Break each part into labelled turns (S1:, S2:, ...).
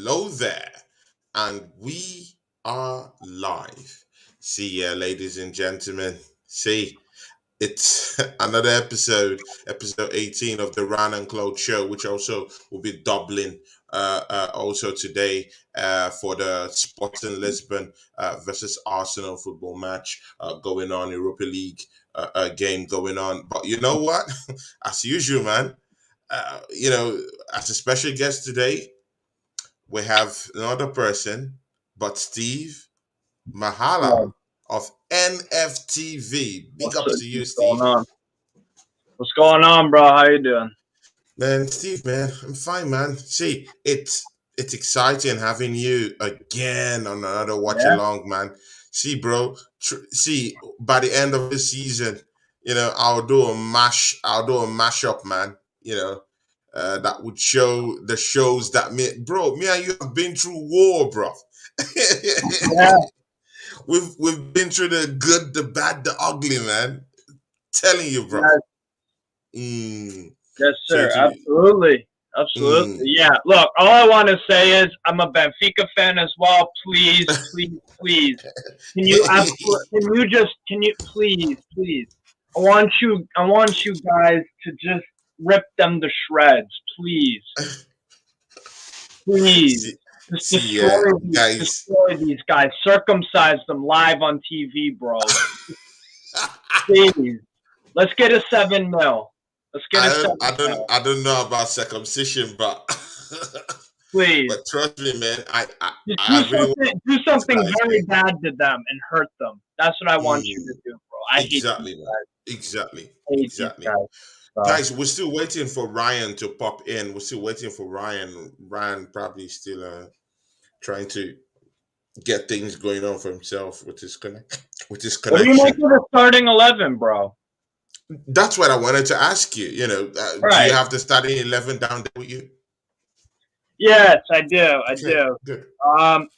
S1: hello there, and we are live. See, ladies and gentlemen, see, it's another episode 18 of the Ryan and Claude show, which also will be doubling also today for the Sporting Lisbon versus Arsenal football match going on, Europa League game going on. But you know what? As usual, man, you know, as a special guest today, we have another person, but Steve Machala
S2: Oh,
S1: of NFTV. Big
S2: what's,
S1: ups to you,
S2: what's going
S1: Steve.
S2: on? What's going on, bro? How you doing?
S1: Man, Steve, man, I'm fine, man. See, it's exciting having you again on another watch
S2: Yeah,
S1: along, man. See, bro, see, by the end of the season, I'll do a mashup, man. That would show the shows that me and you have been through war, bro.
S2: yeah,
S1: We've been through the good, the bad, the ugly, man. Telling you, bro.
S2: yes,
S1: Mm.
S2: yes,
S1: So
S2: sir.
S1: to
S2: Absolutely, absolutely.
S1: mm.
S2: Yeah. Look, all I want to say is I'm a Benfica fan as well. Please, please, please. Can you please, please? I want you guys to just rip them to shreds, please, please.
S1: see,
S2: Just
S1: see, guys.
S2: destroy these guys. Circumcise them live on TV, bro. Please. Let's get a 7-0. Let's get a
S1: I
S2: seven
S1: I don't
S2: mil,
S1: I don't know about circumcision, but
S2: please.
S1: but trust me, man.
S2: Just
S1: I really want
S2: do
S1: these
S2: something
S1: guys,
S2: very
S1: man.
S2: bad to them and hurt them. That's what I want you to
S1: Mm.
S2: do, bro. I hate these
S1: Exactly, man.
S2: guys.
S1: Exactly,
S2: I hate these
S1: exactly.
S2: guys. So
S1: Guys, we're still waiting for Ryan to pop in. We're still waiting for Ryan. Ryan probably still trying to get things going on for himself with his
S2: what do you make
S1: connection.
S2: of the starting 11, bro?
S1: That's what I wanted to ask you.
S2: All
S1: Do you
S2: right.
S1: have the starting 11 down there with you?
S2: Yes, I do. I
S1: Okay,
S2: do.
S1: good.
S2: Um,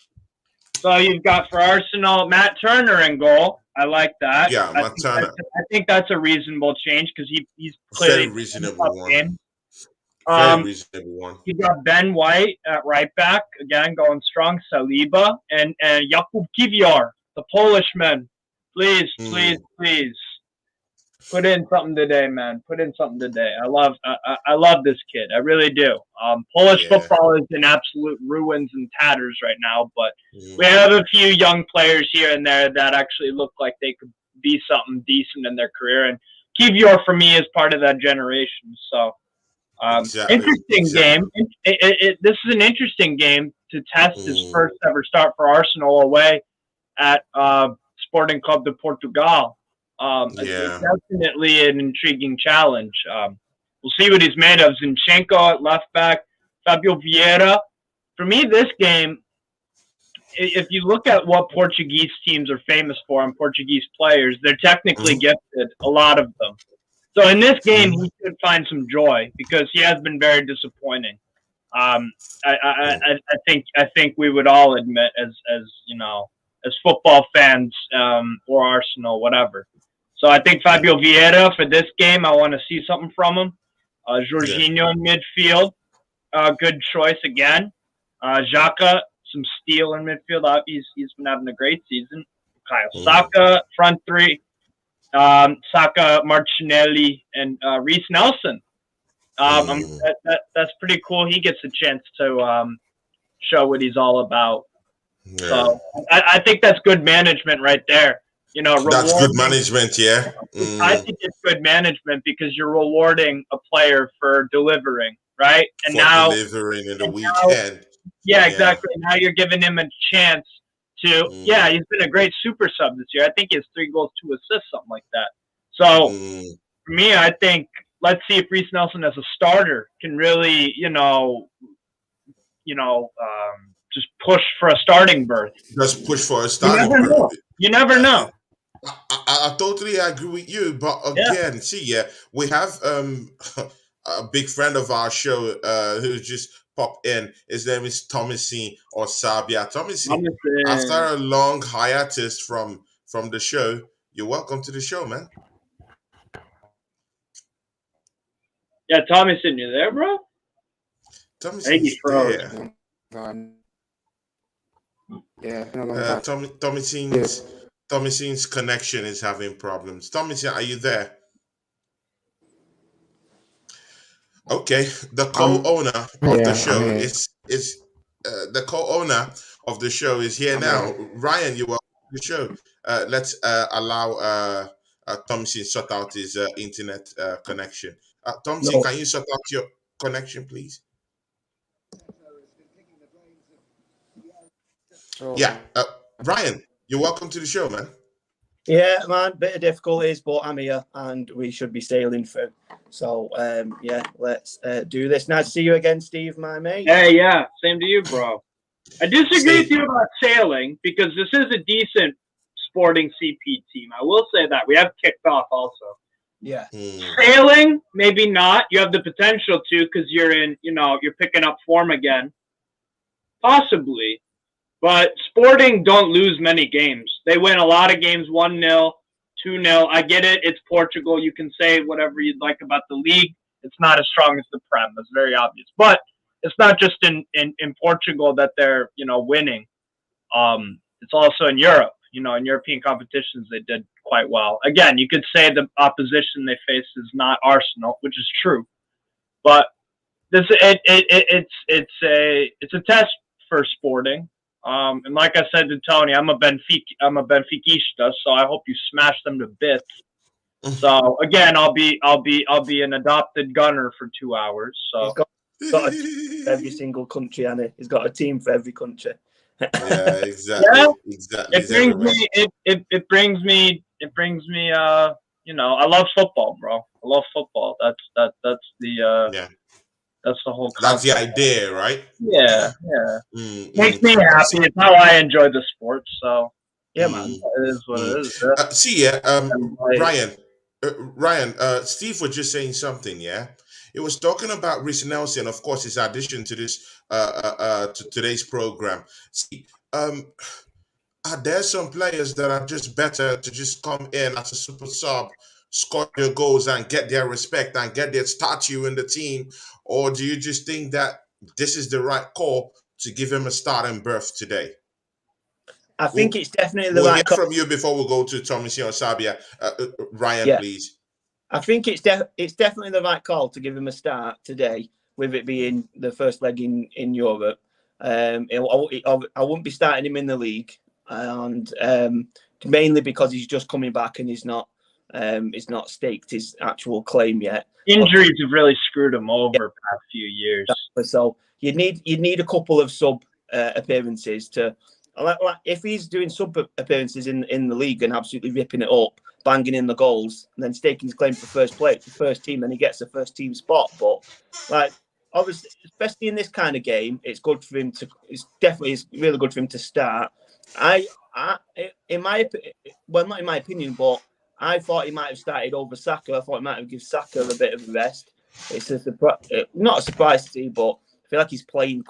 S2: so you've got for Arsenal Matt Turner in goal. I like that.
S1: Yeah, Montana,
S2: I think that's a reasonable change because he's
S1: very
S2: clearly playing a
S1: reasonable
S2: tough
S1: one.
S2: game.
S1: Very
S2: Um,
S1: reasonable one.
S2: You got Ben White at right back, again going strong. Saliba and Jakub Kivior, the Polishman. Please, please,
S1: Mm,
S2: please put in something today, man. Put in something today. I love this kid. I really do. Polish
S1: yeah.
S2: football is in absolute ruins and tatters right now, but we
S1: Mm,
S2: have a few young players here and there that actually look like they could be something decent in their career. And Kivior for me is part of that generation. So
S1: exactly.
S2: interesting
S1: Exactly.
S2: game. This is an interesting game to test his
S1: Mm,
S2: first ever start for Arsenal away at Sporting Club de Portugal. It's
S1: yeah.
S2: definitely an intriguing challenge. We'll see what he's made of. Zinchenko at left back, Fabio Vieira. For me, this game, if you look at what Portuguese teams are famous for and Portuguese players, they're technically
S1: Hmm.
S2: gifted, a lot of them. So in this game,
S1: Hmm.
S2: he should find some joy because he has been very disappointing. Um, I think we would all admit as you know as football fans or Arsenal whatever. So I think Fabio Vieira for this game, I want to see something from him.
S1: Yeah.
S2: Jorginho in midfield, good choice again. Xhaka, some steel in midfield. He's been having a great season. Kyle
S1: Mm,
S2: Saka, front three. Saka, Martinelli, and Reese Nelson.
S1: mm,
S2: That's pretty cool. He gets a chance to show what he's all about.
S1: yeah.
S2: So I think that's good management right there. You know,
S1: That's good
S2: rewarding.
S1: management, yeah.
S2: I
S1: Mm,
S2: think it's good management because you're rewarding a player for delivering, right?
S1: for delivering in the
S2: Now,
S1: weekend.
S2: yeah,
S1: Yeah.
S2: exactly. Now you're giving him a chance to. Yeah,
S1: Mm,
S2: he's been a great super sub this year. I think he has 3 goals, 2 assists, something like that. So
S1: mm.
S2: for me, I think let's see if Reese Nelson as a starter can really, just push for a starting berth.
S1: Just push for a
S2: You
S1: starting
S2: never
S1: berth.
S2: know. You never
S1: Uh,
S2: know.
S1: I totally agree with you, but
S2: Yeah.
S1: again, see, yeah, we have a big friend of our show who just popped in. His name is Thomasin or Sabia. Thomasin, after
S2: Thomason.
S1: a long hiatus from the show, you're welcome to the show, man.
S2: Yeah, Thomason, you there, bro? I think he
S1: Thomasin's
S2: froze.
S1: there.
S3: Yeah, it's been a long time.
S1: Tommy Scene's connection is having problems. Tommy Scene, are you there? Okay, the
S3: I'm
S1: co-owner of the
S3: here. I'm
S1: show
S3: here.
S1: is the co-owner of the show is here
S3: I'm
S1: now.
S3: here.
S1: Ryan, you welcome to the show. Let's allow Thompson sort out his internet connection. Thompson,
S2: No.
S1: can you sort out your connection, please? Yeah,
S3: So,
S1: Ryan, you're welcome to the show, man.
S4: Yeah, man, bit of difficulties, but I'm here and we should be sailing through. So, yeah, let's do this. Nice to see you again, Steve, my mate.
S2: Hey, yeah, same to you, bro. I disagree with
S1: Steve,
S2: you about sailing because this is a decent sporting CP team. I will say that we have kicked off also.
S4: Yeah.
S2: Sailing, maybe not. You have the potential to because you're in, you're picking up form again, possibly. But Sporting don't lose many games. They win a lot of games 1-0, 2-0. I get it. It's Portugal. You can say whatever you'd like about the league. It's not as strong as the Prem. That's very obvious. But it's not just in Portugal that they're, winning. It's also in Europe. In European competitions, they did quite well. Again, you could say the opposition they face is not Arsenal, which is true. But it's a test for Sporting. And like I said to Tony, I'm a Benfiquista, so I hope you smash them to bits. So again, I'll be an adopted gunner for 2 hours. So
S4: Got a team for every single country, and he's got a team for every country.
S1: yeah, exactly,
S2: yeah,
S1: exactly.
S2: it brings me I love football, bro. I love football. That's the
S1: Yeah,
S2: that's the whole
S1: that's the
S2: concept.
S1: idea, right?
S2: Yeah. Makes me happy. It's how I enjoy the sport. So yeah, man, it is what it is.
S1: See, yeah,
S2: And, like,
S1: Ryan, Steve was just saying something. Yeah, it was talking about Rhys Nelson, of course, his addition to this to today's program. See, are there some players that are just better to just come in as a super sub, score their goals, and get their respect and get their statue in the team, or do you just think that this is the right call to give him a starting berth today?
S4: I think
S1: We'll,
S4: it's definitely the
S1: we'll hear
S4: right call.
S1: from you before we go to Thomas or Sabia. Ryan,
S4: Yeah,
S1: please.
S4: I think it's definitely the right call to give him a start today, with it being the first leg in Europe. I wouldn't be starting him in the league, and mainly because he's just coming back and he's not staked his actual claim yet.
S2: injuries have really screwed him over past few years.
S4: So you'd need a couple of sub appearances to. If he's doing sub appearances in the league and absolutely ripping it up, banging in the goals, and then staking his claim for first team, then he gets a first team spot. But obviously, especially in this kind of game, it's good for him to. It's really good for him to start. In my well, not in my opinion, but I thought he might have started over Saka. I thought he might have given Saka a bit of a rest. It's not a surprise to see, but I feel like he's playing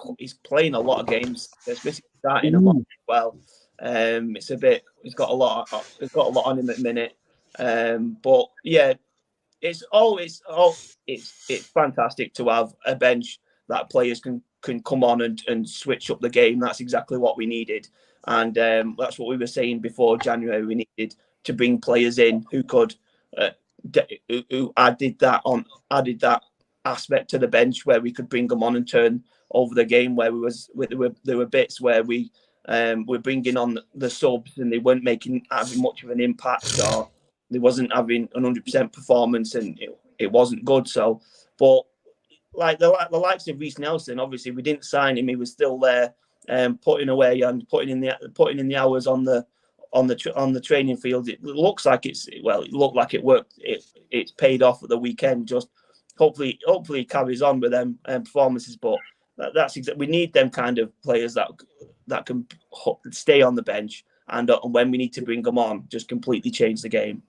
S4: a lot of games, especially starting a lot as well. It's a bit. He's got a lot on him at the minute. But yeah, it's fantastic to have a bench that players can come on and switch up the game. That's exactly what we needed, and that's what we were saying before January. We needed to bring players in who could who added that aspect to the bench where we could bring them on and turn over the game. Where there were bits where we were bringing on the subs and they weren't having much of an impact, or they wasn't having 100% performance, and it wasn't good. So, but like the likes of Rhys Nelson, obviously we didn't sign him; he was still there, putting away and putting in the hours on the training field. It looked like it worked. It's paid off at the weekend. Just hopefully it carries on with them performances. But we need them kind of players that can stay on the bench, and when we need to bring them on, just completely change the game.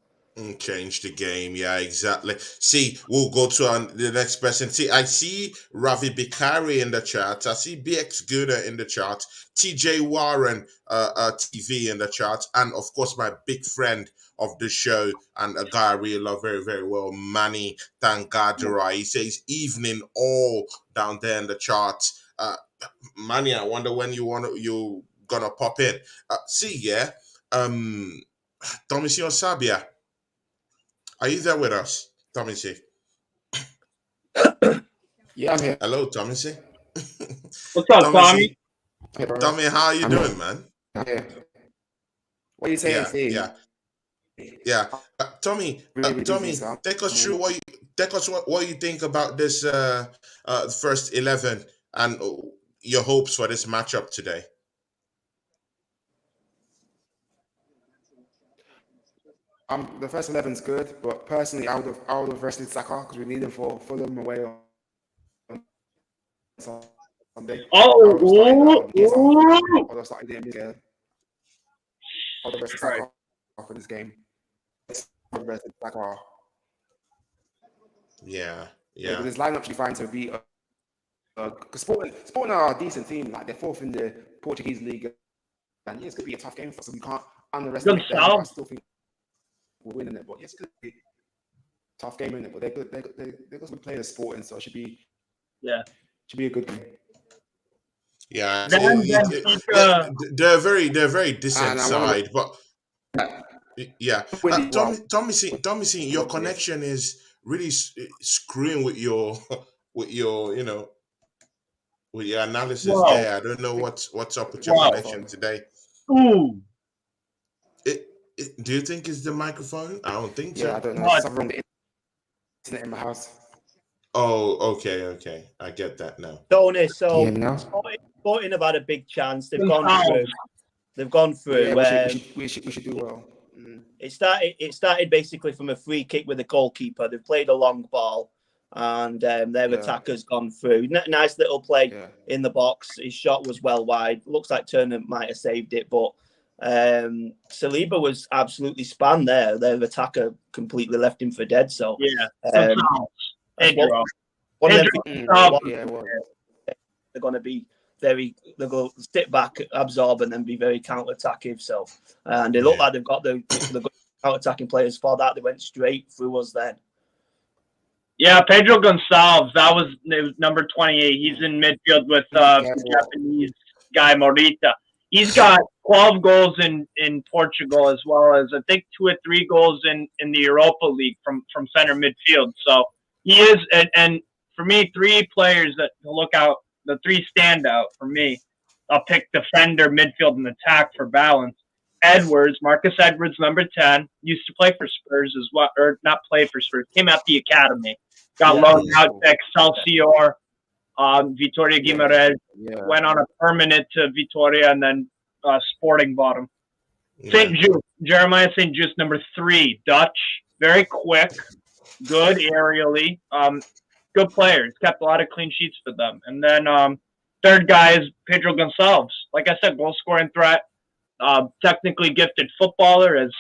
S1: Change the game, yeah, exactly. See, we'll go to the next person. See, I see Ravi Bikari in the chat. I see BX Guna in the chat. TJ Warren, TV in the chat, and of course my big friend of the show and a guy I really love very very well, Manny Tangadra. He says evening all down there in the chat. Uh, Manny, I wonder when you gonna pop in. See, yeah. Um, Tommy C. Sabia, are you there with us, Tommy C?
S3: Yeah, I'm here.
S1: Hello, Tommy C.
S2: What's up,
S1: Tommy
S2: Tommy?
S1: C.
S3: Hey, bro.
S1: Tommy, how are you
S3: I'm
S1: doing,
S3: here.
S1: man?
S3: I'm here. What are you saying,
S1: Yeah,
S3: Steve?
S1: yeah, yeah. Tommy,
S3: Really busy,
S1: Tommy,
S3: so
S1: take us
S3: I'm
S1: through what you think about this first 11 and your hopes for this matchup today.
S3: the first 11's good, but personally, I would have rested Saka because we need him for Fulham away on Sunday. I would have started
S2: Oh,
S3: Asa. I
S2: ooh.
S3: would have started him. Yeah, I would have rested
S2: Right.
S3: Saka for this game. I would have rested Saka.
S1: Yeah,
S3: Yeah, but
S1: yeah,
S3: his lineup should be fine to beat. Because Sporting are a decent team. Like they're fourth in the Portuguese league, and yeah, it's gonna be a tough game for us. So we can't underestimate them. But I
S2: Gonçalves.
S3: still think we're winning it. But yeah, it's gonna be a tough game in it. But they're good. They're going to be playing a Sporting, so it
S2: Yeah.
S3: should be a good game.
S1: yeah.
S2: Then Benfica.
S1: They're a very decent
S3: And I want
S1: side, but
S3: to
S1: yeah.
S3: win it well.
S1: Tommy, see, your connection is really screwing with your with your with your analysis
S2: Whoa.
S1: there. I don't know what's up with your
S2: Whoa.
S1: connection today.
S2: Ooh.
S1: Do you think it's the microphone? I don't think
S3: Yeah, I
S1: so.
S3: don't know.
S2: What?
S3: Something wrong with the internet in my house.
S1: Oh, okay. I get that now.
S4: Tony, so
S3: Yeah, now.
S4: Sporting have had a big chance. They've gone
S2: Gonçalves.
S4: through. They've gone through.
S3: Yeah, we should do well.
S4: It started basically from a free kick with the goalkeeper. They've played a long ball, and their attacker's gone through. Nice little play in the box. His shot was well wide. Looks like Turner might have saved it, but Saliba was absolutely spun there. Their attacker completely left him for dead. So
S2: Yeah.
S4: that's
S2: Pedro.
S4: one of them
S2: Pedro
S4: things
S2: Gonçalves.
S3: Yeah, well,
S4: they're going to be they'll go sit back, absorb, and then be very counter-attacking. So, and they look like they've got the good counter-attacking players for that. They went straight through us then.
S2: Yeah, Pedro Gonçalves. That was number 28. He's in midfield with the Japanese guy Morita. He's got 12 goals in Portugal, as well as I think 2 or 3 goals in the Europa League from center midfield. So he is, and for me, 3 players that to look out. The 3 standout for me. I'll pick defender, midfield, and attack for balance. Edwards, Marcus Edwards, number 10, used to play for Spurs as well, or not play for Spurs, came out the academy, got loaned out to Excelsior, Vitoria Guimarães, went on a permanent to Vitoria, and then Sporting bought him. St. Just, Jeremiah St. Just, number 3, Dutch, very quick, good aerially, good players, kept a lot of clean sheets for them. And then third guy is Pedro Gonçalves. Like I said, goal scoring threat, technically gifted footballer, as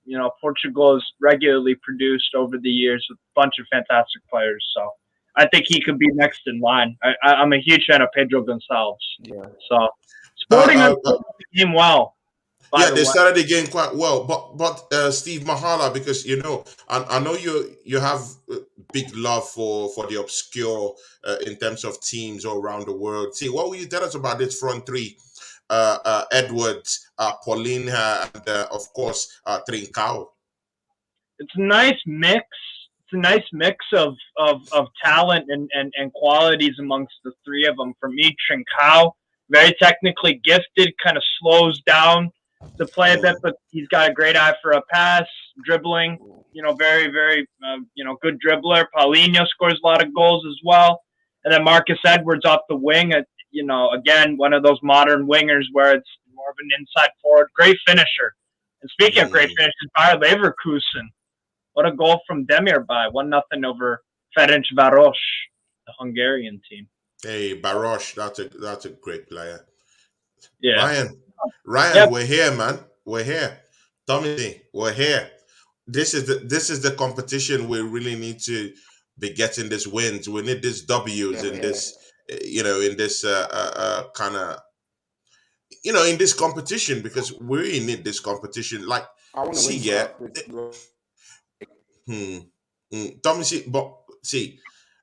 S2: you know, Portugal has regularly produced over the years with a bunch of fantastic players. So I think he could be next in line. I'm a huge fan of Pedro Gonçalves.
S3: Yeah.
S2: So Sporting the game well.
S1: They started the game quite well, but Steve Machala, because I know you have big love for the obscure in terms of teams all around the world. See, what will you tell us about this front three? Edwards, Paulina, and of course Trincao.
S2: It's a nice mix. It's a nice mix of talent and qualities amongst the 3 of them. For me, Trincao, very technically gifted, kind of slows down to play a bit, but he's got a great eye for a pass, dribbling. Very, very, good dribbler. Paulinho scores a lot of goals as well, and then Marcus Edwards off the wing. Again, one of those modern wingers where it's more of an inside forward. Great finisher. And speaking of great finishers, Bayer Leverkusen. What a goal from Demirbay. 1-0 over Ferencváros, the Hungarian team.
S1: Hey, Barosh, that's a great player.
S2: Yeah.
S1: Ryan, yep. We're here, man. We're here. Tommy, we're here. This is the competition we really need to be getting these wins. We need these W's in this, in this kind of, in this competition, because we really need this competition. Like, see, yeah. Tommy, see,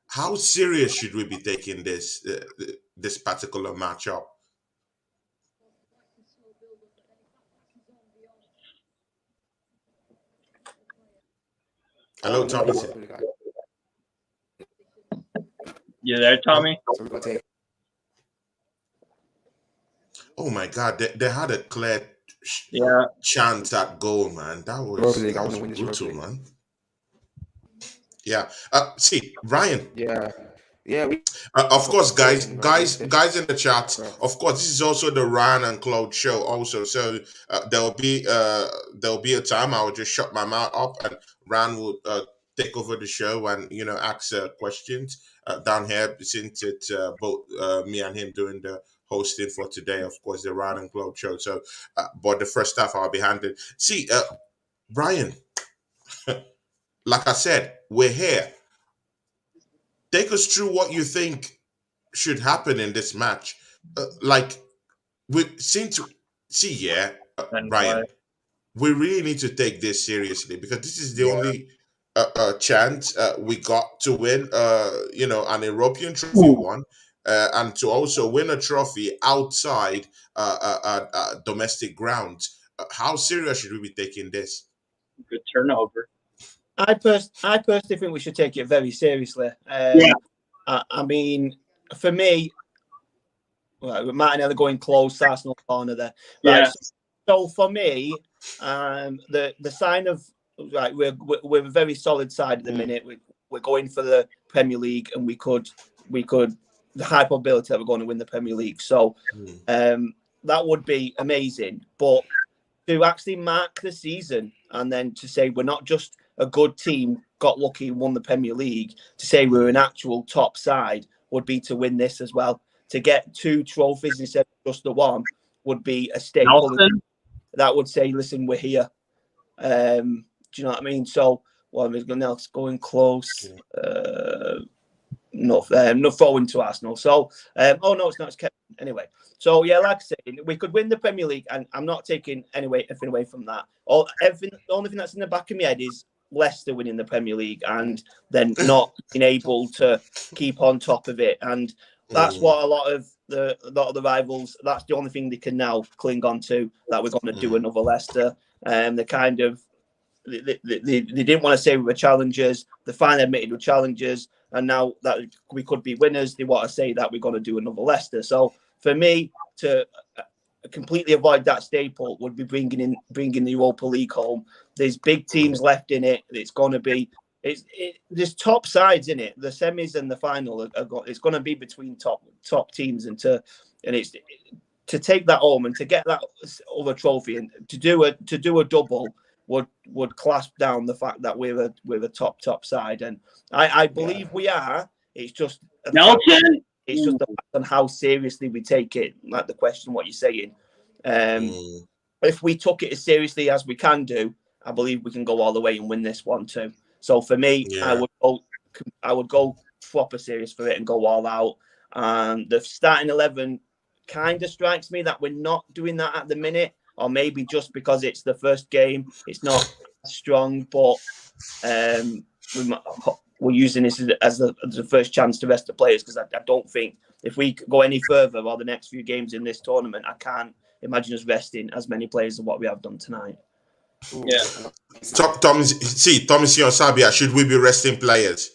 S1: how serious should we be taking this this particular matchup. Hello, Tommy.
S2: You there, Tommy?
S3: So we got to take.
S1: Oh my God, they had a clear
S2: Yeah.
S1: chance at goal, man. That
S3: Europa
S1: was
S3: League. I want to win this Europa
S1: brutal,
S3: League.
S1: man. Yeah. See, Ryan.
S3: Yeah. Yeah.
S1: Of course, guys,
S3: Sporting, right?
S1: guys in the chat.
S3: Right.
S1: Of course, this is also the Ryan and Claude show. Also, so there'll be a time I will just shut my mouth up and Ryan will take over the show and ask questions down here, since it's both me and him doing the hosting for today. Of course, the Ryan and Claude show. So, but the first half I'll be handling. See, Ryan, like I said, we're here. Take us through what you think should happen in this match. Like we since see, yeah,
S2: And
S1: Ryan, we really need to take this seriously because this is the
S2: Yeah.
S1: only chance we got to win, an European trophy one, and to also win a trophy outside domestic grounds. How serious should we be taking this?
S2: Good turnover.
S4: I personally think we should take it very seriously.
S2: Yeah.
S4: I mean, for me, right, we might never going close Arsenal corner there. Right,
S2: Yeah.
S4: so for me, the sign of right, we're a very solid side at the minute. We're going for the Premier League, and we could the high probability that we're going to win the Premier League. So that would be amazing. But to actually mark the season and then to say we're not just a good team, got lucky and won the Premier League, to say we're an actual top side would be to win this as well. To get 2 trophies instead of just the one would be a staple.
S2: Nelson?
S4: That would say, listen, we're here. Do you know what I mean? So, what is going close? No throwing to Arsenal. So, oh no, it's not. It's kept anyway. So yeah, like I said, we could win the Premier League, and I'm not taking anything away from that. The only thing that's in the back of my head is Leicester winning the Premier League and then not being able to keep on top of it. And that's what a lot of the rivals. That's the only thing they can now cling on to. That we're going to do another Leicester. They kind of they didn't want to say we were challengers. They finally admitted we're challengers, and now that we could be winners, they want to say that we're going to do another Leicester. So for me to completely avoid that staple would be bringing the Europa League home. There's big teams left in it. It's going to be there's top sides in it. The semis and the final it's going to be between top teams, and it's to take that home and to get that other trophy and to do a double would clasp down the fact that we're a top side, and I believe we are. It's just
S2: Nelson.
S4: It's just the fact on how seriously we take it. Like the question, what you're saying. If we took it as seriously as we can do, I believe we can go all the way and win this one too. So for me, I would go proper serious for it and go all out. And the starting 11 kind of strikes me that we're not doing that at the minute, or maybe just because it's the first game, it's not strong. But we're using this as the first chance to rest the players, because I don't think if we go any further or the next few games in this tournament, I can't imagine us resting as many players as what we have done tonight.
S2: Yeah.
S1: Tommy C on Sabia, should we be resting players?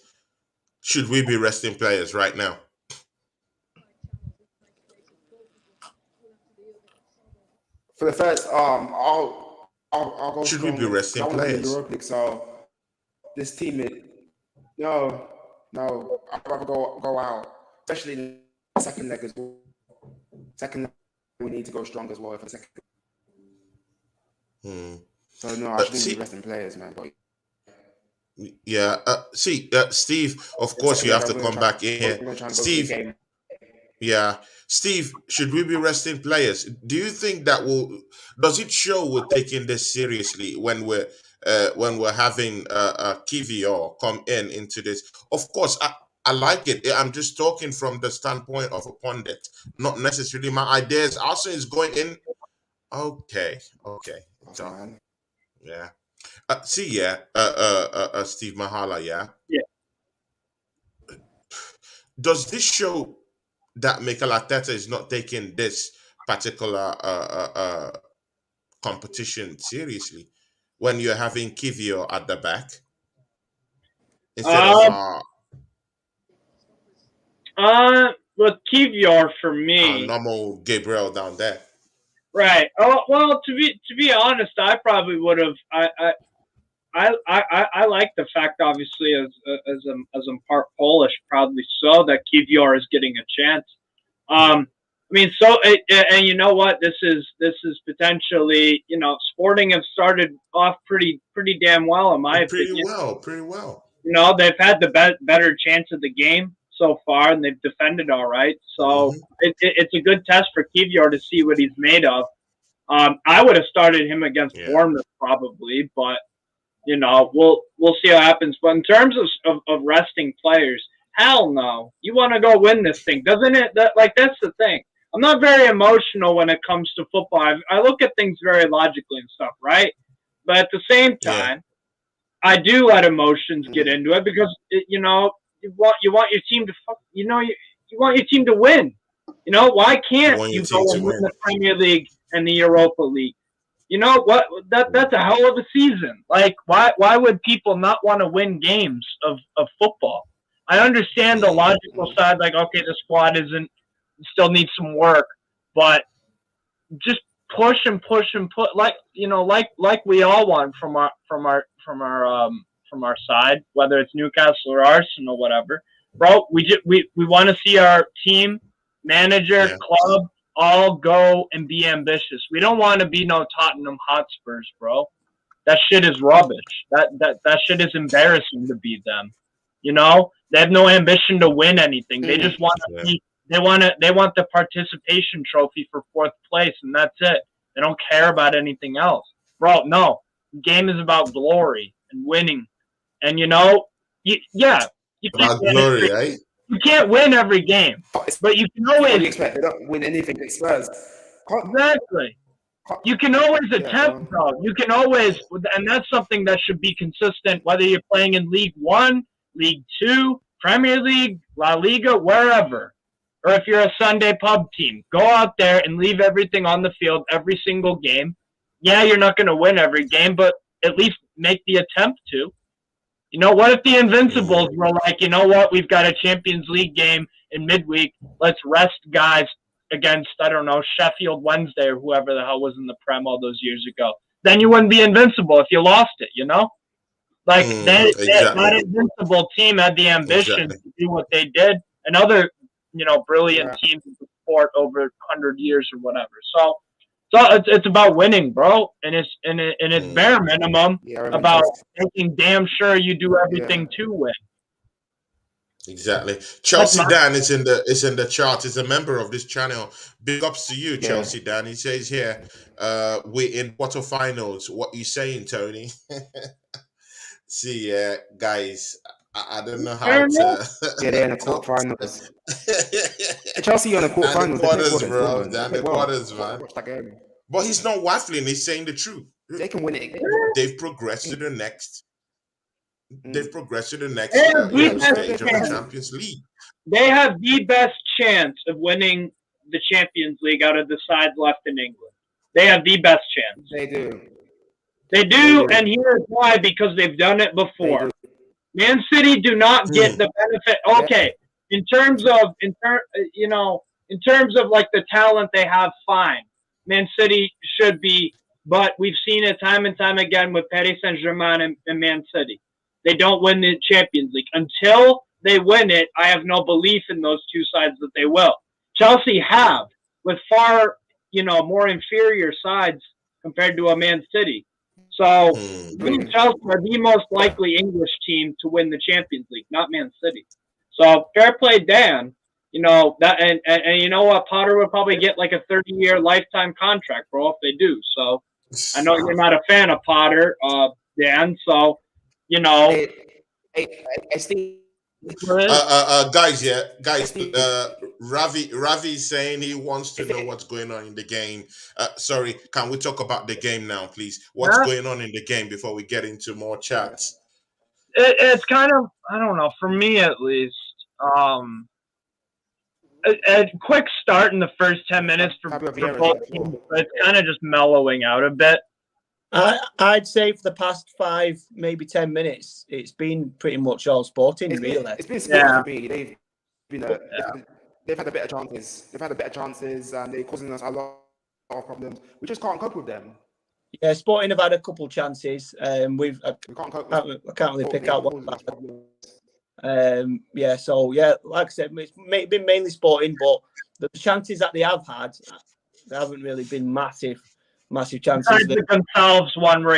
S1: Should we be resting players right now?
S3: For the first, I'll go.
S1: Should we be resting players?
S3: Europa League, so this team, no, I'd rather go out, especially in the second leg as well. Second leg, we need to go strong as well for the second. So no, I shouldn't be resting players, man. But
S1: yeah, Steve. Of course, you have to come back in here, Steve. Yeah, Steve, should we be resting players? Do you think that does it show we're taking this seriously when we're having Kivior come into this? Of course, I like it. I'm just talking from the standpoint of a pundit, not necessarily my ideas. Arsenal is going in. Okay. Yeah. Steve Machala, yeah.
S2: Yeah.
S1: Does this show that Mikel Arteta is not taking this particular competition seriously when you're having Kivio at the back instead of
S2: Um, with Kivior for me,
S1: normal Gabriel down there.
S2: right? Oh well, to be honest, I probably would have. I like the fact, obviously, as I'm part Polish, probably so, that Kivior is getting a chance.
S1: Hmm.
S2: I mean, so and you know what? This is potentially, Sporting have started off pretty damn well, in my
S1: Pretty
S2: opinion.
S1: well, pretty well.
S2: They've had the better chance of the game so far, and they've defended all right. So
S1: Hmm.
S2: it's a good test for Kivior to see what he's made of. I would have started him against
S1: Yeah,
S2: Bournemouth probably, but we'll see what happens. But in terms of resting players, hell no. You want to go win this thing, doesn't it? That's the thing. I'm not very emotional when it comes to football. I look at things very logically and stuff, right? But at the same
S1: yeah.
S2: time, I do let emotions get
S3: Mm.
S2: into it because you want your team to you want your team to win. Why
S1: You
S2: can't
S1: want your
S2: you
S1: team
S2: go
S1: to
S2: and win
S1: win.
S2: the Premier League and the Europa League? You know what? That's a hell of a season. Like, why would people not want to win games of football? I understand the
S1: Mm.
S2: logical side, like, okay, the squad isn't still needs some work, but just push and push and put, like we all want from our side, whether it's Newcastle or Arsenal, whatever. Bro, we want to see our team, manager,
S1: Yeah.
S2: club all go and be ambitious. We don't want to be no Tottenham Hotspurs, bro. That shit is rubbish. That shit is embarrassing to be them. They have no ambition to win anything. They
S3: Mm.
S2: just want to
S1: Yeah.
S2: be. They want the participation trophy for fourth place, and that's it. They don't care about anything else, bro. No, the game is about glory and winning. And yeah, you can't
S1: About
S2: win
S1: glory, eh?
S2: you can't win every game, but you can
S3: What
S2: always.
S3: do you expect? They don't win anything against Spurs. Can't,
S2: Exactly.
S3: can't,
S2: You can always
S3: yeah,
S2: attempt,
S3: go
S2: though. You can always, and that's something that should be consistent, whether you're playing in League One, League Two, Premier League, La Liga, wherever. Or if you're a Sunday pub team, go out there and leave everything on the field every single game. Yeah, you're not going to win every game, but at least make the attempt to. What if the
S1: Mm.
S2: Invincibles were like, you know what, we've got a Champions League game in midweek. Let's rest guys against, I don't know, Sheffield Wednesday or whoever the hell was in the Prem all those years ago. Then you wouldn't be invincible if you lost it. Like,
S1: Mm.
S2: that
S1: Exactly.
S2: invincible team had the ambition
S1: Exactly.
S2: to do what they did, and other, brilliant
S3: yeah,
S2: teams in the sport over 100 years or whatever. So it's about winning, bro, and it's
S1: Mm.
S2: bare minimum
S3: yeah. I remember
S2: about
S3: Chelsea.
S2: making damn sure you do
S3: Yeah,
S2: everything to win.
S1: Exactly.
S2: That's
S1: Chelsea
S2: my
S1: Dan is in the chart. He's a member of this channel. Big ups to you,
S3: yeah.
S1: Chelsea Dan. He says here, we're in quarterfinals. What you saying, Tony? See, guys, I don't know how
S2: fair enough.
S1: to
S3: Yeah, they're in the
S1: talk to.
S3: quarterfinals. Chelsea on the
S1: They're in the
S3: quarterfinals. They played well
S1: quarters,
S3: against
S1: bro.
S3: Dortmund.
S1: They're
S3: They
S1: in the
S3: played well.
S1: quarters, man.
S3: Watch that game.
S1: But he's not waffling. He's saying the truth.
S3: They can win it.
S1: They've progressed to the next.
S3: Mm.
S1: They've progressed to the
S2: They
S1: next,
S2: have the
S3: Yeah,
S2: best
S1: stage of the
S2: chance.
S1: Champions League.
S2: They have the best chance of winning the Champions League out of the sides left in England. They have the best chance.
S3: they do.
S2: They
S3: They
S2: do, and
S3: do.
S2: here's why: because they've done it
S3: They
S2: before.
S3: do.
S2: Man City do not get
S1: Hmm.
S2: the benefit.
S3: Yeah.
S2: Okay, in terms of like the talent they have, fine. Man City should be, but we've seen it time and time again with Paris Saint-Germain and Man City. They don't win the Champions League until they win it. I have no belief in those two sides that they will. Chelsea have with far more inferior sides compared to a Man City. So
S1: Hmm.
S3: Mm.
S2: Chelsea are the most likely English team to win the Champions League, not Man City. So fair play, Dan. That, and you know what? Potter would probably get like a 30-year lifetime contract, bro, if they do. So I know you're not a fan of Potter, Dan. So you know,
S3: Hey, hey, Steve.
S1: Guys, yeah,
S3: Hey,
S1: guys.
S3: Steve.
S1: Ravi is saying he wants to
S3: If
S1: know
S3: it,
S1: what's going on in the game. Sorry, can we talk about the game now, please? What's
S2: yeah,
S1: going on in the game before we get into more
S3: yeah.
S1: chats?
S2: it's kind of, I don't know, for me at least. Um, a quick start in the first 10 minutes for
S3: Fabio
S2: both
S3: Vieira,
S2: teams, but it's kind of just mellowing out a bit.
S4: I'd say for the past 5, maybe 10 minutes, it's been pretty much all sporting, really.
S3: It's been split for me. They've had a better chances. They've had a better chances, and they're causing us a lot of problems. We just can't cope with them.
S4: Yeah, Sporting have had a couple chances. We can't cope I can't really pick out what. So like I said, it's been mainly Sporting, but the chances that they have had, they haven't really been massive chances.
S2: Besides the Gonçalves one where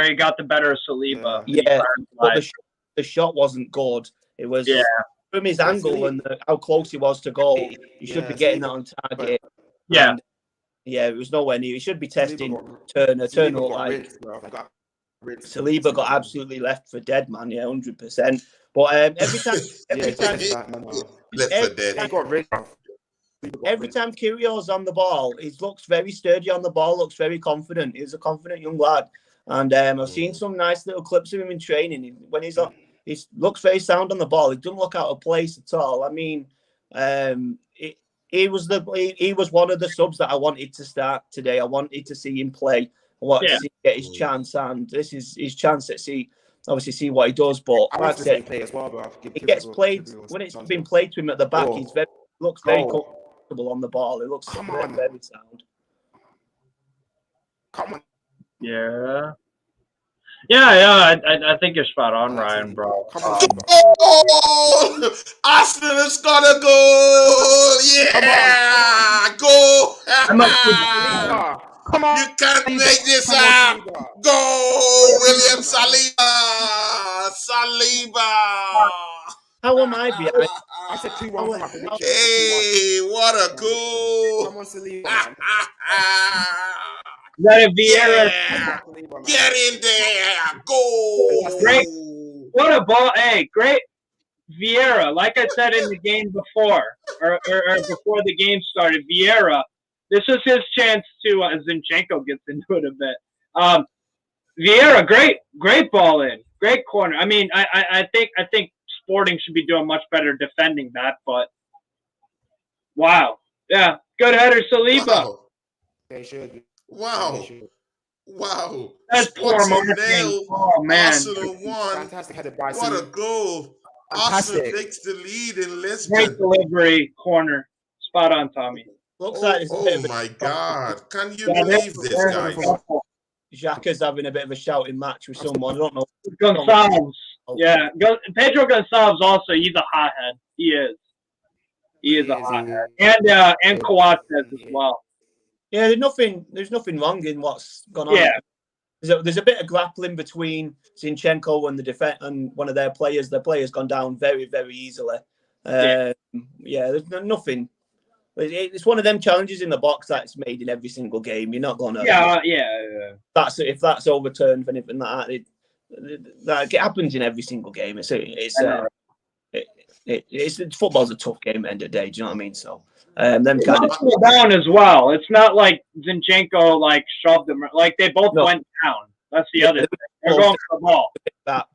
S2: he got the better of Saliba.
S4: Yeah, but the shot wasn't good. It was from his angle and how close he was to goal. You should be getting that on target.
S2: Yeah.
S4: And, it was nowhere near. He should be testing Turner. Turner looked like Saliba got absolutely left for dead, man. Yeah, 100%. But every time Kyrgios's on the ball, he looks very sturdy on the ball. Looks very confident. He's a confident young lad, and I've seen some nice little clips of him in training. When he looks very sound on the ball. He doesn't look out of place at all. I mean, he was one of the subs that I wanted to start today. I wanted to see him play. I wanted to see him get his chance, and this is his chance to see what he does. But like I said, he gets played when it's been played to him at the back. He looks very comfortable on the ball. It looks very sound.
S3: Come on.
S2: Yeah. I think you're spot on, Ryan, bro.
S1: Arsenal has got a goal! Yeah! Go!
S3: Come on.
S1: You can't make this up! Go! William Saliba!
S4: How am I behind?
S3: I said 2-1 for my prediction.
S1: Hey, what a goal!
S3: Come on, Saliba.
S2: Vieira.
S1: Yeah. Get in there! Go!
S2: Great. What a ball. Hey, great. Vieira, like I said in the game before, or before the game started, Vieira, this is his chance to, Zinchenko gets into it a bit. Vieira, great ball in. Great corner. I mean, I think Sporting should be doing much better defending that, but wow. Yeah, good header, Saliba.
S1: Wow.
S3: They should.
S1: Wow.
S2: That's poor marking. Oh, man.
S1: Arsenal won.
S3: Fantastic header by
S1: What a goal.
S3: Fantastic.
S1: Arsenal takes the lead in Lisbon.
S2: Great delivery, corner. Spot on, Tommy.
S4: Looks like
S1: my God. Can you believe this, guys?
S4: Xhaka's having a bit of a shouting match with someone. I don't know.
S2: Gonçalves. Yeah. Pedro Gonçalves also, he's a hothead. He is. He is a hothead. And Coates as well.
S4: Yeah, there's nothing wrong in what's gone on.
S2: Yeah.
S4: There's a bit of grappling between Zinchenko and the defense and one of their players. Their player's gone down very, very easily. There's nothing. It's one of them challenges in the box that's made in every single game. You're not gonna.
S2: Yeah.
S4: If that's overturned for anything like that, it happens in every single game. Football's a tough game at the end of the day. Do you know what I mean? So, them kind of
S2: down as well. It's not like Zinchenko shoved them. Like they both went down. That's the other thing. They're going for the ball.
S4: That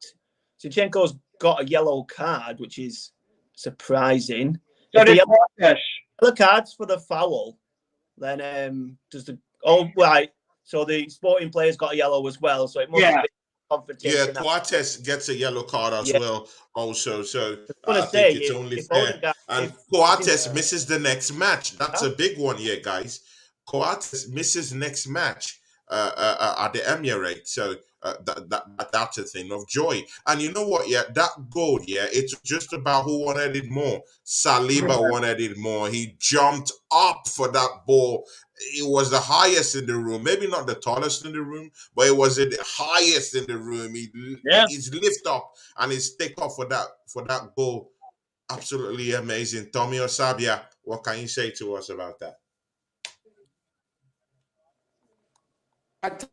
S4: Zinchenko's got a yellow card, which is surprising.
S2: So did Fish.
S4: The cards for the foul, then so the Sporting player's got a yellow as well, so it must be confrontation.
S1: Yeah, Coates gets a yellow card as well also, so I think it's only fair. And Coates misses the next match. That's a big one here, guys. Coates misses next match at the Emirates, so that's a thing of joy. And you know what? Yeah, that goal. Yeah, it's just about who wanted it more. Saliba wanted it more. He jumped up for that ball. It was the highest in the room. Maybe not the tallest in the room, but it was the highest in the room. He's lift up and his take off for that goal. Absolutely amazing. Tommy Osabia, what can you say to us about that?
S3: That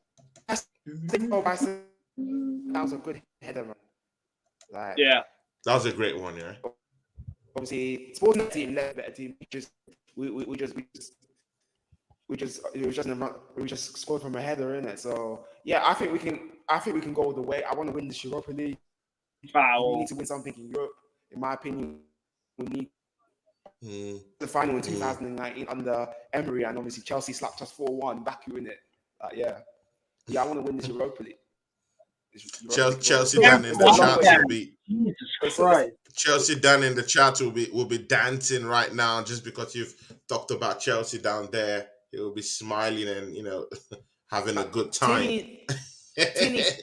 S3: was a good header.
S2: That
S1: was a great one. Yeah.
S3: Obviously, Sporting team left better team. We just scored from a header, innit? So yeah, I think we can go all the way. I want to win the Europa League. We need to win something in Europe. In my opinion, we need
S1: Mm,
S3: The final in
S1: mm.
S3: 2019 under Emery, and obviously Chelsea slapped us 4-1. Back you in it. Yeah, yeah. I want to win this Europa League.
S1: Chelsea
S2: Damn,
S1: down in
S3: It's
S1: the
S3: a long
S2: one
S3: way.
S1: chat will
S2: man.
S1: be
S2: Jesus
S3: It's
S2: Christ.
S1: Chelsea down in the chat will be dancing right now just because you've talked about Chelsea down there. He will be smiling and having a good time.
S3: Tierney's.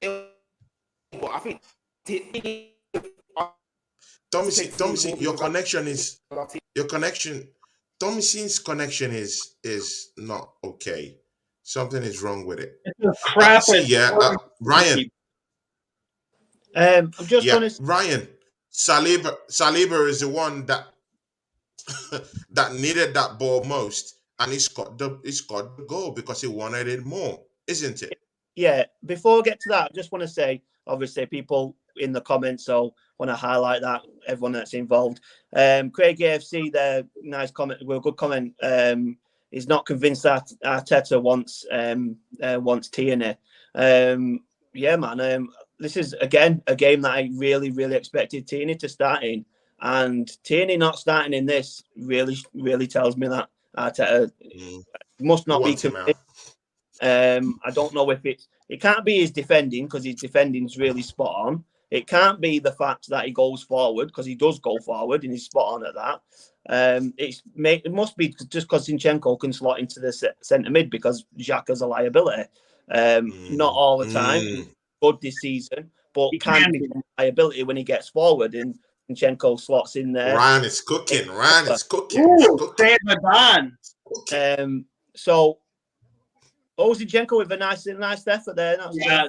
S3: I think Tierney
S1: Tommy,
S3: more
S1: your
S3: because
S1: connection is
S3: our team.
S1: your connection. Tommy C's connection is not okay. Something is wrong with it.
S2: It's a crap
S1: See,
S2: at
S1: yeah, Ryan,
S4: I'm just
S1: yeah,
S4: gonna.
S1: Ryan, Saliba is the one that that needed that ball most, and he scored the goal because he wanted it more, isn't it?
S4: Yeah, before I get to that, I just want to say, obviously, people in the comments, so want to highlight that everyone that's involved. Craig AFC, there, nice comment, well, good comment. He's not convinced that Arteta wants Tierney. Yeah, man. This is again a game that I really, really expected Tierney to start in, and Tierney not starting in this really, really tells me that Arteta
S1: Mm.
S4: must
S1: You
S4: not be
S1: want him out?
S4: convinced. I don't know if it can't be his defending because his defending's really spot on. It can't be the fact that he goes forward because he does go forward and he's spot on at that. It must be just because Zinchenko can slot into the centre mid because Xhaka's a liability. Not all the time. He's
S1: Mm.
S4: good this season, but
S2: He
S4: can
S2: can
S4: be
S2: be.
S4: a liability when he gets forward and Zinchenko slots in there.
S1: Ryan is cooking. Ryan is cooking. He's
S2: Ooh,
S1: cooking.
S2: save it on.
S1: Cooking.
S4: So Zinchenko with a nice effort there. That's
S2: Yeah,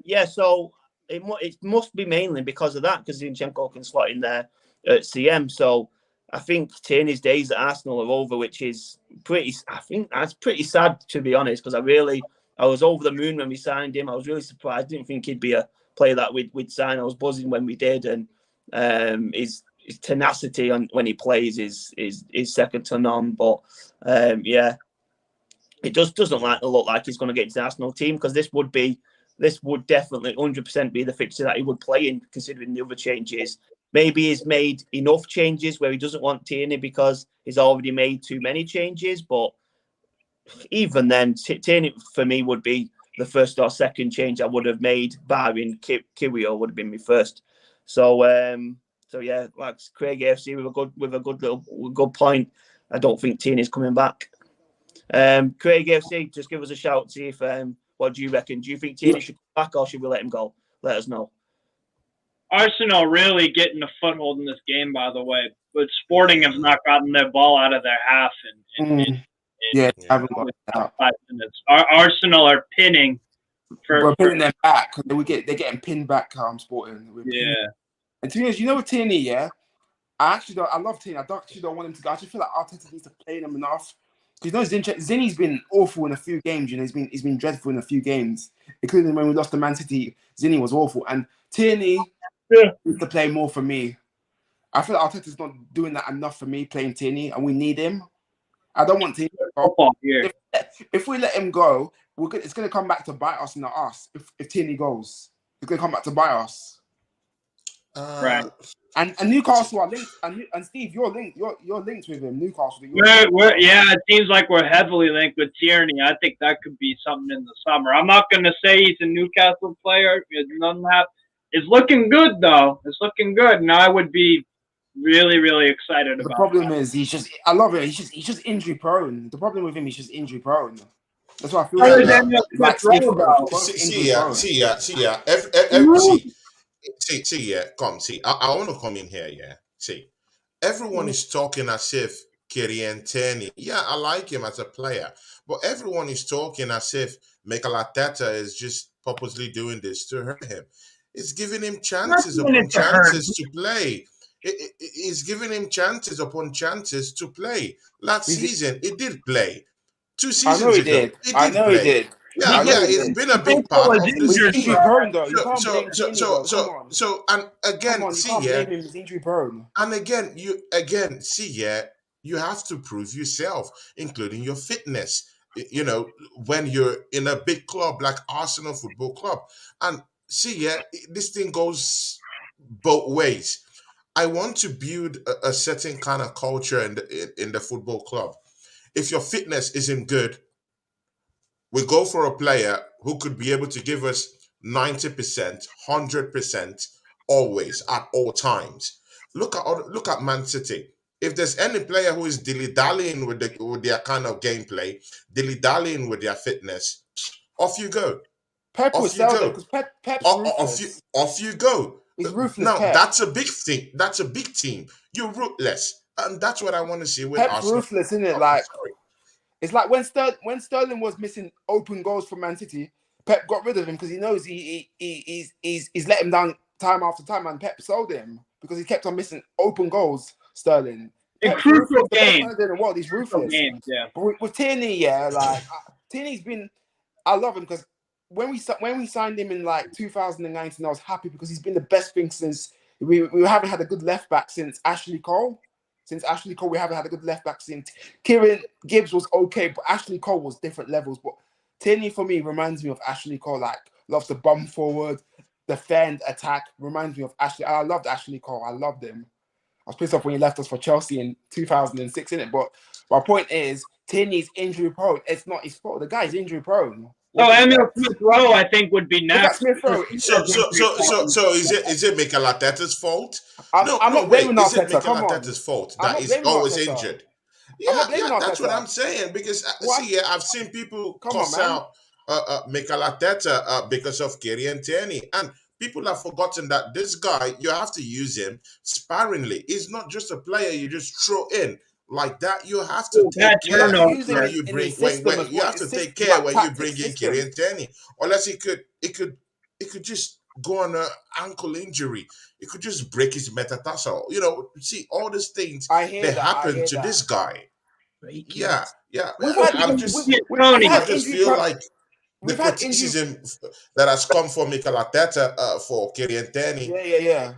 S4: yeah. So it must be mainly because of that because Zinchenko can slot in there at CM. So I think Tierney's days at Arsenal are over, which is pretty. I think that's pretty sad to be honest because I was over the moon when we signed him. I was really surprised. Didn't think he'd be a player that we'd sign. I was buzzing when we did, and his tenacity on when he plays is second to none. But yeah, it doesn't look like he's going to get into the Arsenal team because this would definitely 100% be the fixture that he would play in, considering the other changes. Maybe he's made enough changes where he doesn't want Tierney because he's already made too many changes. But even then, Tierney for me would be the first or second change I would have made, barring Kiwior would have been my first. So yeah, like Craig AFC with a good point. I don't think Tierney's coming back. Craig AFC, just give us a shout. See if what do you reckon? Do you think Tierney should come back or should we let him go? Let us know.
S2: Arsenal really getting a foothold in this game, by the way. But Sporting have not gotten their ball out of their half in
S3: Yeah, I haven't got it out.
S2: 5 minutes. Arsenal are pinning
S3: We're
S2: for
S3: pinning them back. They're getting pinned back. Sporting.
S2: yeah.
S3: And to be honest, you know what Tierney, yeah. I love Tierney. Actually don't want him to go. I just feel like Arteta needs to play them enough. Because Zinny's been awful in a few games. You know, he's been dreadful in a few games, including when we lost to Man City. Zinny was awful, and Tierney needs to play more for me. I feel like Arteta's not doing that enough for me playing Tierney, and we need him. I don't want Tierney to go. If we let him go, it's going to come back to bite us, not us. If Tierney goes, it's going to come back to bite us.
S2: Right.
S3: And Newcastle are linked, and Steve, you're linked. You're linked with him. Newcastle.
S2: Yeah, it seems like we're heavily linked with Tierney. I think that could be something in the summer. I'm not going to say he's a Newcastle player. It's looking good though. It's looking good, and I would be really, really excited about.
S3: The problem is I love it. He's just injury prone. The problem with him, he's just injury prone. That's why I feel like Smith
S1: I want to come in here, yeah. See, everyone is talking as if Kieran Tierney, yeah, I like him as a player, but everyone is talking as if Machala is just purposely doing this to hurt him. It's giving him chances upon chances to play. It's giving him chances upon chances to play. Last season, he did play. 2 seasons ago,
S3: I know he did.
S1: Yeah, it's been a big part of this
S3: injury prone though. You can't blame Tierney though.
S1: So, and again,
S3: you can't blame him. He's injury prone.
S1: And again, you have to prove yourself, including your fitness. You know, when you're in a big club like Arsenal Football Club, and this thing goes both ways. I want to build a certain kind of culture in the football club. If your fitness isn't good, we go for a player who could be able to give us 90%, 100% always at all times. Look at Man City. If there's any player who is dilly dallying with their kind of gameplay, dilly dallying with their fitness, off you go,
S3: Pep would
S1: off you
S3: sell them
S1: go,
S3: because Pep's ruthless.
S1: off you go.
S3: He's ruthless,
S1: Now
S3: Pep.
S1: that's a big thing. That's a big team. You're ruthless, and that's what I want to see with
S3: Pep's
S1: Arsenal.
S3: ruthless, isn't it?
S1: Oh,
S3: Like,
S1: sorry.
S3: it's like when Sterling was missing open goals for Man City, Pep got rid of him because he knows he's let him down time after time, and Pep sold him because he kept on missing open goals. Sterling,
S2: In
S3: Pep's
S2: crucial
S3: ruthless. The best
S2: games.
S3: manager in the world. He's ruthless.
S2: Games, yeah.
S3: But with Tierney, yeah, like Tierney's been. I love him because when we signed him in like 2019, I was happy because he's been the best thing since we haven't had a good left back since Ashley Cole. Since Ashley Cole, we haven't had a good left back since. Kieran Gibbs was okay, but Ashley Cole was different levels. But Tierney for me reminds me of Ashley Cole. Like loves to bomb forward, defend, attack. Reminds me of Ashley. I loved Ashley Cole. I loved him. I was pissed off when he left us for Chelsea in 2006, innit? But my point is, Tierney's injury prone. It's not his fault. The guy's injury prone.
S2: So Emil Smith Rowe, I think, would be next.
S3: Smith Rowe.
S1: So is it Mikel Arteta's fault?
S3: I'm not blaming
S1: Is it
S3: Arteta.
S1: Mikel
S3: Come on.
S1: Arteta's fault
S3: I'm
S1: that
S3: not
S1: he's
S3: blaming
S1: always
S3: Arteta.
S1: injured?
S3: I'm not blaming
S1: That's what
S3: Arteta.
S1: I'm saying because
S3: What?
S1: see, I've seen people
S3: Come on,
S1: cuss
S3: man.
S1: out Mikel Arteta because of Kieran Tierney, and people have forgotten that this guy, you have to use him sparingly. He's not just a player you just throw in like that. You have to take care when you bring when you have to take care when you bring in Kieran Tierney, unless he could just go on an ankle injury. It could just break his metatarsal. You know, see all these things that happen to this guy. Yeah. I just feel like the criticism that has come for Mikel Arteta for Kieran Tierney.
S3: Yeah.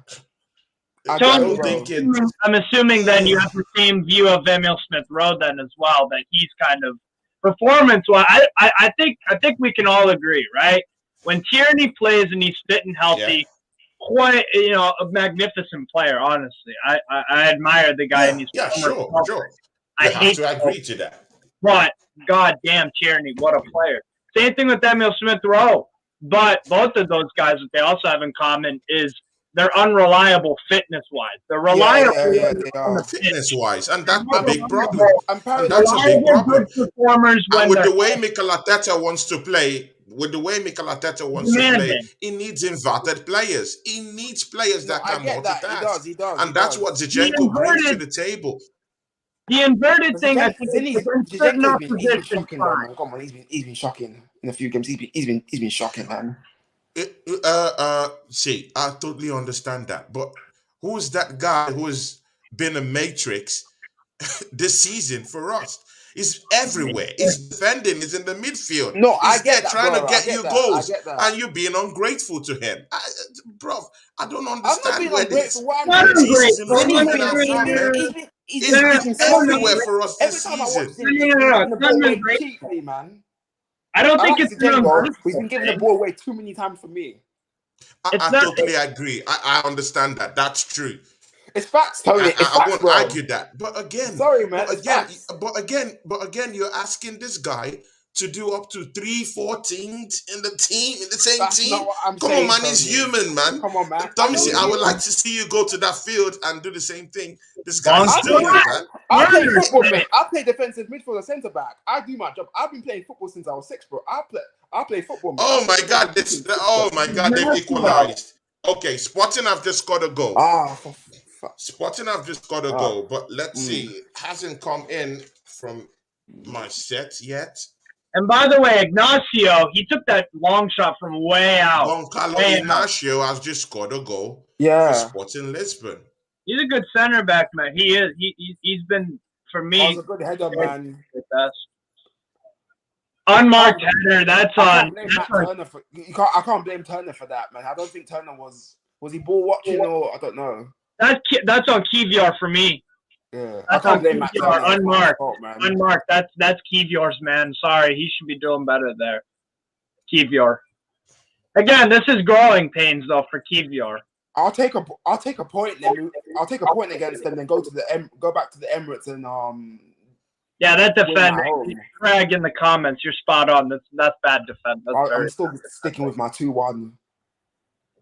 S1: I don't think it's.
S2: I'm assuming then you have the same view of Emil Smith Rowe then as well, that he's kind of performance-wise. I think we can all agree, right? When Tierney plays and he's fit and healthy, quite a magnificent player. Honestly, I admire the guy. And he's
S1: sure. I have to agree to that.
S2: But goddamn, Tierney, what a player! Same thing with Emil Smith Rowe. But both of those guys, what they also have in common is they're unreliable fitness-wise. They're reliable
S1: fitness-wise, and that's a big problem. And that's a big problem.
S2: Performers
S1: and with the way Mikel Arteta wants to play, he needs inverted players. He needs players that can multitask.
S3: He does.
S1: And that's what Zinchenko brings to the table.
S2: The inverted thing, I think,
S3: Zinchenko's been shocking, man. Come on, he's been shocking in a few games. He's been shocking, man.
S1: See, I totally understand that, but who's that guy who has been a matrix this season for us? He's everywhere. He's defending. He's in the midfield.
S3: No,
S1: he's
S3: I get that,
S1: trying
S3: bro.
S1: to get you goals,
S3: that.
S1: and you're being ungrateful to him, bro. I don't understand.
S3: I'm not being ungrateful.
S1: He's been everywhere for us this season.
S2: I don't think it's
S3: he's been giving the ball away too many times for me.
S1: I totally agree. I understand that. That's true.
S3: It's facts, Tony.
S1: I won't argue that. But again,
S3: sorry, man.
S1: But again, you're asking this guy to do up to 3-4 teams in the same team. Come on, man. He's human, man.
S3: Come on, man.
S1: Tommy, I would like to see you go to that field and do the same thing. This guy's doing it, man.
S3: I play football, man. I play defensive midfield or centre back. I do my job. I've been playing football since I was 6, bro. I play football, man.
S1: Oh my God! They've equalized. Okay, Sporting have just got a goal. Sporting have just got a goal, but let's see. It hasn't come in from my set yet.
S2: And by the way, Ignacio, he took that long shot from way out.
S1: Goncalo Ignacio has just scored a goal for Sporting Lisbon.
S2: He's a good center back, man. He is. He's been, for me,
S3: he's a good header, man.
S2: The best. Unmarked header. That's on.
S3: I can't blame Turner for that, man. I don't think Turner was he ball watching or I don't know.
S2: That's on Kivior for me.
S3: Yeah, I can't blame Matt Turner.
S2: Unmarked. That's Kivior's, man. Sorry, he should be doing better there. Kivior. Again, this is growing pains though for Kivior.
S3: I'll take a point. Then I'll take a point against them. Then go back to the Emirates and
S2: Yeah, that
S3: win at
S2: defending,
S3: home.
S2: Craig in the comments, you're spot on. That's bad defense.
S3: I'm still sticking with my 2-1.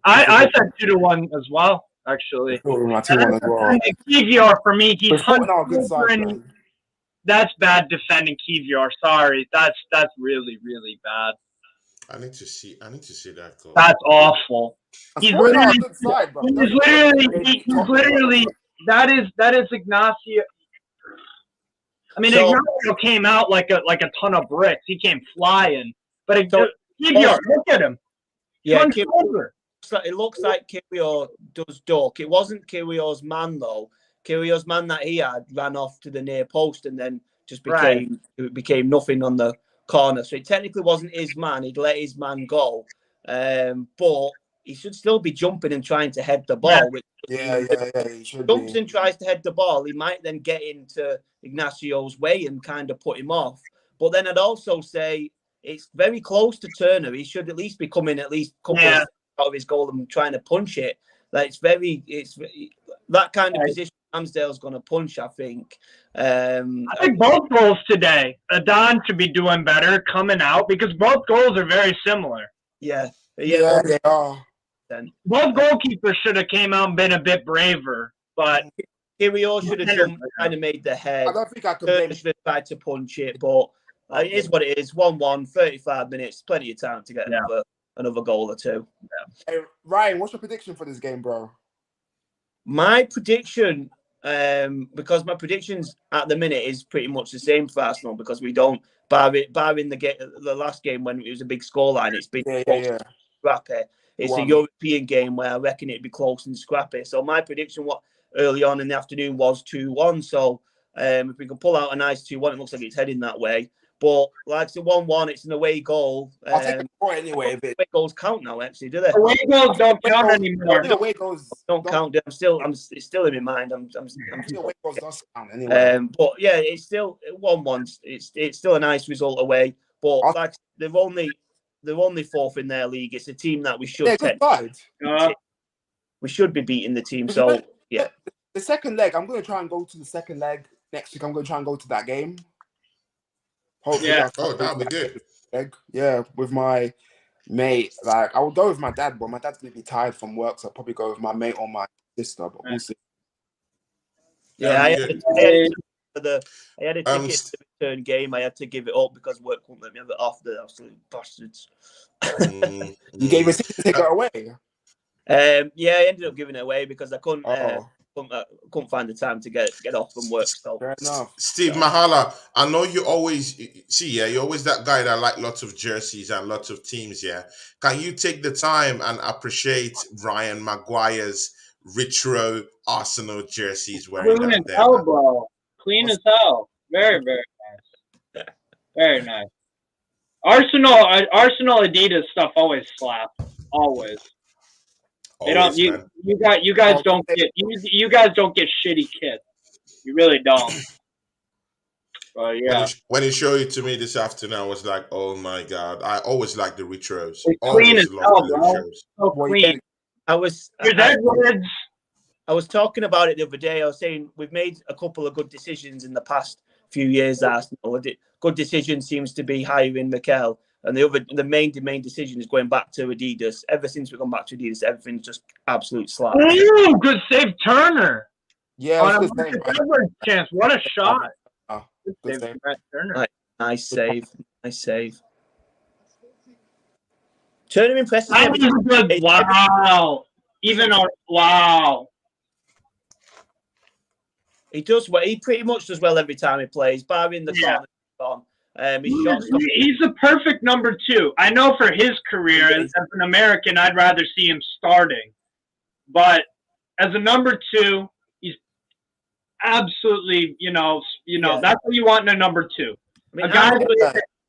S2: I said 2-1 as well, actually.
S3: Still with my 2-1 as well.
S2: Kivior for me, he's
S3: We're on good side, man.
S2: That's bad defending Kivior. Sorry, that's really really bad.
S1: I need to see that goal.
S2: That's awful. He's literally,
S3: on good side, bro.
S2: he's literally that is Ignacio. I mean, Ignacio came out like a ton of bricks. He came flying, but Kivior, look at him.
S4: Yeah, it looks like Kiwior does duck. It wasn't Kiwior's man though. Kiwior's man that he had ran off to the near post and then just became nothing on the corner. So it technically wasn't his man. He'd let his man go, but he should still be jumping and trying to head the ball.
S3: Yeah. He should
S4: jumps and tries to head the ball. He might then get into Ignacio's way and kind of put him off. But then I'd also say it's very close to Turner. He should at least be coming at least a couple of out of his goal and trying to punch it. Like it's that kind of position Ramsdale's going to punch, I think.
S2: I think both goals today, Adon should be doing better coming out because both goals are very similar.
S3: Yeah, they are.
S2: Both goalkeepers should have came out and been a bit braver, but
S4: Kiwior should have kind of made the head.
S3: I don't think I could blame.
S4: Should have tried to punch it, but it is what it is. 1-1, 35 minutes, plenty of time to get another goal or two.
S3: Yeah. Hey, Ryan, what's your prediction for this game, bro?
S4: My prediction, because my predictions at the minute is pretty much the same for Arsenal because we don't, barring the last game when it was a big scoreline, it's been scrappy. It's a European game where I reckon it'd be close and scrappy. So my prediction early on in the afternoon was 2-1. So if we can pull out a nice 2-1, it looks like it's heading that way. But like it's a 1-1, it's an away goal.
S3: I'll take the point anyway.
S4: Away goals count now, actually, do they?
S2: Away goals don't count anymore.
S3: Away goals
S4: don't count. It's still in my mind. I'm
S3: away goals does count anyway.
S4: But yeah, it's still 1-1. It's still a nice result away. But like they're only fourth in their league. It's a team that we should we should be beating the team. So yeah,
S3: the second leg. I'm going to try and go to the second leg next week. I'm going to try and go to that game. Hopefully
S1: that'll be good.
S3: Yeah, with my mate. Like, I would go with my dad, but my dad's gonna be tired from work, so I'll probably go with my mate or my sister. But we'll see.
S4: Yeah, I had a ticket to the return game. I had to give it up because work wouldn't let me have it off. The absolute bastards.
S3: You gave a ticket away.
S4: Yeah, I ended up giving it away because I couldn't. Couldn't find the time to get off from work. So
S3: fair enough.
S1: Steve Machala, I know you always you're always that guy that like lots of jerseys and lots of teams. Yeah, can you take the time and appreciate Ryan Maguire's retro Arsenal jerseys wearing
S2: clean
S1: them
S2: as hell, bro? Clean as hell. Very nice. Very nice. Arsenal Adidas stuff always slap. Always. They don't. You guys don't get shitty kits. You really don't. But yeah.
S1: When he showed it to me this afternoon, I was like, "Oh my god!" I always like the retros.
S2: It's clean as hell, bro. So clean.
S4: I was talking about it the other day. I was saying we've made a couple of good decisions in the past few years. Arsenal. Good decision seems to be hiring Machala. And the main decision is going back to Adidas. Ever since we've gone back to Adidas, everything's just absolute slap.
S2: Ooh, good save, Turner.
S3: Yeah,
S2: on a chance. What a shot!
S3: Good save.
S2: Turner.
S4: Nice save. Turner impresses
S2: me. Wow. Wow.
S4: He does well. He pretty much does well every time he plays, barring the corner on.
S2: He's a perfect number 2. I know for his career as an American, I'd rather see him starting. But as a number 2, he's absolutely, that's what you want in a number 2. I mean, a guy that's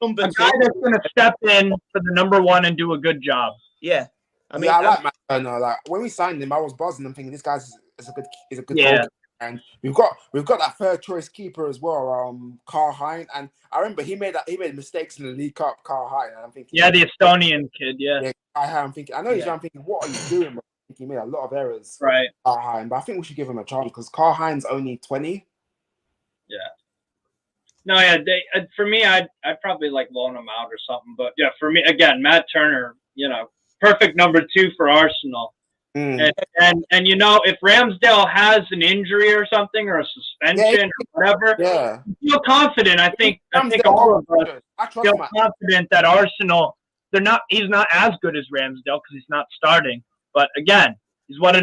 S2: going to step in for the number 1 and do a good job.
S4: Yeah.
S3: I like Matt Turner. Like, when we signed him, I was buzzing. I'm thinking this guy's is a good goalkeeper. And we've got that third choice keeper as well, Carl Hein. And I remember he made mistakes in the League Cup, Carl Hein. And I'm thinking,
S2: the Estonian kid,
S3: I'm thinking, I know he's young. I'm thinking, what are you doing, bro? He made a lot of errors.
S2: Right.
S3: But I think we should give him a chance because Carl Hines only 20.
S2: Yeah. No, yeah. For me, I'd probably like loan him out or something. But yeah, for me, again, Matt Turner, perfect number 2 for Arsenal. And if Ramsdale has an injury or something or a suspension or whatever, you feel confident. I think all of us feel confident that Arsenal, he's not as good as Ramsdale because he's not starting. But again, he's what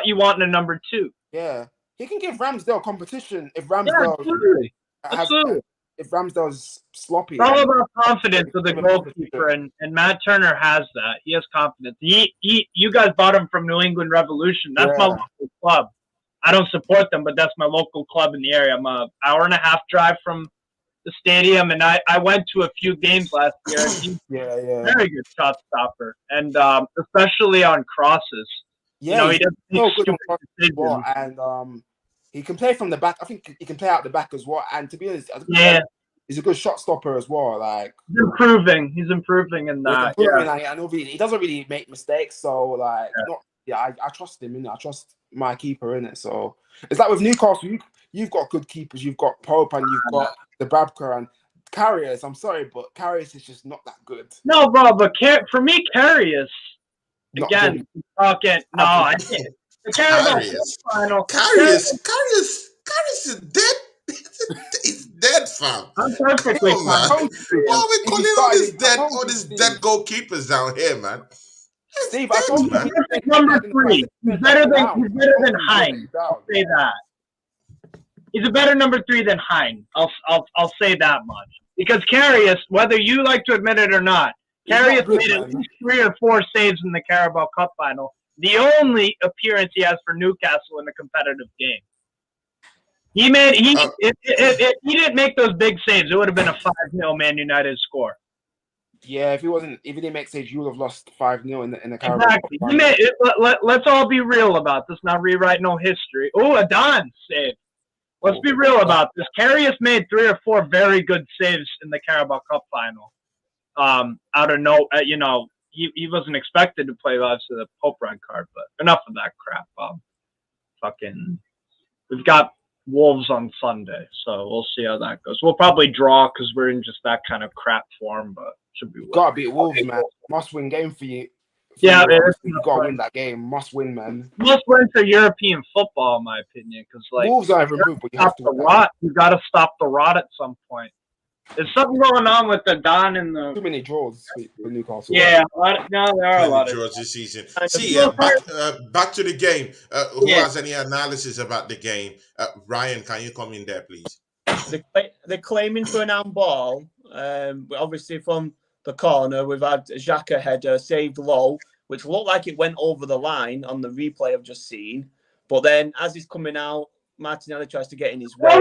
S2: you want in a number 2.
S3: Yeah. He can give Ramsdale competition if Ramsdale
S2: absolutely.
S3: If Ramsdale's sloppy.
S2: It's all about confidence of the goalkeeper, and Matt Turner has that. He has confidence. You guys bought him from New England Revolution. That's my local club. I don't support them, but that's my local club in the area. I'm an hour and a half drive from the stadium, and I went to a few games last year. And he's very good shot stopper, and especially on crosses.
S3: Yeah,
S2: he doesn't make stupid decisions.
S3: And he can play from the back. I think he can play out the back as well. And to be honest, he's a good shot stopper as well. Like
S2: he's improving in that.
S3: And he doesn't really make mistakes. So I trust him. I trust my keeper in it. So it's like with Newcastle, you've got good keepers. You've got Pope and you've got the Babka and Karius. I'm sorry, but Karius is just not that good.
S2: No, bro. But for me, Karius again. Talking. No, I can't.
S1: Karius is dead. He's dead, fam.
S2: I'm perfectly fine.
S1: Why are we calling all these dead goalkeepers down here, man?
S3: Steve, I told you,
S2: number 3. He's better than Hines. I'll say that. He's a better number 3 than Hines. I'll say that much. Because Karius, whether you like to admit it or not, Karius made at least 3 or 4 saves in the Carabao Cup final. The only appearance he has for Newcastle in a competitive game. If he didn't make those big saves, it would have been a 5-0 Man United score.
S3: Yeah, if he didn't make saves, you would have lost 5-0 in the Carabao.
S2: Exactly. Let's all be real about this. Not rewrite no history. Oh, a Don save. Let's be real about this. Karius made 3 or 4 very good saves in the Carabao Cup final. Out of he wasn't expected to play live to the Pope red card, but enough of that crap. We've got Wolves on Sunday, so we'll see how that goes. We'll probably draw because we're in just that kind of crap form, but should be.
S3: Gotta beat Wolves, man. Must win game for you. You gotta win that game. Must win, man.
S2: Must win for European football, in my opinion, because
S3: Wolves are improved, but you have to
S2: rot. You got to stop the rot at some point. There's something going on with the Don and the
S3: too many draws for Newcastle.
S2: Yeah, there are a lot of
S1: draws this season. Back to the game. Who has any analysis about the game? Ryan, can you come in there, please?
S4: They're claiming for an handball. Obviously, from the corner, we've had Xhaka header saved low, which looked like it went over the line on the replay I've just seen. But then, as he's coming out, Martinelli tries to get in his way,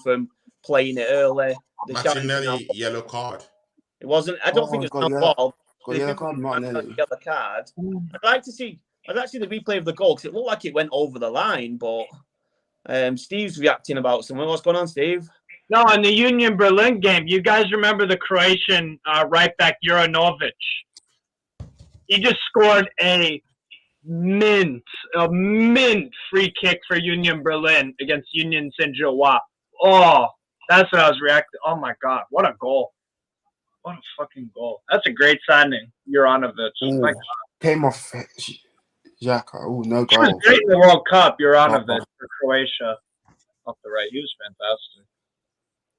S4: from playing it early.
S1: Martinelli yellow card.
S4: It wasn't. I don't think it's not ball.
S3: Yellow card,
S4: Martinelli. Yellow card. I'd like to see the replay of the goal because it looked like it went over the line. But Steve's reacting about something. What's going on, Steve?
S2: No, in the Union Berlin game, you guys remember the Croatian right back Juranovic? He just scored a mint free kick for Union Berlin against Union Saint-Gilloise. Oh, that's what I was reacting. Oh my God, what a goal! What a fucking goal! That's a great signing, Juranovic.
S3: Came off Xhaka. Oh, no goal.
S2: He was great in the World Cup, Juranovic for Croatia. Off the right, he was fantastic.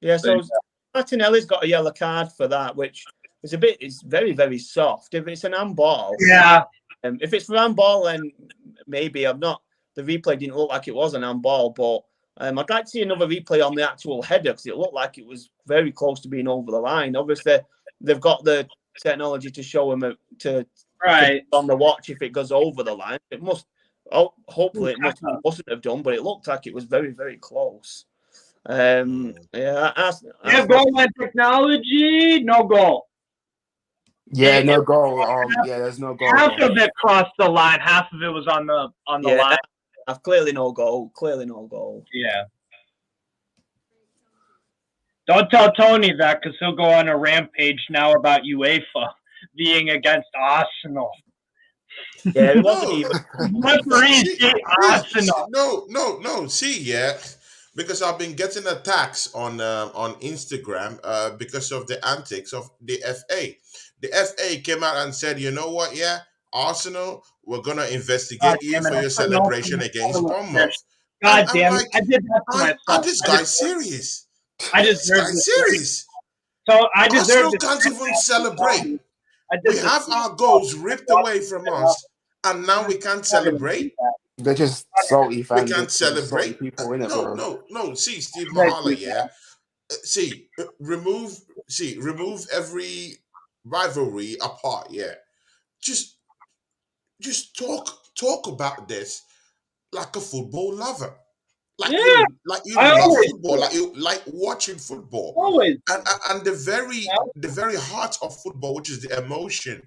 S4: Yeah, so Martinelli's got a yellow card for that, which is it's very, very soft. If it's an handball, if it's for handball, then maybe the replay didn't look like it was an handball, but I'd like to see another replay on the actual header because it looked like it was very close to being over the line. Obviously, they've got the technology to show him to on the watch if it goes over the line. It must. Hopefully, it mustn't have done, but it looked like it was very, very close. Goal
S2: line technology, no goal.
S3: Yeah, no goal. There's no goal.
S2: Half of it crossed the line. Half of it was on the line.
S4: Clearly no goal.
S2: Yeah. Don't tell Tony that because he'll go on a rampage now about UEFA being against Arsenal.
S4: Yeah, it wasn't
S1: No,
S4: even.
S2: Referees
S1: see,
S2: hate Arsenal.
S1: no. See, yeah, because I've been getting attacks on Instagram because of the antics of the FA. The FA came out and said, you know what, yeah, Arsenal, we're gonna
S2: God
S1: investigate you
S2: damn it!
S1: for
S2: I
S1: your
S2: put notes in
S1: celebration
S2: the
S1: against
S2: toilet there.
S1: Bournemouth. And
S2: God
S1: I'm
S2: damn it!
S1: like,
S2: I did that to
S1: are
S2: myself.
S1: this guy serious?
S2: I
S1: Is this
S2: deserve
S1: guy
S2: this.
S1: serious?
S2: So I deserve
S1: Arsenal
S2: this.
S1: can't even celebrate.
S2: I
S1: We
S2: did this.
S1: have our goals ripped away from us, and now we can't celebrate.
S3: They're just salty
S1: We
S3: fans.
S1: can't
S3: They're just salty
S1: celebrate.
S3: people, innit,
S1: No,
S3: bro?
S1: no. See, Steve Machala,
S2: Right.
S1: yeah. See, remove. See, remove every rivalry apart. Yeah, just talk about this like a football lover,
S2: Yeah,
S1: like you
S2: I
S1: love
S2: always
S1: football, like you like watching football,
S2: always.
S1: and the very heart of football, which is the emotion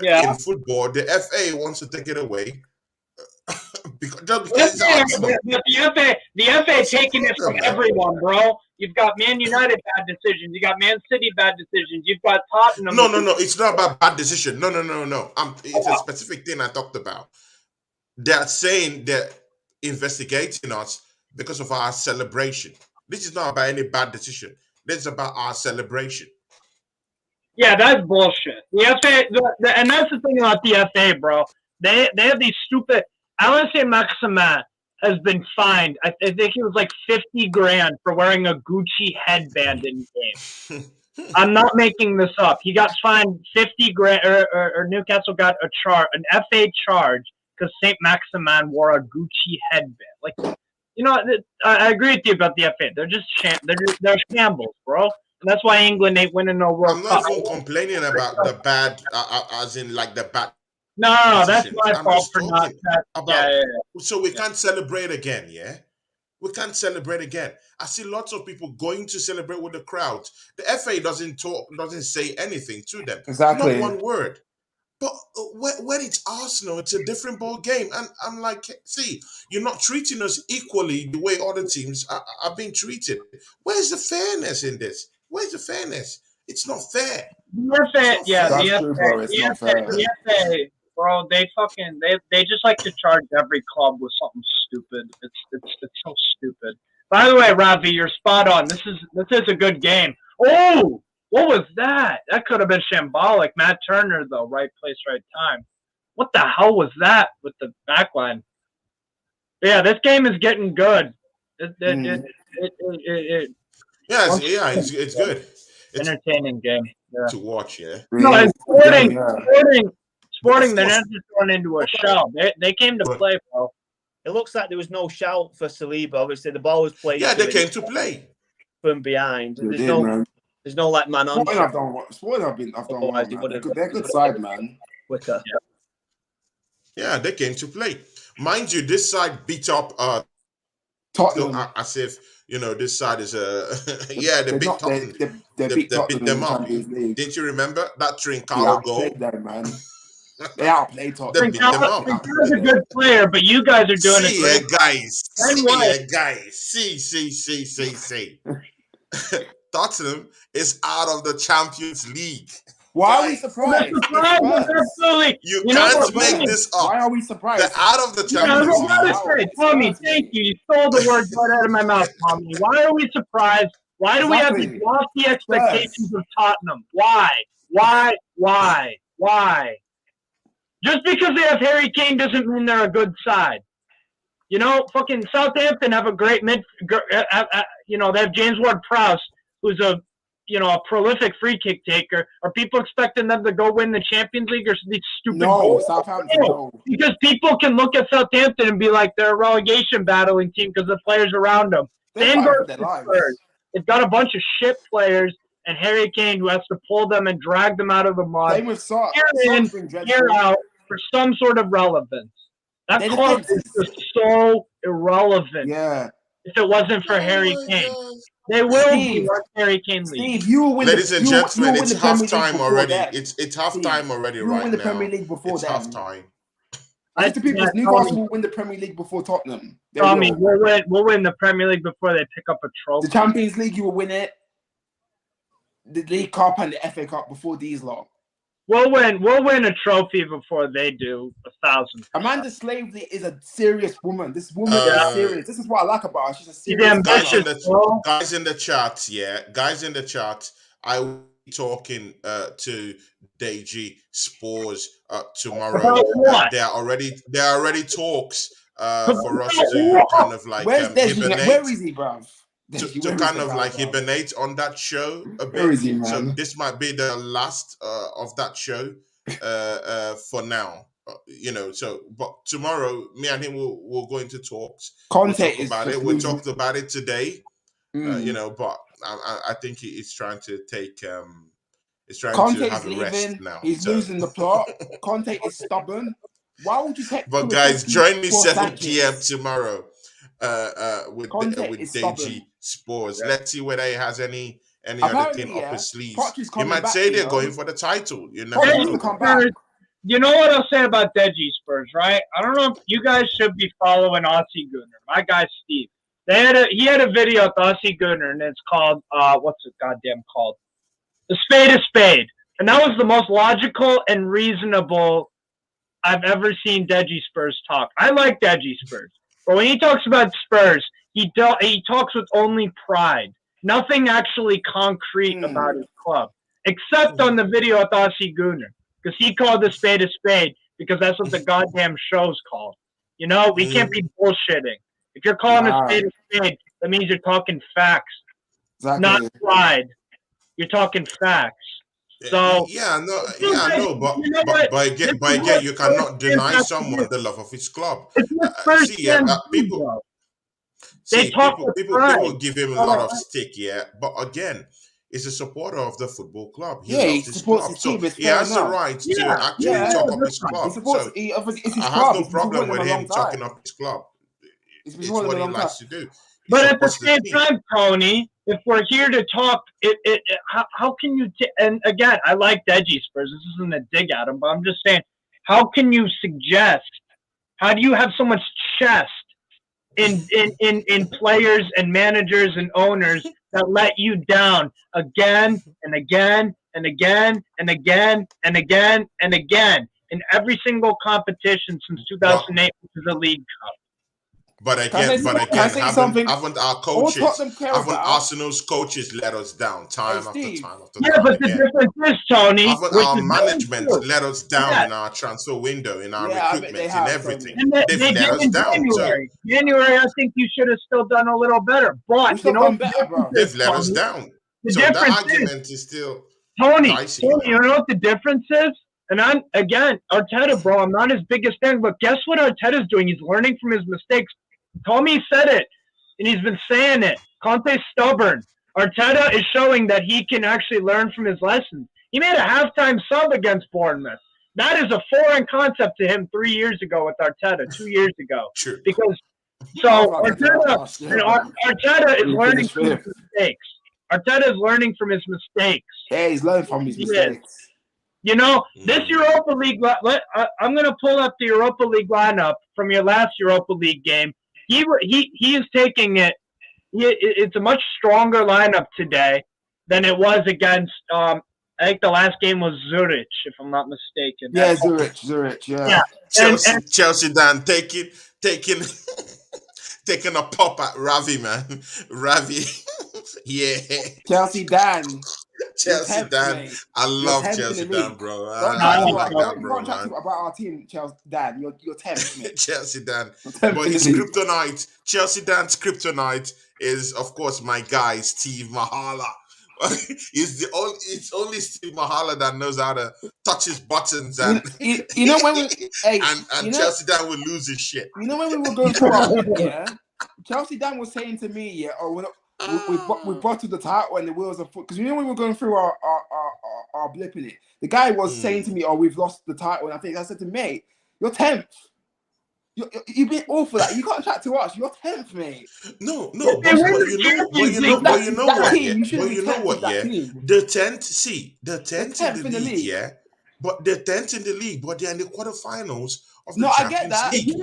S2: Yeah.
S1: in football. The FA wants to take it away just
S2: The
S1: because it's Arsenal.
S2: the FA
S1: What's the
S2: taking it from
S1: problem, man?
S2: everyone, bro. You've got Man United bad decisions. You got Man City bad decisions. You've got Tottenham.
S1: No. It's not about bad decision. No. It's a specific thing I talked about. They're saying they're investigating us because of our celebration. This is not about any bad decision. This is about our celebration.
S2: Yeah, that's bullshit. The FA, and that's the thing about the FA, bro. They have these stupid. I want to say Maximin has been fined. I think it was like 50 grand for wearing a Gucci headband in game. I'm not making this up. He got fined 50 grand, or Newcastle got an FA charge because Saint Maximin wore a Gucci headband. Like, I agree with you about the FA. They're just they're shambles, bro. And that's why England ain't winning no World
S1: I'm not
S2: Cup.
S1: even complaining about the bad, as in like the bad
S2: No, that's
S1: decisions.
S2: my
S1: I'm
S2: fault
S1: just
S2: for not.
S1: talking
S2: Yeah,
S1: about.
S2: yeah,
S1: So we
S2: yeah.
S1: can't celebrate again, yeah? We can't celebrate again. I see lots of people going to celebrate with the crowd. The FA doesn't talk, doesn't say anything to them. Not
S3: Exactly.
S1: one word. But when it's Arsenal, it's a different ball game. And I'm like, see, you're not treating us equally the way other teams are being treated. Where's the fairness in this? Where's the fairness? It's not fair.
S2: The
S1: It's
S2: FA,
S1: not
S2: yeah,
S1: fair.
S3: That's true, bro. It's not fair.
S2: The FA, bro. They just like to charge every club with something stupid. It's so stupid. By the way, Ravi, you're spot on. This is a good game. Oh, what was that? That could have been shambolic. Matt Turner, though, right place, right time. What the hell was that with the backline? Yeah, this game is getting good. It
S1: Yes,
S2: once
S1: yeah, it's good. It's
S2: entertaining game. Yeah.
S1: to watch, yeah.
S2: No,
S3: Really
S2: and
S3: good game, yeah.
S1: Of
S2: they're
S1: course,
S2: not just thrown into a shell. They came to
S1: but
S2: play, bro.
S4: It looks like there was no shout for Saliba. Obviously, the ball was played
S1: yeah,
S4: to
S1: they
S4: him
S1: came to play.
S4: from behind.
S3: They did, man.
S4: There's no like man on
S3: Sporting
S4: shot.
S3: I've done well,
S4: Otherwise,
S3: man.
S4: he would have.
S3: They're a good side, man.
S4: Quicker.
S1: Yeah, they came to play. Mind you, this side beat up
S3: Tottenham.
S1: as if this side is yeah, they beat Tottenham.
S3: They beat
S1: They
S3: Tottenham
S1: beat
S3: in
S1: them
S3: the
S1: up.
S3: Champions League.
S1: Didn't you remember that
S3: They
S1: Trincao
S3: outplayed
S1: goal?
S3: them, man. They outplayed Tottenham.
S1: They beat them up.
S2: Trincão's a good player, but you guys are doing
S1: See,
S2: it.
S1: guys.
S2: And
S1: See,
S2: what?
S1: guys. See. Tottenham is out of the Champions League.
S3: Why are we
S1: Guys,
S3: surprised?
S2: Absolutely.
S1: you
S2: You know
S1: can't
S2: what?
S1: make this up.
S3: Why are we
S1: They're
S3: surprised?
S1: out of the
S2: Yeah, I was
S1: Champions
S2: about
S1: League.
S2: to say, Tommy, thank you. You stole the words right out of my mouth, Tommy. Why are we surprised? Why do we have these
S3: Exactly.
S2: lofty expectations of Tottenham? Why? Just because they have Harry Kane doesn't mean they're a good side. Fucking Southampton have a great they have James Ward-Prowse, who's a prolific free kick taker. Are people expecting them to go win the Champions League or these stupid
S3: No,
S2: goals?
S3: Southampton, no.
S2: Because people can look at Southampton and be like, they're a relegation battling team because the players around them.
S3: They're
S2: Same
S3: fighting
S2: goes
S3: for their
S2: to
S3: lives.
S2: Spurs. They've got a bunch of shit players and Harry Kane who has to pull them and drag them out of the mud.
S3: Same with Sark.
S2: Year in,
S3: Sark's been
S2: year
S3: dreadful.
S2: out for some sort of relevance. That
S3: Their
S2: club
S3: defense
S2: is just so irrelevant.
S3: Yeah.
S2: If it wasn't for Harry
S1: Oh my
S2: Kane.
S1: God.
S2: They will
S3: Steve,
S2: be once Harry Kane leaves.
S3: Steve, you will win
S1: Ladies and gentlemen, it's
S3: the Premier League
S1: halftime
S3: before
S1: already.
S3: them.
S1: It's halftime already
S3: You will
S1: right
S3: win the
S1: now.
S3: Premier League before
S1: It's
S3: them.
S1: halftime.
S3: I think the people,
S2: Yeah,
S3: Newcastle will win the Premier League before Tottenham. They
S2: Tommy,
S3: will.
S2: we'll win the Premier League before they pick up a trophy.
S3: The Champions League, you will win it. The League Cup and the FA Cup before these lot.
S2: We'll win. We'll win a trophy before they do 1,000.
S3: Amanda Slaveley is a serious woman. This woman
S2: Yeah.
S3: is serious. This is what I like about her. She's a
S2: She's
S3: serious
S2: ambitious.
S1: guys in the chat, guys in the chat. I will be talking to Deji Spores tomorrow.
S2: About what?
S1: There are already talks
S2: About
S1: for us
S2: what?
S1: to kind of like
S3: Where's Deji?
S1: hibernate.
S3: Where is he, bruv?
S1: To kind of like hibernate on that show a
S3: Where
S1: bit.
S3: is he, man?
S1: So this might be the last of that show for now. So but tomorrow, me and him will go into talks.
S3: Conte
S1: We'll talk
S3: is
S1: about
S3: just
S1: it. We
S3: losing.
S1: talked about it today.
S3: Mm.
S1: But I think he's trying to take he's trying
S3: Conte
S1: to
S3: is
S1: have a rest
S3: leaving.
S1: now.
S3: He's losing the plot. Conte is stubborn. Why would you take?
S1: But guys, join me
S3: for
S1: 7
S3: Sanchez?
S1: p.m. tomorrow with
S3: Conte
S1: with
S3: is
S1: Deji
S3: stubborn.
S1: Spores.
S2: Yeah.
S1: Let's see whether he has any other
S3: Apparently,
S1: thing up his sleeves.
S3: Poch is
S1: He
S3: coming
S1: might
S3: back,
S1: say
S3: you
S1: they're
S3: know.
S1: going for the title. You never
S3: Poch
S1: know.
S3: wants to come back.
S2: You know what I'll say about Deji Spurs, right? I don't know if you guys should be following Aussie Gunner. My guy Steve. He had a video with Aussie Gunner, and it's called what's it goddamn called? The Spade is Spade. And that was the most logical and reasonable I've ever seen Deji Spurs talk. I like Deji Spurs. But when he talks about Spurs, he talks with only pride. Nothing actually concrete about his club. Except on the video with Aussie Gunner. Because he called the spade a spade because that's what the goddamn show's called. You know, we can't be bullshitting. If you're calling a spade a spade, that means you're talking facts, not pride. You're talking facts. So
S1: but again, you cannot deny someone the love of his club. People give him a lot of stick, but again, he's a supporter of the football club. He loves his club, so he has the right to actually talk up his club. So I have no problem with him talking up his club. It's what he likes to do.
S2: But at the same time, Tony, if we're here to talk, how can you? And again, I like Deji Spurs. This isn't a dig at him, but I'm just saying, how can you suggest? How do you have so much chest in players and managers and owners that let you down again and again and again and again and again and again in every single competition since 2008, which is the League Cup?
S1: But again, haven't our coaches, haven't Arsenal's coaches let us down time after time after time?
S2: Yeah, but the difference is, Tony,
S1: haven't our management let us down in our transfer window, in our recruitment, in everything? They've let us down.
S2: January, I think you should have still done a little better. But
S3: you know, better,
S1: they've let us down. So the argument is still
S2: Tony, you know what the difference is? And Arteta, bro, I'm not his biggest fan, but guess what Arteta's doing? He's learning from his mistakes. Tommy said it, and he's been saying it. Conte's stubborn. Arteta is showing that he can actually learn from his lessons. He made a halftime sub against Bournemouth. That is a foreign concept to him 3 years ago with Arteta, 2 years ago.
S1: True.
S2: Because Arteta is learning from his mistakes. Arteta is learning from his mistakes.
S3: Yeah, he's learning from his mistakes.
S2: You know, this Europa League, I'm going to pull up the Europa League lineup from your last Europa League game. He is taking it. It's a much stronger lineup today than it was against. I think the last game was Zurich, if I'm not mistaken.
S3: Yeah, Zurich. Yeah.
S1: Chelsea Dan taking taking a pop at Ravi, man. Ravi, yeah.
S3: Chelsea Dan.
S1: I love Chelsea Dan, bro.
S3: I like that, bro. You can't talk about our team, Chelsea Dan. You're 10th, mate.
S1: Chelsea Dan. But his kryptonite, Chelsea Dan's kryptonite is, of course, my guy, Steve Machala. It's only Steve Machala that knows how to touch his buttons and
S3: you know when
S1: Chelsea Dan will lose his shit.
S3: You know when we were going through Chelsea Dan was saying to me, we brought to the title and the wheels of foot, because you know we were going through our blip in it. The guy was saying to me, we've lost the title, and I said to him, mate, you're 10th. You've been awful. Like, you can't chat to us. You're 10th, mate.
S1: No. But you know what? The 10th in the league. Yeah. But they're 10th in the league, but they're in the quarterfinals of the Champions League.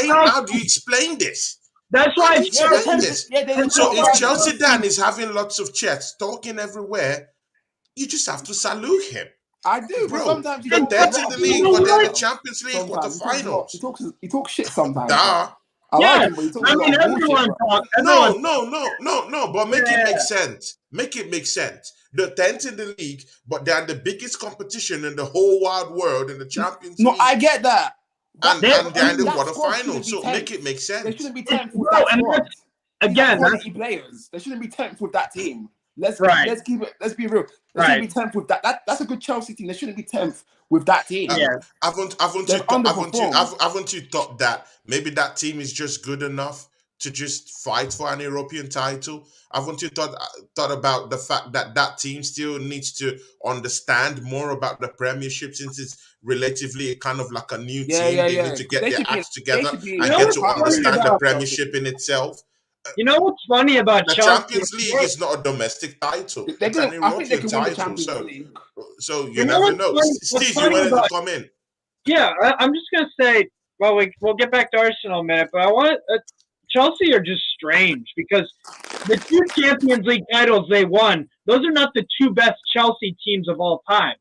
S1: How do you explain this?
S2: That's why
S1: it's this. So if Chelsea Dan is having lots of chats, talking everywhere, you just have to salute him.
S3: I do, but
S1: bro.
S3: sometimes he
S1: They're
S3: talks a
S1: dead in
S3: lot
S1: the
S3: of
S1: league,
S3: bullshit
S1: but they're in the
S3: as well.
S1: Champions League
S3: Sometimes he
S1: quarterfinals.
S3: talks shit sometimes, bro.
S1: Da.
S3: I like
S2: Yeah,
S3: him, but he talks
S2: I
S3: a
S2: mean
S3: lot of bullshit,
S2: everyone
S3: bro.
S2: talk.
S1: No,
S2: Everyone.
S1: no. But make it
S2: Yeah,
S1: make sense. Make it make sense. They're 10th in the league, but they're the biggest competition in the whole wide world in the Champions
S3: No, I
S1: League.
S3: get that.
S1: And
S2: they,
S1: and they're in the
S3: That squad shouldn't
S1: quarterfinals.
S3: be
S1: So make
S3: 10th.
S1: it make
S3: They
S1: sense.
S3: shouldn't be 10th with
S2: bro,
S3: that
S2: and
S3: squad.
S2: that's
S3: These are
S2: again, that's
S3: quality players. They shouldn't be 10th with that team. Let's
S2: right,
S3: keep it. Let's be real. They shouldn't
S2: right.
S3: be 10th with that. That's a good Chelsea team. They shouldn't be 10th with that team.
S2: Yeah,
S3: They've underperformed.
S1: haven't you thought that maybe that team is just good enough to just fight for an European title? Haven't you thought about the fact that that team still needs to understand more about the Premiership, since it's relatively kind of like a new team? They
S3: Yeah.
S1: need to
S3: Because
S1: get their
S3: they
S1: acts together
S3: should be
S2: you
S1: and
S2: know
S1: get
S3: in
S2: what's
S1: to
S3: power
S2: funny
S3: right
S1: understand
S3: now.
S1: the
S2: about
S3: Chelsea.
S1: Premiership in itself.
S2: you know what's funny about
S1: The
S2: Chelsea?
S1: Champions League is not a domestic title;
S3: They're
S1: it's an
S3: gonna. I think they
S1: European
S3: can win the
S1: title.
S3: Champions
S1: So,
S3: League.
S1: so you
S2: You know
S1: never
S2: what's
S1: know.
S2: funny? What's
S1: Steve, you
S2: funny
S1: wanted to
S2: about
S1: come in?
S2: yeah? I'm just gonna say. Well, we'll get back to Arsenal in a minute, but I want Chelsea are just strange because the two Champions League titles they won, those are not the two best Chelsea teams of all time.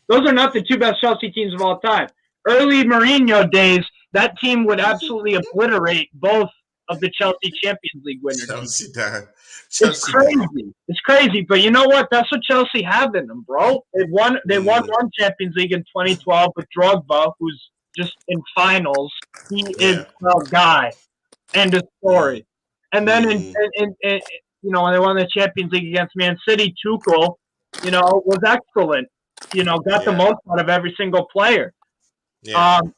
S2: Those are not the two best Chelsea teams of all time. Early Mourinho days, that team would absolutely obliterate both of the Chelsea Champions League winners.
S1: Chelsea, Dan.
S2: It's
S1: Chelsea, Dan.
S2: crazy. It's crazy. But you know what? That's what Chelsea have in them, bro. They won
S1: Mm,
S2: one Champions League in 2012 with Drogba, who's just in finals. He is
S1: yeah.
S2: the guy. End of
S1: Mm,
S2: story. And then
S1: mm,
S2: when they won the Champions League against Man City, Tuchel, was excellent. Got the
S1: yeah.
S2: most out of every single player.
S1: Yeah.
S2: Um,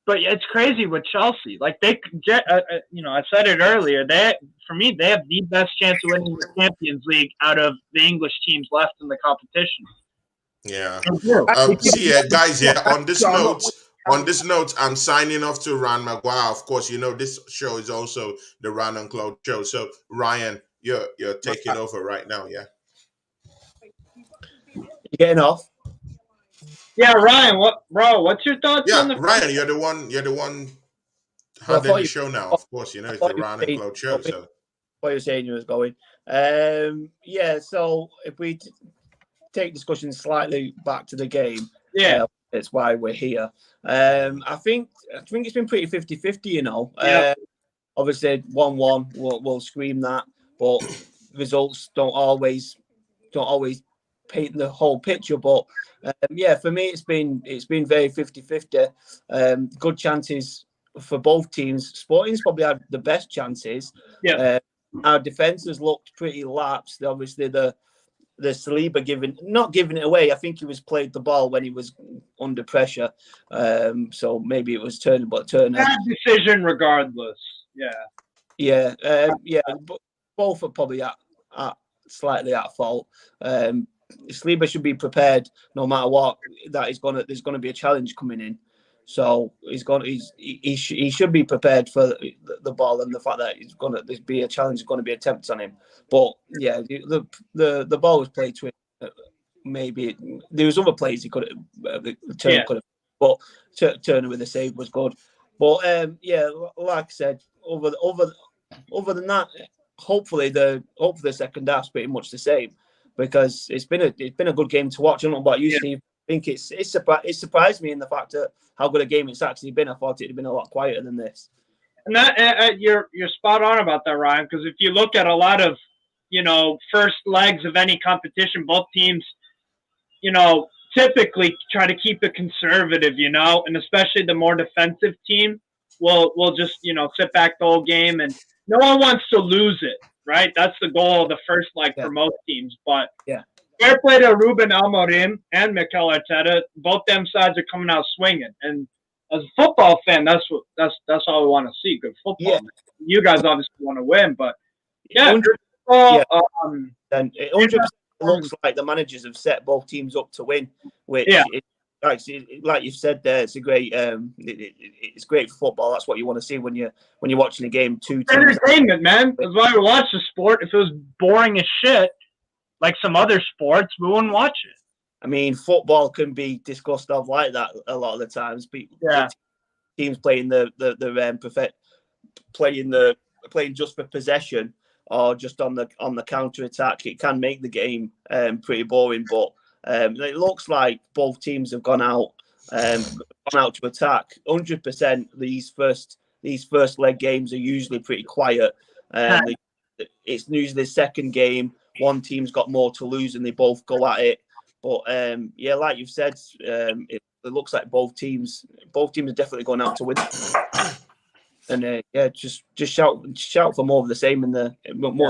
S2: but it's crazy with Chelsea. Like I said it earlier. For me, they have the best chance of winning the Champions League out of the English teams left in the competition.
S1: Yeah.
S2: They do.
S1: See, guys, yeah. On
S3: I'm
S1: this note, I'm signing off to Ryan Maguire. Of course, this show is also the Ryan and Claude show. So, Ryan, you're taking over right now. Yeah.
S4: You getting off?
S2: Yeah, Ryan. What's your thoughts
S1: Yeah,
S2: on the?
S1: Ryan, you're the one. You're the one
S4: Well,
S1: handling the show now. Of course,
S4: I
S1: it's the
S4: thought you
S1: Ryan
S4: were
S1: and
S4: saying,
S1: Claude show. So,
S4: what you were saying you was going. Yeah. So if we take discussion slightly back to the game,
S2: Yeah.
S4: it's why we're here. I think it's been pretty 50-50,
S2: Yeah.
S4: Obviously 1-1 we'll scream that, but results don't always paint the whole picture. But yeah, for me it's been very 50-50. Good chances for both teams. Sporting's probably had the best chances.
S2: Yeah.
S4: Our defence has looked pretty lapsed. Obviously the Saliba not giving it away. I think he was played the ball when he was under pressure. So maybe it was Turner, but Turner.
S2: Bad decision, regardless. Yeah.
S4: Yeah. But both are probably at slightly at fault. Saliba should be prepared no matter what. There's gonna be a challenge coming in. So he should be prepared for the ball and the fact that there's be a challenge, going to be attempts on him. But yeah, the ball was played to him. Maybe there was other plays he could have. Turner could have, but Turner with the save was good. But yeah, like I said, other than that, hopefully the second half's pretty much the same, because it's been a good game to watch. I don't know about you, Steve. I think it surprised me in the fact that how good a game it's actually been. I thought it'd been a lot quieter than this.
S2: And that you're spot on about that, Ryan. Because if you look at a lot of first legs of any competition, both teams typically try to keep it conservative, and especially the more defensive team will just sit back the whole game, and no one wants to lose it, right? That's the goal of the first leg for most teams. But
S4: yeah.
S2: Fair play to Ruben Amorim and Mikel Arteta. Both them sides are coming out swinging, and as a football fan, that's all we want to see. Good football.
S4: Yeah.
S2: You guys obviously want to win, but yeah,
S4: and it 100% looks like the managers have set both teams up to win. Which, like you've said there, it's a great. It's great for football. That's what you want to see when you're watching a game. Two teams.
S2: Entertainment, man. That's why we watch the sport. If it was boring as shit, like some other sports, we wouldn't watch it.
S4: I mean, football can be discussed of like that a lot of the times. Teams playing playing just for possession or just on the counter attack, it can make the game pretty boring. But It looks like both teams have gone out to attack. 100%. These first leg games are usually pretty quiet. It's usually the second game. One team's got more to lose, and they both go at it. But yeah, like you've said, it looks like both teams are definitely going out to win. And yeah, just shout for more of the same of the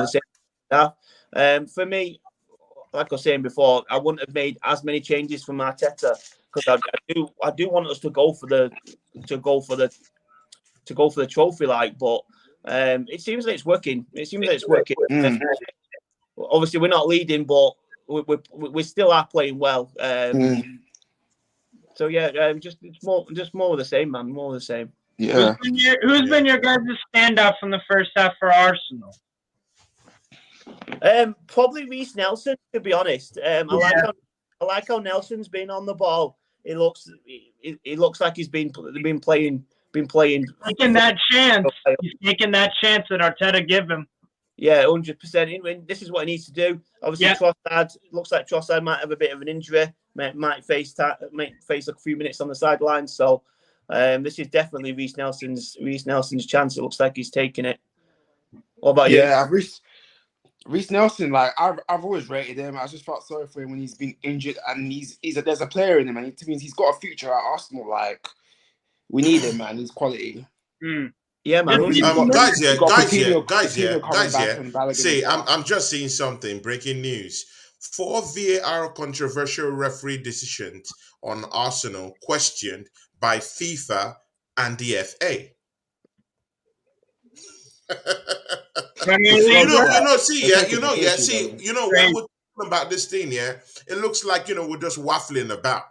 S4: same. For me, like I was saying before, I wouldn't have made as many changes from Arteta because I do want us to go for the trophy, but it seems that it's working. Obviously, we're not leading, but we still are playing well. So yeah, just more of the same, man. More of the same.
S3: Yeah.
S2: Who's been your guys' standout from the first half for Arsenal?
S4: Probably Reece Nelson, to be honest. I like how Nelson's been on the ball. It looks like he's been playing.
S2: Taking that chance. He's taking that chance that Arteta give him.
S4: Yeah, 100%. This is what he needs to do. Obviously, Trossard looks like Trossard might have a bit of an injury. Might face a few minutes on the sideline. So this is definitely Reece Nelson's chance. It looks like he's taking it. What about you?
S3: Yeah, Reece Nelson, like I've always rated him. I just felt sorry for him when he's been injured, and there's a player in him, and it means he's got a future at Arsenal. Like we need him, man. He's quality.
S4: Yeah, man.
S1: Guys. See, I'm just seeing something. Breaking news: 4 VAR controversial referee decisions on Arsenal questioned by FIFA and the FA. When we're talking about this thing, yeah, it looks like we're just waffling about.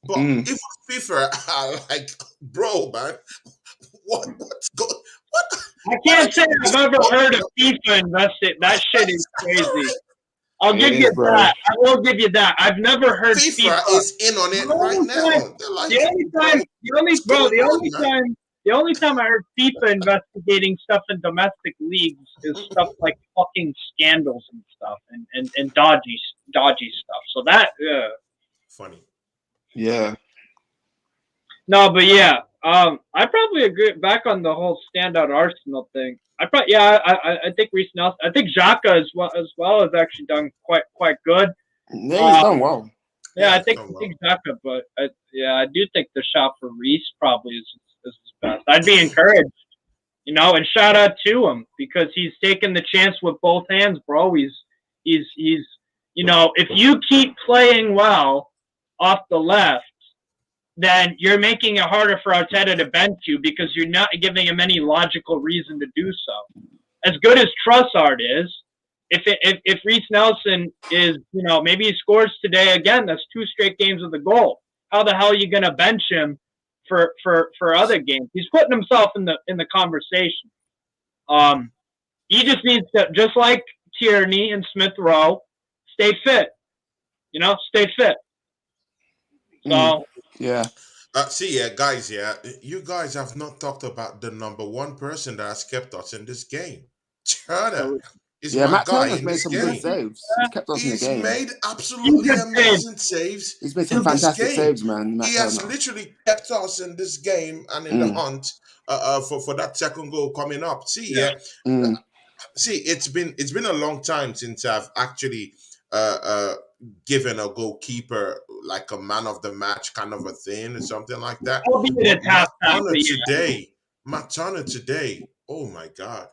S1: But if FIFA are like, bro, man, what's going? What?
S2: I can't say I've ever heard of FIFA invested. That shit is crazy. I'll give you that. I will give you that. I've never heard
S1: FIFA is in on it right now.
S2: The only time I heard FIFA investigating stuff in domestic leagues is stuff like fucking scandals and stuff and dodgy stuff. So that
S1: funny.
S3: Yeah.
S2: No, but yeah, I probably agree back on the whole standout Arsenal thing. I think Reece Nelson. I think Xhaka as well has actually done quite good.
S3: Yeah, he's done well.
S2: Yeah, I think Xhaka, but I do think the shot for Reece probably is his best. I'd be encouraged, and shout out to him because he's taken the chance with both hands, bro. He's if you keep playing well off the left, then you're making it harder for Arteta to bench you because you're not giving him any logical reason to do so. As good as Trossard is, if Reece Nelson is, maybe he scores today again, that's 2 straight games with a goal. How the hell are you going to bench him for other games? He's putting himself in the conversation. He just needs to, just like Tierney and Smith Rowe, stay fit. Stay fit. So.
S3: Yeah.
S1: Guys, you guys have not talked about the number one person that has kept us in this game. Turner is my guy in this game.
S3: Good saves. He's kept us in the game.
S1: He's made absolutely amazing saves.
S3: He's made some fantastic saves, man.
S1: He has literally kept us in this game and in the hunt for that second goal coming up. See, it's been a long time since I've actually given a goalkeeper like a man of the match kind of a thing or something like that. Machala today. Oh my God.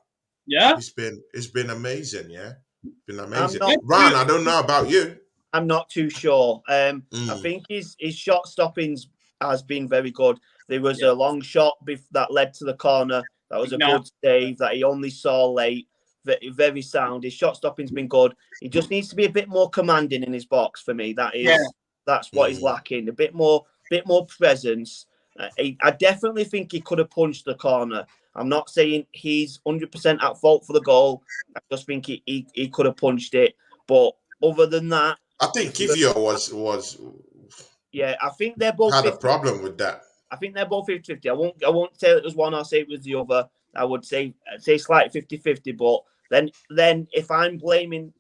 S2: Yeah.
S1: It's been amazing. Yeah. It's been amazing. Ron, I don't know about you.
S4: I'm not too sure. I think his shot stoppings has been very good. There was a long shot that led to the corner. That was a good save that he only saw late. Very, very sound. His shot stopping's been good. He just needs to be a bit more commanding in his box for me. That's what he's lacking. A bit more presence. I definitely think he could have punched the corner. I'm not saying he's 100% at fault for the goal. I just think he could have punched it. But other than that,
S1: I think Kivio was.
S4: Yeah, I think they're both
S1: had a problem with that.
S4: I think they're both 50-50. I won't say it was one or say it was the other. I would say slightly 50-50. But then if I'm putting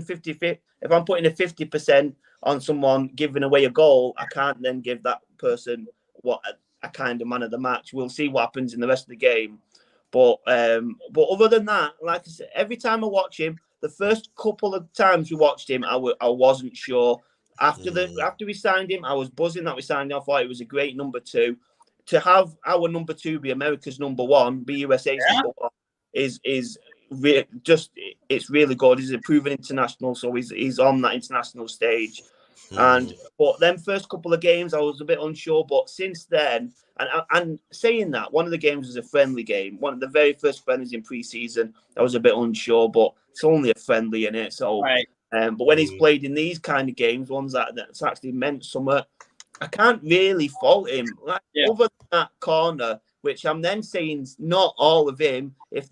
S4: 50-50, if I'm putting a 50% on someone giving away a goal, I can't then give that person what a kind of man of the match. We'll see what happens in the rest of the game. But other than that, like I said, every time I watch him, the first couple of times we watched him, I wasn't sure. After we signed him, I was buzzing that we signed him. I thought it was a great number 2. To have our number 2 be America's number 1, be USA's number 1, is it's really good. He's a proven international, so he's on that international stage. But them first couple of games, I was a bit unsure. But since then, and saying that, one of the games was a friendly game. One of the very first friendlies in pre-season, I was a bit unsure. But it's only a friendly in it, so.
S2: Right.
S4: But when he's played in these kind of games, ones that's actually meant something, I can't really fault him. Other than that corner, which I'm then saying not all of him. If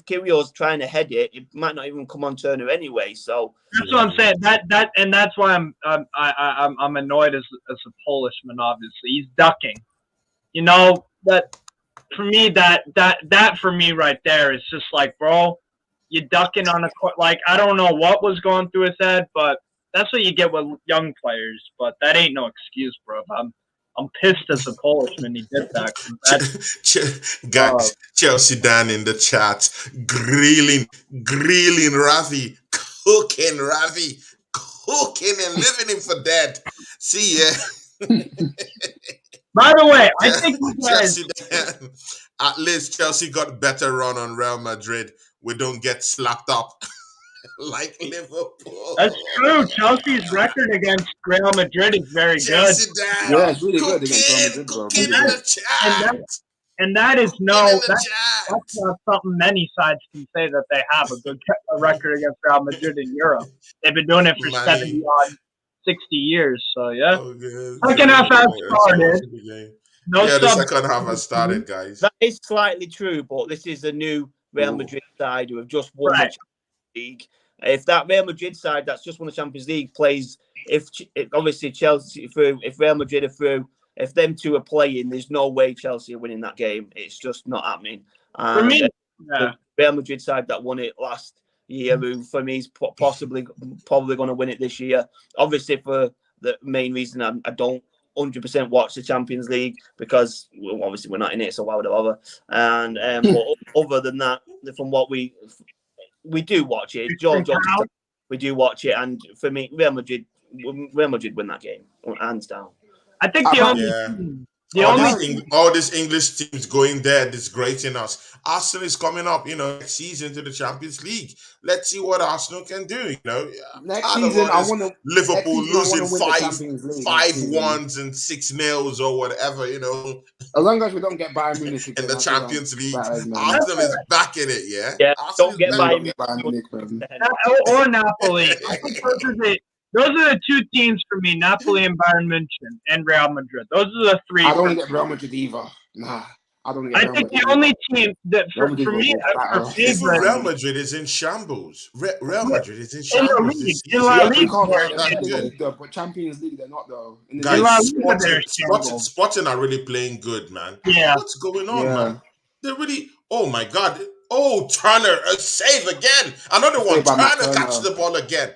S4: Kyrgios trying to head it, it might not even come on Turner anyway. So
S2: that's what I'm saying. That's why I'm annoyed as a Polishman. Obviously, he's ducking. You know that for me that for me right there is just like, bro, you ducking on a court. Like, I don't know what was going through his head, but that's what you get with young players. But that ain't no excuse, bro. I'm pissed as a Polishman he did that.
S1: Guys, Chelsea Dan in the chat, grilling Ravi, cooking and leaving him for dead. See ya.
S2: By the way, I think you guys.
S1: Chelsea Dan. At least Chelsea got better run on Real Madrid. We don't get slapped up like Liverpool.
S2: That's true. Chelsea's record against Real Madrid is very
S1: Chelsea
S2: good.
S1: Dan.
S3: Yeah, it's really good against Real Madrid, bro.
S1: Cooking in the chat.
S2: And that is that's
S1: chat.
S2: not something many sides can say that they have a good record against Real Madrid in Europe. They've been doing it for 70 odd 60 years. So yeah. Second half has started.
S1: The second half has started, guys.
S4: That is slightly true, but this is a new Real Madrid side who have just won the Champions League. If that Real Madrid side that's just won the Champions League plays, if obviously Chelsea through, if Real Madrid are through, if them two are playing, there's no way Chelsea are winning that game. It's just not happening.
S2: For me,
S4: the Real Madrid side that won it last year, who for me is probably going to win it this year. Obviously, for the main reason I don't 100% watch the Champions League because obviously we're not in it, so why would I bother? And but other than that, from what we do watch it, George, we do watch it, and for me, Real Madrid win that game hands down.
S2: I think
S1: all these English teams going there, disgracing us. Arsenal is coming up, next season to the Champions League. Let's see what Arsenal can do.
S3: Next season, I want to
S1: Liverpool losing 5-1s and 6-0s or whatever.
S3: As long as we don't get Bayern Munich
S1: in the Champions League, Arsenal is back in it.
S4: Yeah,
S1: Arsenal
S4: don't get Bayern
S3: Munich
S2: or Napoli. I think those are the two teams for me: Napoli and Bayern Munich and Real Madrid. Those are the three.
S3: I don't want to get Real Madrid either. Nah, I don't.
S2: I think the only team that for me,
S1: Real Madrid is in shambles. Real Madrid is in shambles.
S3: But Champions League, they're not though.
S1: Guys, Sporting are really playing good, man.
S2: Yeah,
S1: what's going on, man? They're really. Oh my God! Oh, Turner, a save again! Another one. Turner catch the ball again.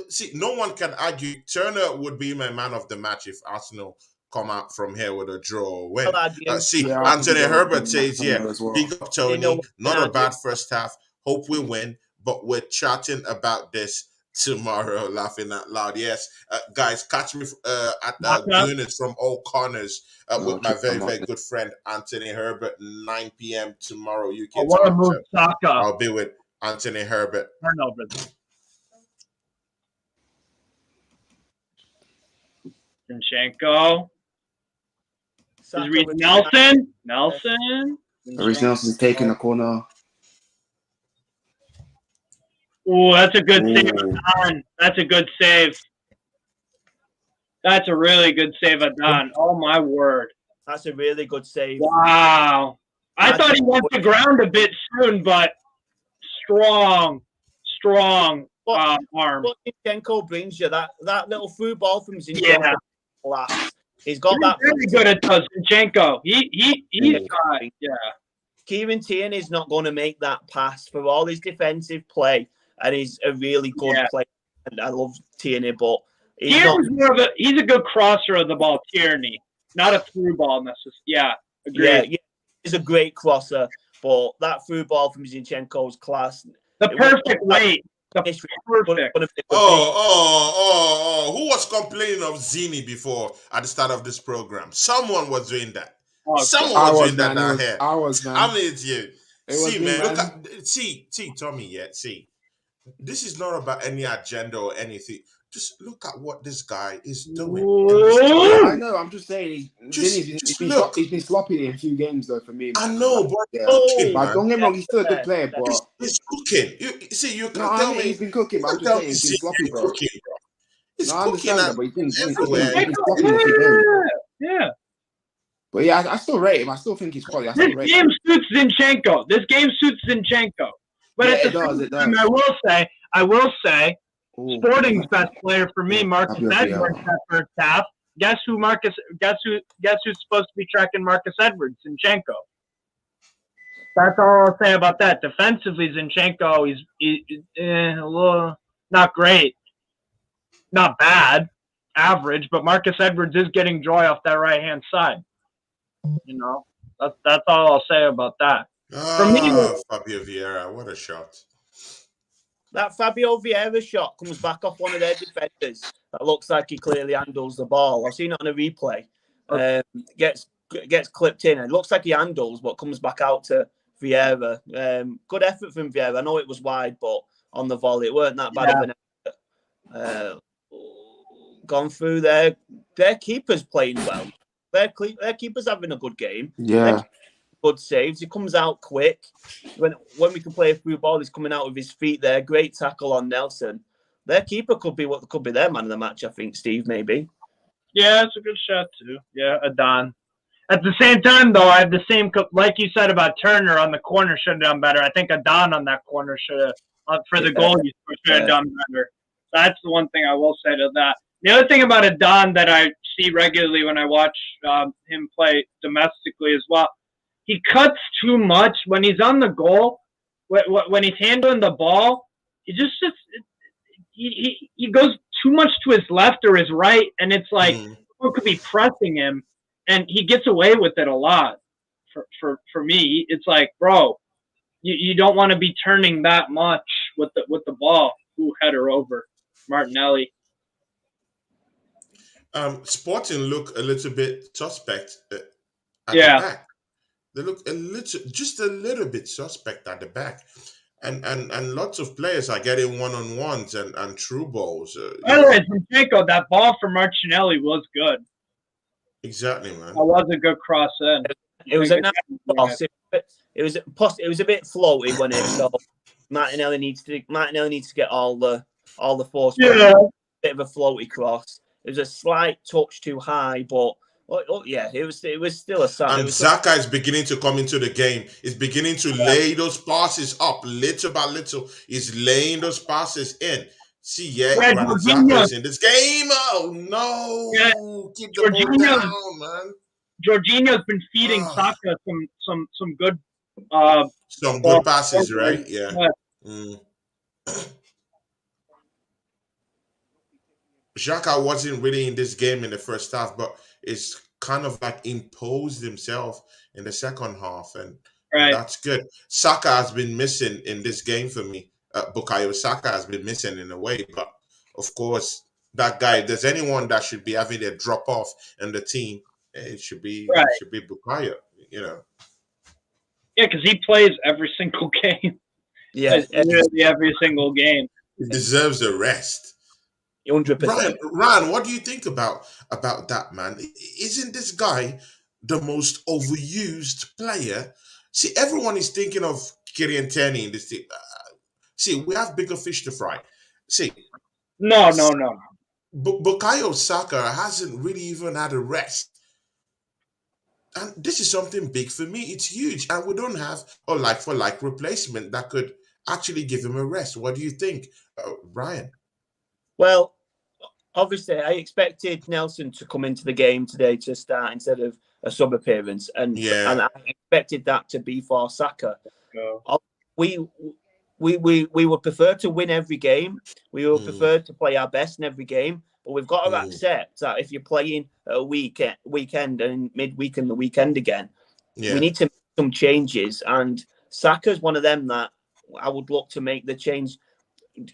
S1: See, no one can argue. Turner would be my man of the match if Arsenal come out from here with a draw or win. Anthony Herbert says, big up Tony. Not a bad first half. Hope we win, but we're chatting about this tomorrow, laughing out loud. Yes, guys, catch me at doing it from all corners with my very, very good friend Anthony Herbert, 9 p.m. tomorrow. UK time. I'll be with Anthony Herbert.
S2: Turnover. Zinchenko. Is Reece Nelson?
S3: Reece Nelson's taking the corner.
S2: Oh, that's a good save. That's a good save. That's a really good save, Adon. Oh, my word.
S4: That's a really good save.
S2: Wow. I thought he went to ground a bit soon, but strong arm.
S4: What Zinchenko brings you, that little through ball from Zinchenko. He's got that.
S2: Really good at Zinchenko. He's got,
S4: Kieran Tierney is not going to make that pass for all his defensive play, and he's a really good player. and I love Tierney, but
S2: he's a good crosser of the ball, Tierney, not a through ball necessarily. Yeah, agreed.
S4: Yeah, he's a great crosser, but that through ball from Zinchenko's class.
S2: The perfect weight. The perfect.
S1: Who was complaining of Zini before at the start of this program? Someone was doing that. Someone was doing that down here.
S3: I was, man.
S1: I mean, it's you.
S3: See,
S1: man.
S3: Look
S1: at, Tommy, see. This is not about any agenda or anything. Just look at what this guy is doing.
S3: I know. I'm just saying. He's been sloppy in a few games, though, for me. Man.
S1: I know, but
S3: but don't get me wrong. He's still a good player, but
S1: he's cooking. You can't tell me
S3: he's been cooking. But I'm just saying he's been sloppy, bro.
S1: Cooking, bro. He's
S3: I
S1: cooking
S3: understand that, but he's been sloppy
S2: in a few games. Yeah.
S3: But yeah, I still rate him. I still think he's quality.
S2: This game suits Zinchenko. But at the same time, I will say, Sporting's best player for me, Marcus Edwards, that first half. Guess who's supposed to be tracking Marcus Edwards? Zinchenko. That's all I'll say about that. Defensively, Zinchenko, he's a little not great, not bad, average. But Marcus Edwards is getting joy off that right hand side. You know, that's all I'll say about that.
S1: For me, Fabio Vieira, what a shot!
S4: That Fabio Vieira shot comes back off one of their defenders. That looks like he clearly handles the ball. I've seen it on a replay. Gets clipped in. It looks like he handles, but comes back out to Vieira. Good effort from Vieira. I know it was wide, but on the volley, it weren't that bad of an effort. Gone through there. Their keeper's playing well. Their keeper's having a good game.
S3: Yeah.
S4: Good saves. He comes out quick. When we can play a through ball, he's coming out with his feet there. Great tackle on Nelson. Their keeper could be their man of the match, I think, Steve, maybe.
S2: Yeah, it's a good shot, too. Yeah, Adon. At the same time, though, I have the same, like you said about Turner on the corner should have done better. I think Adon on that corner should have, for the goal, he should have done better. That's the one thing I will say to that. The other thing about Adon that I see regularly when I watch him play domestically as well, he cuts too much when he's on the goal. When he's handling the ball, he he goes too much to his left or his right, and it's like someone could be pressing him, and he gets away with it a lot. For me, it's like, bro, you don't want to be turning that much with the ball. Ooh, header over Martinelli.
S1: Sporting look a little bit suspect at the back. They look just a little bit suspect at the back, and lots of players are getting one-on-ones and through balls.
S2: By the way, Zinchenko, that ball for Martinelli was good.
S1: Exactly, man.
S2: That was a good cross in.
S4: It was a nice cross. It was a bit floaty when it. So Martinelli needs to get all the force.
S2: Yeah.
S4: Bit of a floaty cross. It was a slight touch too high, but it was still a sign.
S1: And Xhaka is beginning to come into the game. He's beginning to lay those passes up little by little. He's laying those passes in. See, Xhaka is in this game. Oh no! Keep the ball down, man.
S2: Jorginho's been feeding Saka some good
S1: good passes, right? Yeah. Xhaka wasn't really in this game in the first half, but it's kind of like imposed himself in the second half, and that's good. Saka has been missing in this game for me. Bukayo Saka has been missing in a way, but of course, that guy. If there's anyone that should be having a drop off in the team, it should be Bukayo. You know.
S2: Yeah, because he plays every single game.
S4: Yeah,
S2: literally every single game.
S1: He deserves a rest.
S4: 100%.
S1: Ryan, what do you think about that, man? Isn't this guy the most overused player? See, everyone is thinking of Kylian Tierney in this team. See, we have bigger fish to fry. See,
S2: no.
S1: Bukayo Saka hasn't really even had a rest. And this is something big for me. It's huge. And we don't have a like-for-like replacement that could actually give him a rest. What do you think, Ryan?
S4: Well, obviously, I expected Nelson to come into the game today to start instead of a sub appearance, and I expected that to be for Saka.
S2: No.
S4: We we would prefer to win every game. We would prefer to play our best in every game. But we've got to accept that if you're playing at a weekend and midweek and the weekend again, we need to make some changes. And Saka's one of them that I would look to make the change.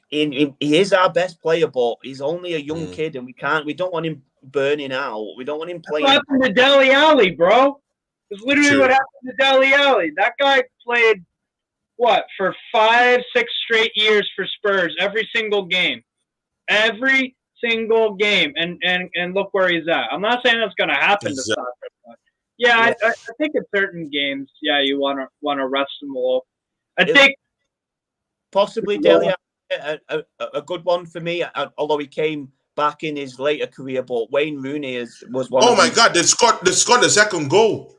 S4: He is our best player, but he's only a young kid, and we don't want him burning out. We don't want him playing.
S2: What happened to Dele Alli, bro? It's literally what happened to Dele Alli. That guy played for 5-6 straight years for Spurs, every single game, and look where he's at. I'm not saying that's going to happen to Saka. I think in certain games, you want to rest him a little. I think
S4: possibly Dele Alli, a good one for me, although he came back in his later career, but Wayne Rooney was one.
S1: Oh my God! They scored a second goal.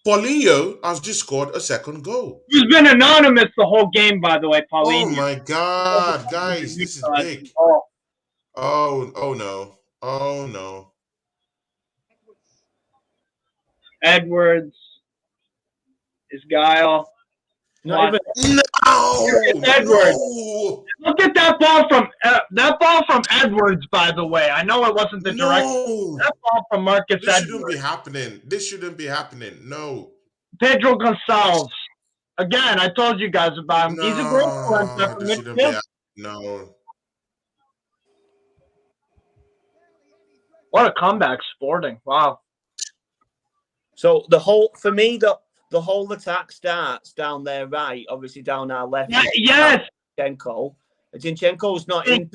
S1: Paulinho has just scored a second goal.
S2: He's been anonymous the whole game, by the way, Paulinho.
S1: Oh my God, guys, this is big. Oh no.
S2: Edwards is Guile.
S1: No!
S2: It's Edwards. No. Look at that ball from Edwards. By the way, I know it wasn't the direct. That ball from Marcus Edwards.
S1: This shouldn't be happening. No.
S2: Pedro Gonçalves. Again, I told you guys about him. He's a great player.
S1: No.
S2: What a comeback, Sporting! Wow.
S4: So the whole attack starts down there right, obviously down our left.
S2: Yes.
S4: Zinchenko's not in,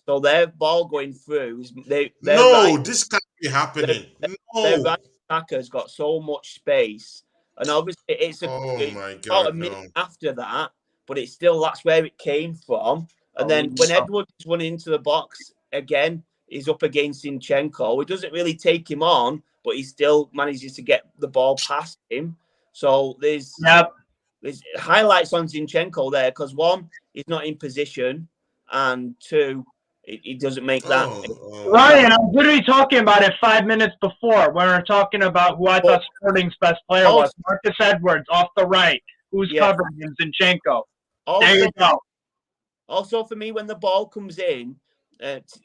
S4: so their ball going through.
S1: This can't be happening.
S4: Their right attacker's got so much space, and obviously it's about a minute after that, but it's still that's where it came from. And then when Edwards is running into the box again, he's up against Zinchenko. It doesn't really take him on, but he still manages to get the ball past him. So there's highlights on Zinchenko there because one, he's not in position, and two, he doesn't make that.
S2: Ryan, I was literally talking about it 5 minutes before when we were talking about who I thought Sporting's best player was. Marcus Edwards off the right. Who's covering him? Zinchenko. There you go.
S4: Also, for me, when the ball comes in,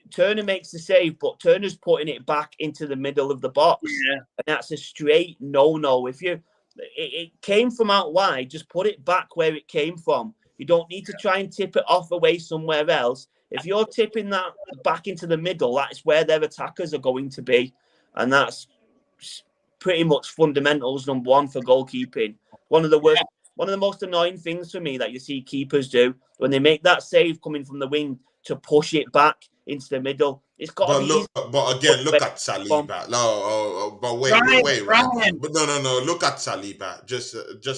S4: Turner makes the save, but Turner's putting it back into the middle of the box, and that's a straight no. If it came from out wide, just put it back where it came from. You don't need to try and tip it off away somewhere else. If you're tipping that back into the middle, that's where their attackers are going to be, and that's pretty much fundamentals number one for goalkeeping. One of the most annoying things for me that you see keepers do when they make that save coming from the wing to push it back into the middle. It's got to be easy.
S1: But again, look at Saliba. But wait.
S2: Ryan.
S1: But no. Look at Saliba. Just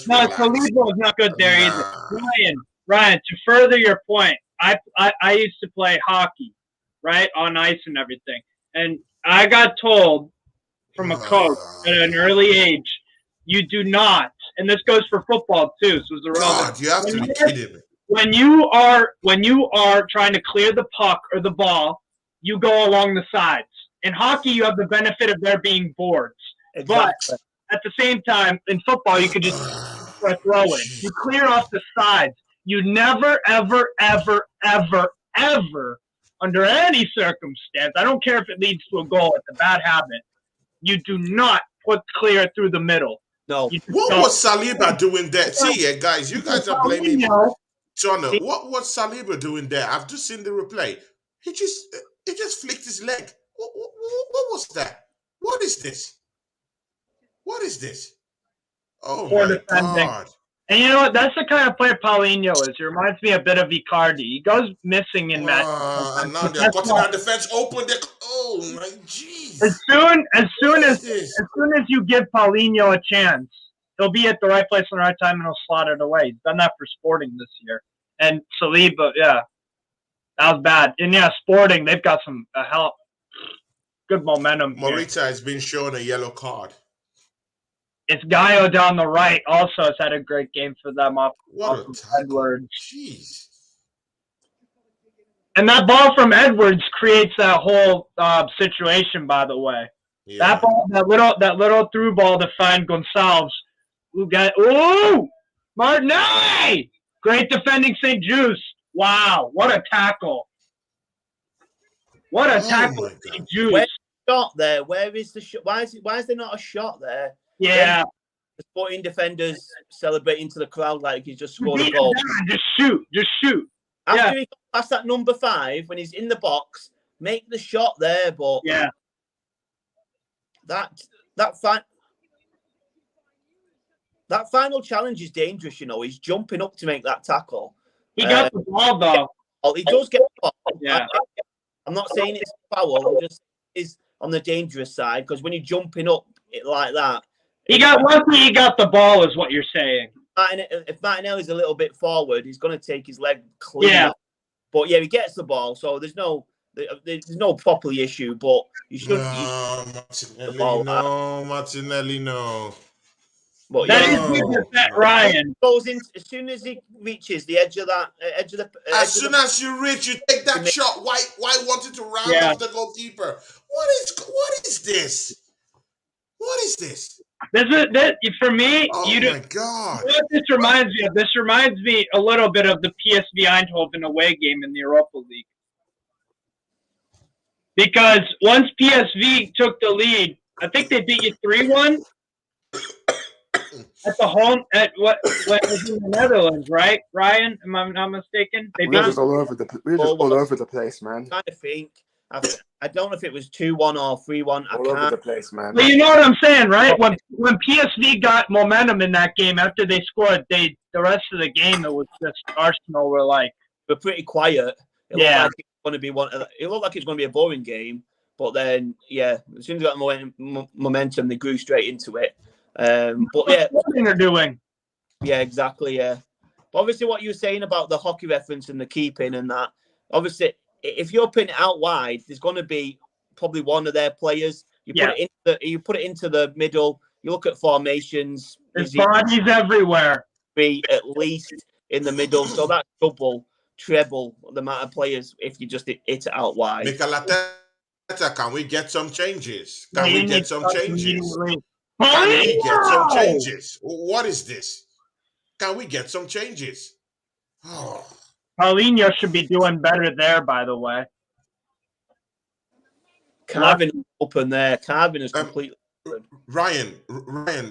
S2: no.
S1: Relax.
S2: Saliba was not good there either. Ryan. To further your point, I used to play hockey, right, on ice and everything, and I got told from a coach at an early age, you do not, and this goes for football too. So it's
S1: God, you have to be kidding me.
S2: When you are trying to clear the puck or the ball, you go along the sides. In hockey, you have the benefit of there being boards. Exactly. But at the same time, in football, you could just throw it. You clear off the sides. You never, ever, ever, ever, ever, under any circumstance, I don't care if it leads to a goal, it's a bad habit, you do not put clear through the middle.
S4: No.
S1: What was Saliba doing there? See, guys, you guys are blaming John. What was Saliba doing there? I've just seen the replay. He just flicked his leg. What was that? What is this? Oh my God.
S2: And you know what? That's the kind of player Paulinho is. He reminds me a bit of Icardi. He goes missing in matches.
S1: And now they're cutting our defense open. Oh my jeez.
S2: As soon as you give Paulinho a chance, he'll be at the right place at the right time and he'll slot it away. He's done that for Sporting this year. And Saliba, that was bad. And Sporting, they've got some good momentum.
S1: Morita has been shown a yellow card.
S2: It's Gaio down the right also has had a great game for them off Edwards.
S1: Jeez.
S2: And that ball from Edwards creates that whole situation, by the way. Yeah. That ball, that little through ball to find Gonçalves. Martinelli! Great defending St. Juice. Wow, what a tackle. What a
S1: Oh
S2: tackle,
S1: my
S2: St.
S1: God.
S2: Juice.
S4: Where's the shot there? Where is the shot? Why is there not a shot there?
S2: Yeah.
S4: The Sporting defenders celebrating to the crowd like he's just scored a
S2: Beat
S4: goal.
S2: him down. Just shoot. Just shoot.
S4: After he got past that number 5, when he's in the box, make the shot there. But
S2: Yeah.
S4: that final challenge is dangerous. You know, he's jumping up to make that tackle.
S2: He got the ball, though.
S4: He does get the ball.
S2: Yeah.
S4: I'm not saying it's a foul. I'm just is on the dangerous side because when you're jumping up like that,
S2: Luckily he got the ball, is what you're saying.
S4: If Martinelli's a little bit forward, he's going to take his leg clear.
S2: Yeah.
S4: But yeah, he gets the ball, so there's no properly issue. But you should.
S1: Martinelli, no.
S4: But
S2: That
S4: yeah,
S2: is that Ryan.
S4: Goes in as soon as he reaches the edge of that
S1: As soon as you reach, you take that shot. Why wanted to round off the goalkeeper? What is this? What is this?
S2: For me,
S1: oh my God.
S2: What this reminds me of? This reminds me a little bit of the PSV Eindhoven away game in the Europa League. Because once PSV took the lead, I think they beat you 3-1 at the home when it was in the Netherlands, right? Ryan, am I not mistaken?
S3: We're just all over the place, man.
S4: I'm trying to think. I don't know if it was 2-1 or 3-1.
S3: All over the place, man.
S2: But you know what I'm saying, right? When PSV got momentum in that game after they scored, the rest of the game it was just Arsenal were
S4: pretty quiet. It looked like it's going to be it looked like it's going to be a boring game, but then as soon as they got momentum, they grew straight into it. But yeah,
S2: what they're doing.
S4: Yeah, exactly. Yeah, but obviously, what you were saying about the hockey reference and the keeping and that, obviously, if you're putting it out wide, there's going to be probably one of their players. You put it into the middle. You look at formations.
S2: There's bodies everywhere.
S4: Be at least in the middle, so that's treble the amount of players if you just hit it out wide.
S1: Machala, can we get some changes? Can we get some changes? What is this? Can we get some changes? Oh.
S2: Paulinho should be doing better there, by the way.
S4: Carvin open there. Carvin is completely.
S1: Ryan,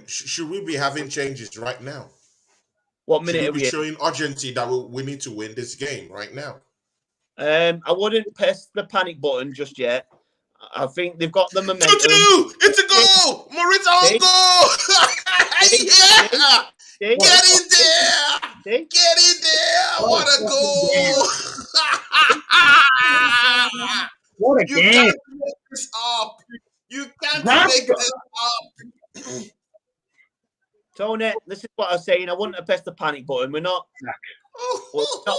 S1: should we be having changes right now?
S4: What minute
S1: should
S4: are
S1: we
S4: we
S1: be showing urgency that we need to win this game right now?
S4: I wouldn't press the panic button just yet. I think they've got the momentum.
S1: It's a goal! Morita's goal! Yeah! Get in there! Get in there! What a goal!
S2: What a
S1: you
S2: game!
S1: Can't make this up. You can't make this up.
S4: Tony, this is what I was saying. I wouldn't have pressed the panic button. We're not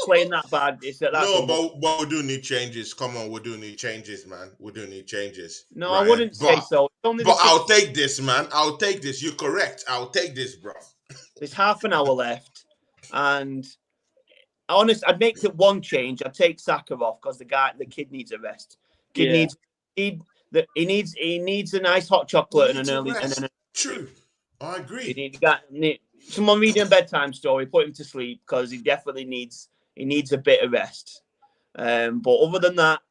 S4: playing that bad.
S1: But we do need changes. Come on, we do need changes, man. We do need changes.
S4: No, Ryan. I wouldn't say so.
S1: But I'll take this, man. I'll take this. You're correct. I'll take this, bro.
S4: There's half an hour left, and I'd make it one change. I'd take Saka off because the kid needs a rest. He needs a nice hot chocolate and an early.
S1: True, I agree.
S4: Someone reading a bedtime story, put him to sleep because he definitely needs a bit of rest. But other than that,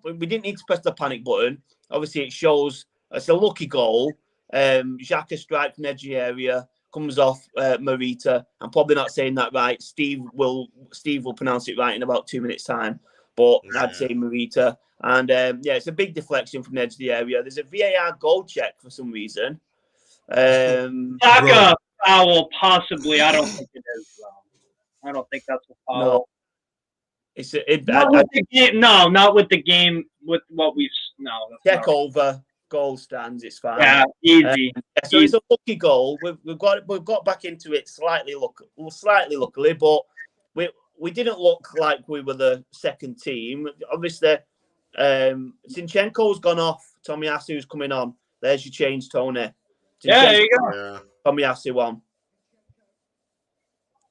S4: we didn't need to press the panic button. Obviously, it shows it's a lucky goal. Xhaka strike from the edge of the area. Comes off Marita. I'm probably not saying that right. Steve will pronounce it right in about 2 minutes' time. But I'd say Marita. And it's a big deflection from the edge of the area. There's a VAR goal check for some reason.
S2: Saka foul, possibly. I don't think it is. I don't think that's a foul.
S4: No.
S2: Not with the game. With what we've
S4: check over. Goal stands, it's fine.
S2: Yeah, easy.
S4: So it's a lucky goal. We've got back into it slightly luckily, but we didn't look like we were the second team. Obviously, Zinchenko's gone off. Tomiyasu's coming on. There's your change, Tony.
S2: There you go.
S1: Yeah.
S4: Tomiyasu on.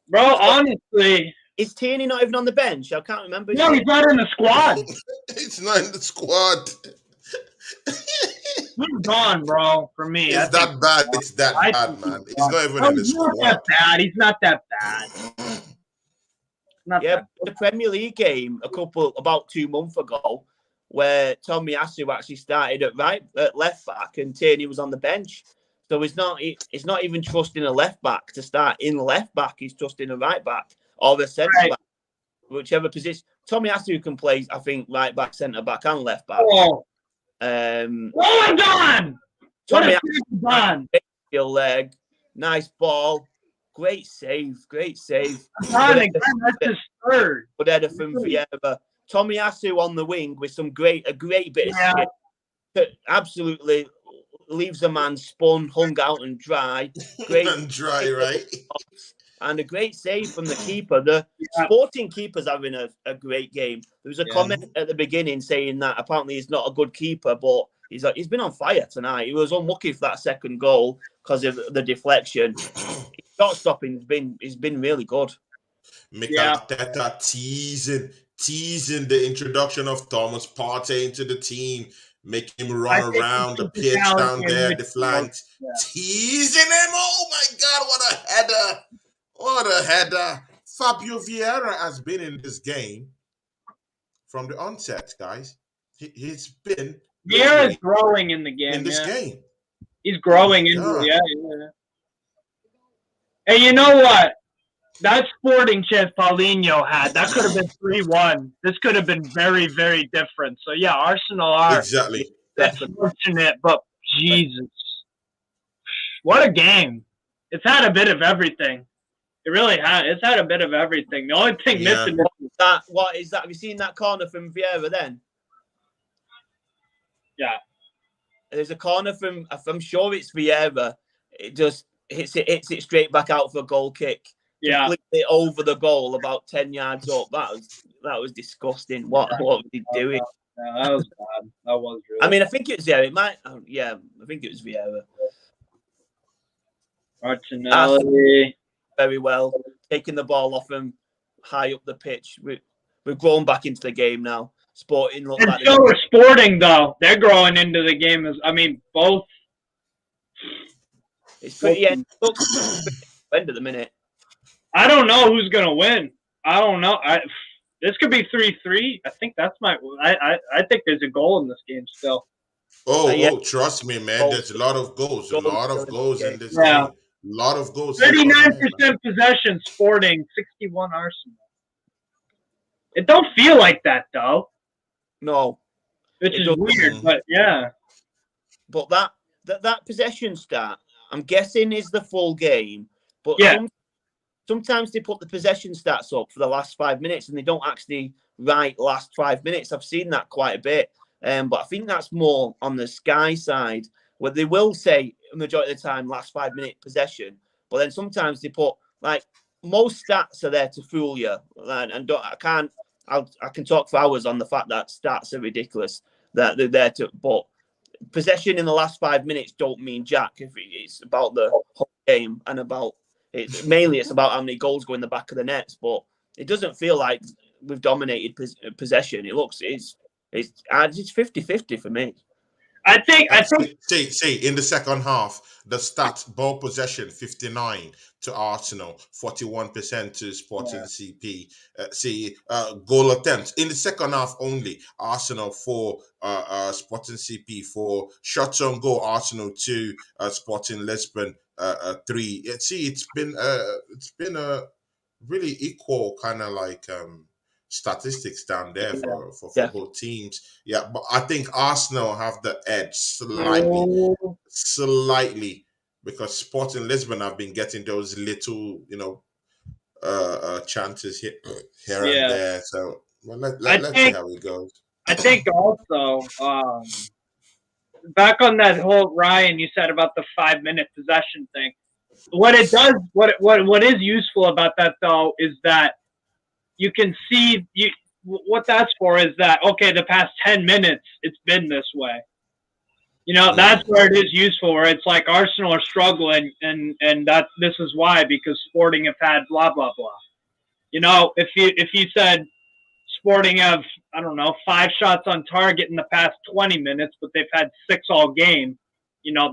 S2: Bro, honestly.
S4: Is Tierney not even on the bench? I can't remember.
S2: No, he's not in the squad.
S1: He's not in the squad.
S2: He's gone, bro. For me,
S1: It's that bad. It's that
S2: I
S1: bad,
S2: think
S1: man.
S2: he's
S1: He's
S2: gone.
S1: not even
S2: No,
S1: in the
S2: he's not
S1: squad.
S2: that bad. He's not that bad. Not
S4: Yeah,
S2: that.
S4: the Premier League game about 2 months ago, where Tommy Asu actually started at left back and Tierney was on the bench. So he's not even trusting a left back to start in left back. He's trusting a right back or the centre
S2: Right.
S4: back, whichever position. Tommy Asu can play, I think, right back, centre back, and left back.
S2: Oh,
S4: Um,
S2: oh, Don! What
S4: Tommy
S2: a Don!
S4: skill leg, nice ball, great save.
S2: Don again, that's his third.
S4: Good header from Vieira. Tommy Asu on the wing with a great bit of skill. That absolutely leaves a man spun, hung out and dry. Great
S1: And dry, right?
S4: And a great save from the keeper. The Sporting keeper's having a great game. There was a comment at the beginning saying that apparently he's not a good keeper, but he's been on fire tonight. He was unlucky for that second goal because of the deflection. His shot stopping has been really good.
S1: Machala teasing the introduction of Thomas Partey into the team, making him run around the pitch down there, the flanks, teasing him. Oh my God, what a header! What a header! Fabio Vieira has been in this game from the onset, guys. He's been
S2: Vieira's growing in the game.
S1: In this game.
S2: He's growing into it. Yeah. Hey, you know what? That Sporting chance Paulinho had, that could have been 3-1. This could have been very, very different. So, yeah, Arsenal are
S1: exactly
S2: fortunate, but Jesus. What a game. It's had a bit of everything. It really has. It's had a bit of everything. The only thing missing is
S4: that. What is that? Have you seen that corner from Vieira then?
S2: Yeah.
S4: There's a corner from, I'm sure it's Vieira. It just hits it straight back out for a goal kick.
S2: Yeah.
S4: Completely over the goal, about 10 yards up. That was disgusting. What was he doing?
S2: Yeah, that was bad. That was really
S4: I mean, I think it was Vieira. I think it was Vieira.
S2: Martinelli.
S4: Very well. Taking the ball off him high up the pitch. We've grown back into the game now. Sporting look
S2: and
S4: like
S2: so we're Sporting, though. They're growing into the game. Both.
S4: It's pretty end at the minute.
S2: I don't know who's gonna win. I don't know. This could be 3-3. I think that's I think there's a goal in this game still.
S1: Trust me, man. There's a lot of goals. A lot of goals in this game. A lot of goals.
S2: 39% possession, Sporting, 61 Arsenal. It don't feel like that though.
S4: No,
S2: which is weird, but yeah.
S4: But that possession stat, I'm guessing, is the full game. But sometimes they put the possession stats up for the last 5 minutes and they don't actually write last 5 minutes. I've seen that quite a bit. But I think that's more on the Sky side, where they will say a majority of the time last 5 minute possession. But then sometimes they put, like, most stats are there to fool you. And I can talk for hours on the fact that stats are ridiculous. That they're there to, but possession in the last 5 minutes don't mean jack. If it's about the whole game and about it's about how many goals go in the back of the nets. But it doesn't feel like we've dominated possession. It looks it's 50-50 for me.
S2: I think.
S1: See, in the second half, the stats: ball possession 59 to Arsenal, 41% to Sporting CP. Goal attempts in the second half only: Arsenal 4, Sporting CP 4. Shots on goal: Arsenal 2, Sporting Lisbon 3. It's been a really equal kind of like statistics down there for both teams. Yeah, but I think Arsenal have the edge slightly because Sporting Lisbon have been getting those little, chances here and there. So let's see how it goes.
S2: I think also back on that whole Ryan you said about the 5 minute possession thing. What it does, what is useful about that though is that you can see what that's for is that the past 10 minutes it's been this way. That's where it is useful, where it's like Arsenal are struggling and this is why, because Sporting have had blah blah blah. If you said Sporting have, I don't know, 5 shots on target in the past 20 minutes, but they've had 6 all game.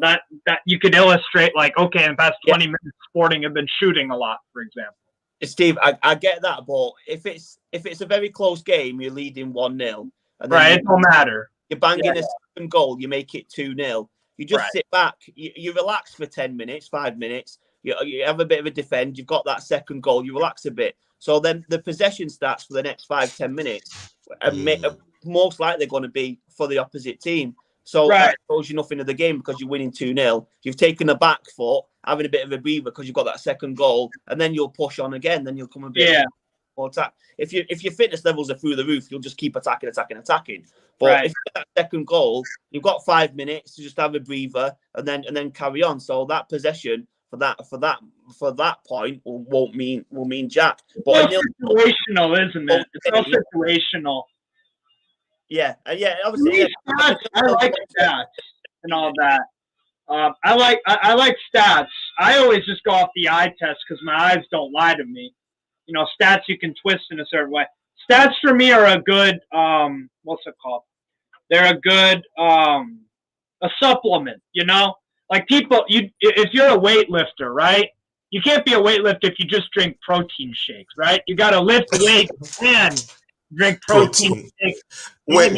S2: That you could illustrate like, okay, in the past 20 minutes, Sporting have been shooting a lot, for example.
S4: Steve, I get that, but if it's a very close game, you're leading 1-0, and then
S2: right, it don't matter.
S4: You're banging a second goal, you make it 2-0. You just sit back, you relax for 10 minutes, 5 minutes. You have a bit of a defend. You've got that second goal. You relax a bit. So then the possession stats for the next 5-10 minutes are most likely going to be for the opposite team. So that shows you nothing of the game because you're winning 2-0. You've taken a back foot, having a bit of a breather because you've got that second goal, and then you'll push on again. Then you'll come a bit more attack. If your fitness levels are through the roof, you'll just keep attacking. But if you get that second goal, you've got 5 minutes to just have a breather and then carry on. So that possession for that point will mean jack. But
S2: it's situational, isn't it? It's all situational.
S4: Yeah. Obviously,
S2: I like stats and all that. I like stats. I always just go off the eye test because my eyes don't lie to me. Stats you can twist in a certain way. Stats for me are a good what's it called? They're a good a supplement. Like people, if you're a weightlifter, right? You can't be a weightlifter if you just drink protein shakes, right? You got to lift weights and drink protein shakes.
S1: Wait.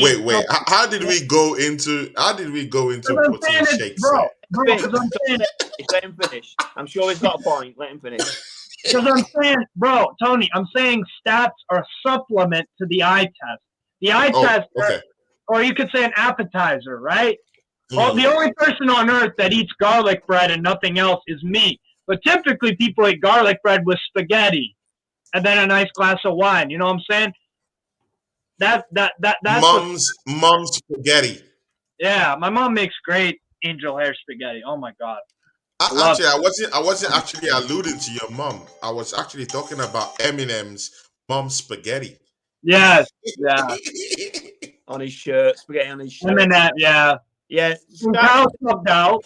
S1: How did we go into protein shakes?
S2: Bro,
S4: let him finish. I'm sure he's got a point. Let him finish.
S2: Because I'm saying, bro, Tony, I'm saying stats are a supplement to the eye test. The eye test, or you could say an appetizer, right? Well, the only person on earth that eats garlic bread and nothing else is me. But typically people eat garlic bread with spaghetti and then a nice glass of wine. You know what I'm saying? That's
S1: mom's spaghetti.
S2: Yeah, my mom makes great angel hair spaghetti. Oh my god.
S1: I wasn't actually alluding to your mom. I was actually talking about Eminem's mom's spaghetti.
S2: Yes, yeah.
S4: On his shirt, spaghetti on his shirt.
S2: Eminem, yeah.
S4: Yeah.
S2: Stats,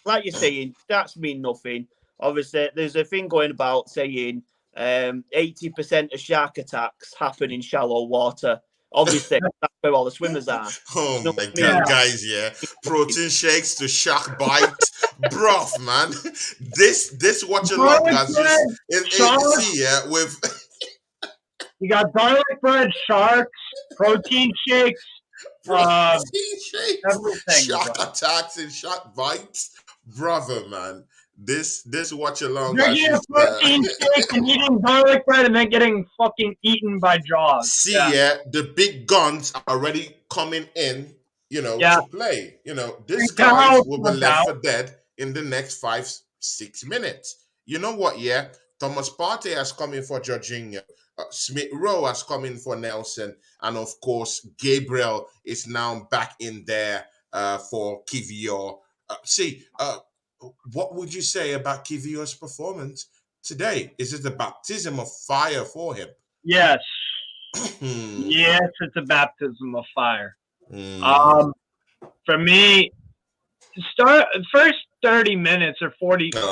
S4: like you're saying, stats mean nothing. Obviously, there's a thing going about saying 80% of shark attacks happen in shallow water. Obviously, that's where all the swimmers are.
S1: Oh my god, guys! Yeah, protein shakes to shark bites, bruv, man. This watch along has just with.
S2: You got garlic bread, sharks, protein shakes, everything.
S1: Shark attacks and shark bites, brother, man. This watch along.
S2: You're eating protein shake and eating garlic bread and then getting fucking eaten by jaws.
S1: The big guns are already coming in, to play. This guy will be left for dead in the next 5-6 minutes. You know what? Yeah, Thomas Partey has come in for Jorginho. Smith Rowe has come in for Nelson, and of course Gabriel is now back in there for Kivior. What would you say about Kivior's performance today? Is it a baptism of fire for him?
S2: Yes. Yes, it's a baptism of fire. For me, first 30 minutes or 30
S1: just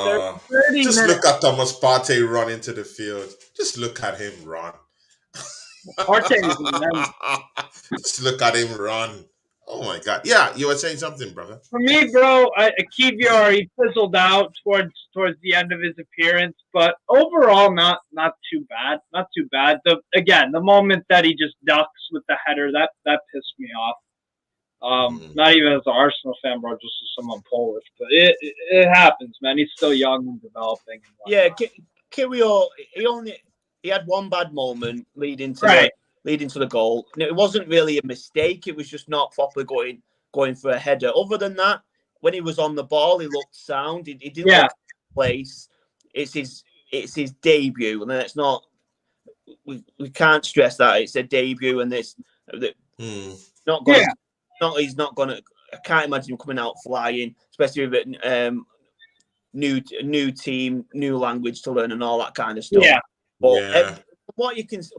S2: minutes.
S1: Look at Thomas Partey run into the field. Just look at him run. Just look at him run. Oh my god! Yeah, you were saying something, brother.
S2: For me, bro, Kivior, he fizzled out towards the end of his appearance, but overall, not too bad. Not too bad. The moment that he just ducks with the header, that pissed me off. Not even as an Arsenal fan, bro, just as someone Polish, but it happens, man. He's still young and developing.
S4: Yeah, Kivior, he had one bad moment leading to the goal. And it wasn't really a mistake. It was just not properly going for a header. Other than that, when he was on the ball, he looked sound. He didn't look out of place. It's his debut, and it's not. We can't stress that it's a debut, and this not going. He's not going to. I can't imagine him coming out flying, especially with new team, new language to learn, and all that kind of stuff.
S2: Yeah.
S4: But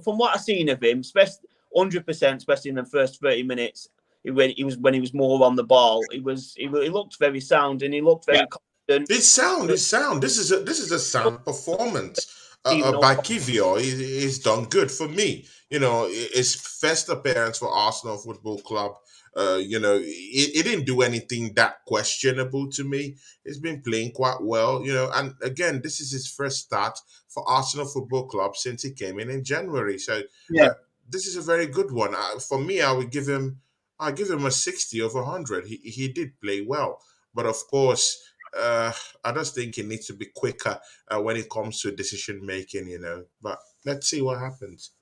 S4: from what I've seen of him, especially 100%, especially in the first 30 minutes, when he was more on the ball, he looked very sound and he looked very confident.
S1: It's sound. This is a sound performance.
S4: Team no.
S1: By Kivio, he's done good for me. His first appearance for Arsenal Football Club. He didn't do anything that questionable to me. He's been playing quite well. And again, this is his first start for Arsenal Football Club since he came in January. So
S2: Yeah.
S1: this is a very good one. For me, I give him a 60 over 100. He did play well, but of course. I just think he needs to be quicker when it comes to decision making, But let's see what happens.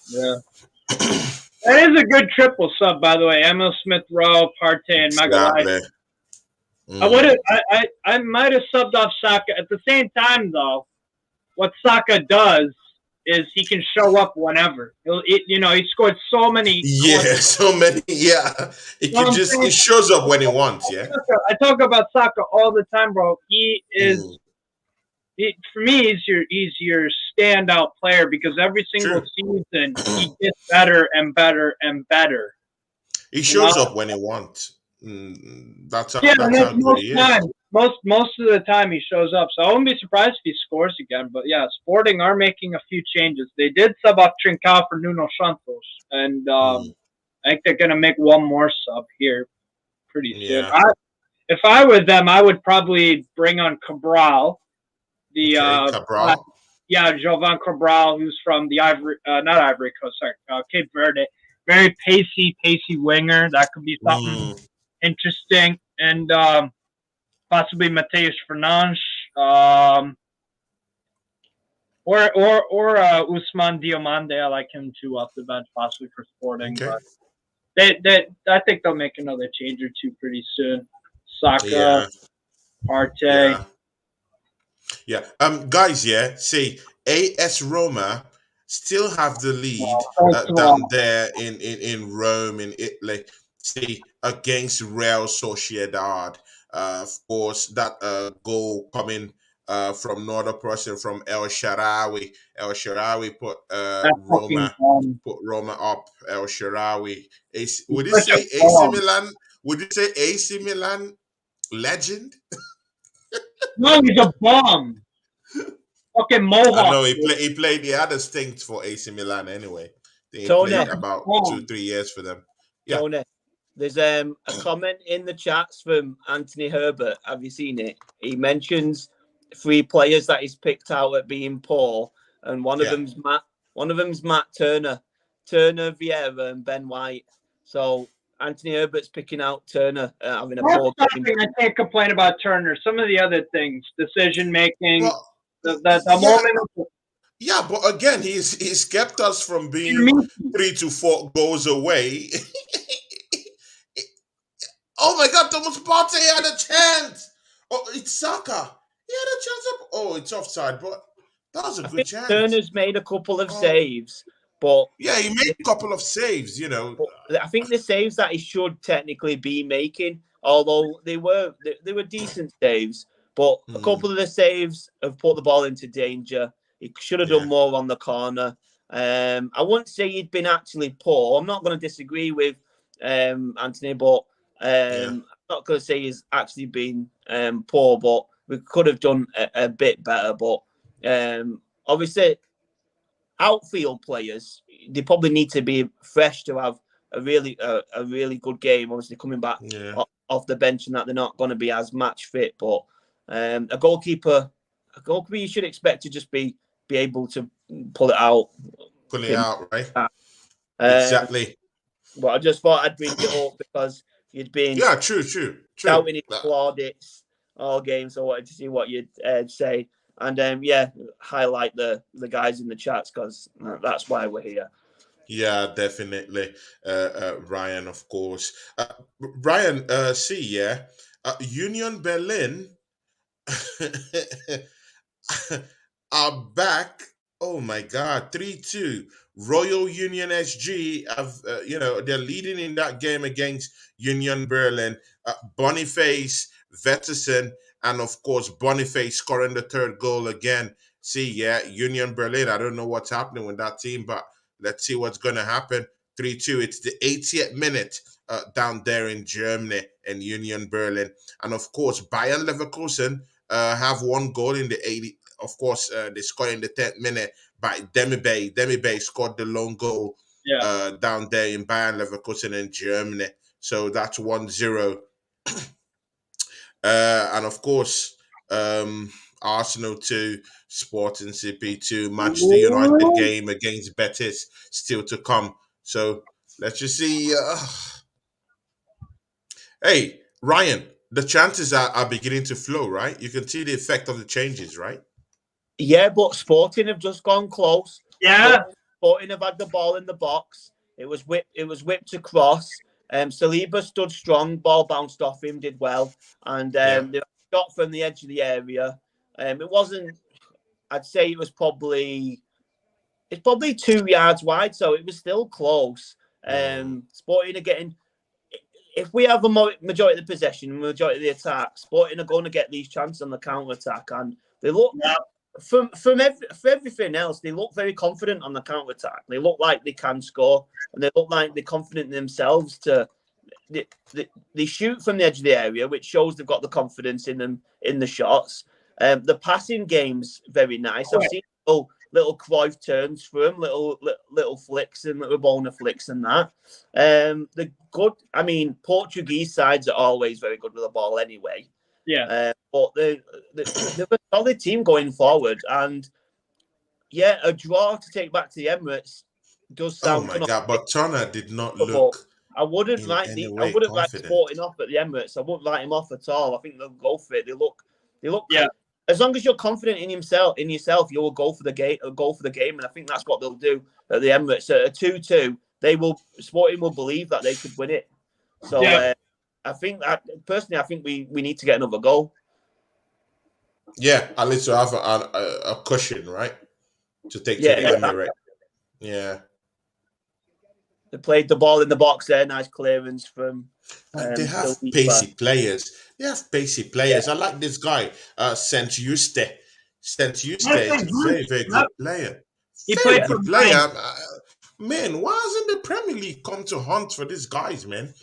S2: Yeah. That is a good triple sub, by the way. Emil Smith Rowe, Partey, and Machala.
S1: Exactly.
S2: I would have. I might have subbed off Saka at the same time, though. What Saka does is he can show up whenever. He scored so many.
S1: Yeah, so many. Yeah, he shows up when he wants. Yeah.
S2: I talk about Saka all the time, bro. He is. For me, he's your standout player because every single season he gets better and better and better.
S1: He shows up when he wants. That's how good he is.
S2: Most of the time he shows up. So I wouldn't be surprised if he scores again. But yeah, Sporting are making a few changes. They did sub off Trincao for Nuno Santos, and I think they're gonna make one more sub here pretty soon.
S1: Yeah.
S2: If I was them, I would probably bring on Cabral.
S1: Cabral.
S2: Jovan Cabral, who's from the not Ivory Coast, sorry, Cape Verde. Very pacey winger. That could be something interesting. And possibly Mateus Fernandes, or Usman Diomande. I like him too off the bench, possibly for Sporting.
S1: Okay.
S2: But I think they'll make another change or two pretty soon. Saka, Partey.
S1: Yeah. Guys, see, AS Roma still have the lead down there in Rome, in Italy. See, against Real Sociedad. Of course, that goal coming from another person, from El Shaarawy. El Shaarawy put Roma up. El Shaarawy. Would you say AC Milan? Would you say AC Milan legend?
S2: No, he's a bum. Fucking Mohawk.
S1: I know he played. He had a stint for AC Milan anyway. He played about 2-3 years for them. Yeah.
S4: Tony, there's a comment in the chats from Anthony Herbert. Have you seen it? He mentions 3 players that he's picked out at being poor, and one of them's Matt. One of them's Matt Turner, Vieira, and Ben White. So Anthony Herbert's picking out Turner having a poor game.
S2: I can't complain about Turner. Some of the other things, decision making, the moment.
S1: Yeah, but again, he's kept us from being 3 to 4 goals away. Oh my God, Thomas Partey had a chance. Oh, it's Saka. He had a chance. Oh, it's offside, but that was a good chance.
S4: Turner's made a couple of saves. But
S1: yeah, he made a couple of saves,
S4: I think the saves that he should technically be making, although they were decent saves, but a couple of the saves have put the ball into danger. He should have done more on the corner. I wouldn't say he'd been actually poor. I'm not going to disagree with Anthony, but I'm not going to say he's actually been poor, but we could have done a bit better. But obviously, outfield players, they probably need to be fresh to have a really good game. Obviously, coming back off the bench, and that they're not going to be as match fit. But a goalkeeper you should expect to just be able to pull it out.
S1: Pull it out, right? Exactly.
S4: But I just thought I'd bring it up because you'd been
S1: true.
S4: doubting his plaudits all game, so I wanted to see what you'd say. And highlight the guys in the chats because that's why we're here.
S1: Yeah, definitely. Ryan, of course. Ryan, Union Berlin are back. Oh my God, 3-2. Royal Union SG have, they're leading in that game against Union Berlin. Boniface, Vetterson, and of course Boniface scoring the 3rd goal again. Union Berlin. I don't know what's happening with that team, but let's see what's going to happen. 3-2. It's the 80th minute down there in Germany and Union Berlin, and of course Bayern Leverkusen have 1 goal in the of course, they scored in the 10th minute by Demi-Bay. Demi-Bay scored the lone goal
S2: Yeah.
S1: down there in Bayern Leverkusen in Germany. So that's 1-0. And of course, Arsenal 2, Sporting CP 2, Manchester United game against Betis still to come. So let's just see. Hey, Ryan, the chances are beginning to flow, right? You can see the effect of the changes, right?
S4: Yeah, but Sporting have just gone close.
S2: Yeah.
S4: Sporting have had the ball in the box. It was whipped across. Saliba stood strong. Ball bounced off him, did well, and they got from the edge of the area. It wasn't. I'd say it was probably. It's probably 2 yards wide, so it was still close. Sporting are getting. If we have a majority of the possession, majority of the attack, Sporting are going to get these chances on the counter attack, and they look.
S2: Yeah.
S4: For everything else, they look very confident on the counter attack. They look like they can score, and they look like they're confident in themselves. They shoot from the edge of the area, which shows they've got the confidence in them in the shots. The passing game's very nice. I've seen little Cruyff turns for them, little flicks and little Bona flicks and that. The good. I mean, Portuguese sides are always very good with the ball anyway.
S2: Yeah.
S4: But they're a solid team going forward, and yeah, a draw to take back to the Emirates does sound.
S1: Oh my God! But Turner did not look.
S4: I wouldn't write Sporting off at the Emirates. I wouldn't write him off at all. I think they'll go for it. They look.
S2: Yeah.
S4: As long as you're confident in yourself, you will go for the game. And I think that's what they'll do at the Emirates. At a 2-2, Sporting will believe that they could win it. So I think that personally, I think we need to get another goal.
S1: Yeah, at least to have a cushion, right? To take to the Emirates. Yeah.
S4: They played the ball in the box there. Nice clearance from.
S1: They have pacey players. I like this guy, Saint Juste. Saint Juste is a very, very good player.
S2: He played good player.
S1: Man, why hasn't the Premier League come to hunt for these guys, man?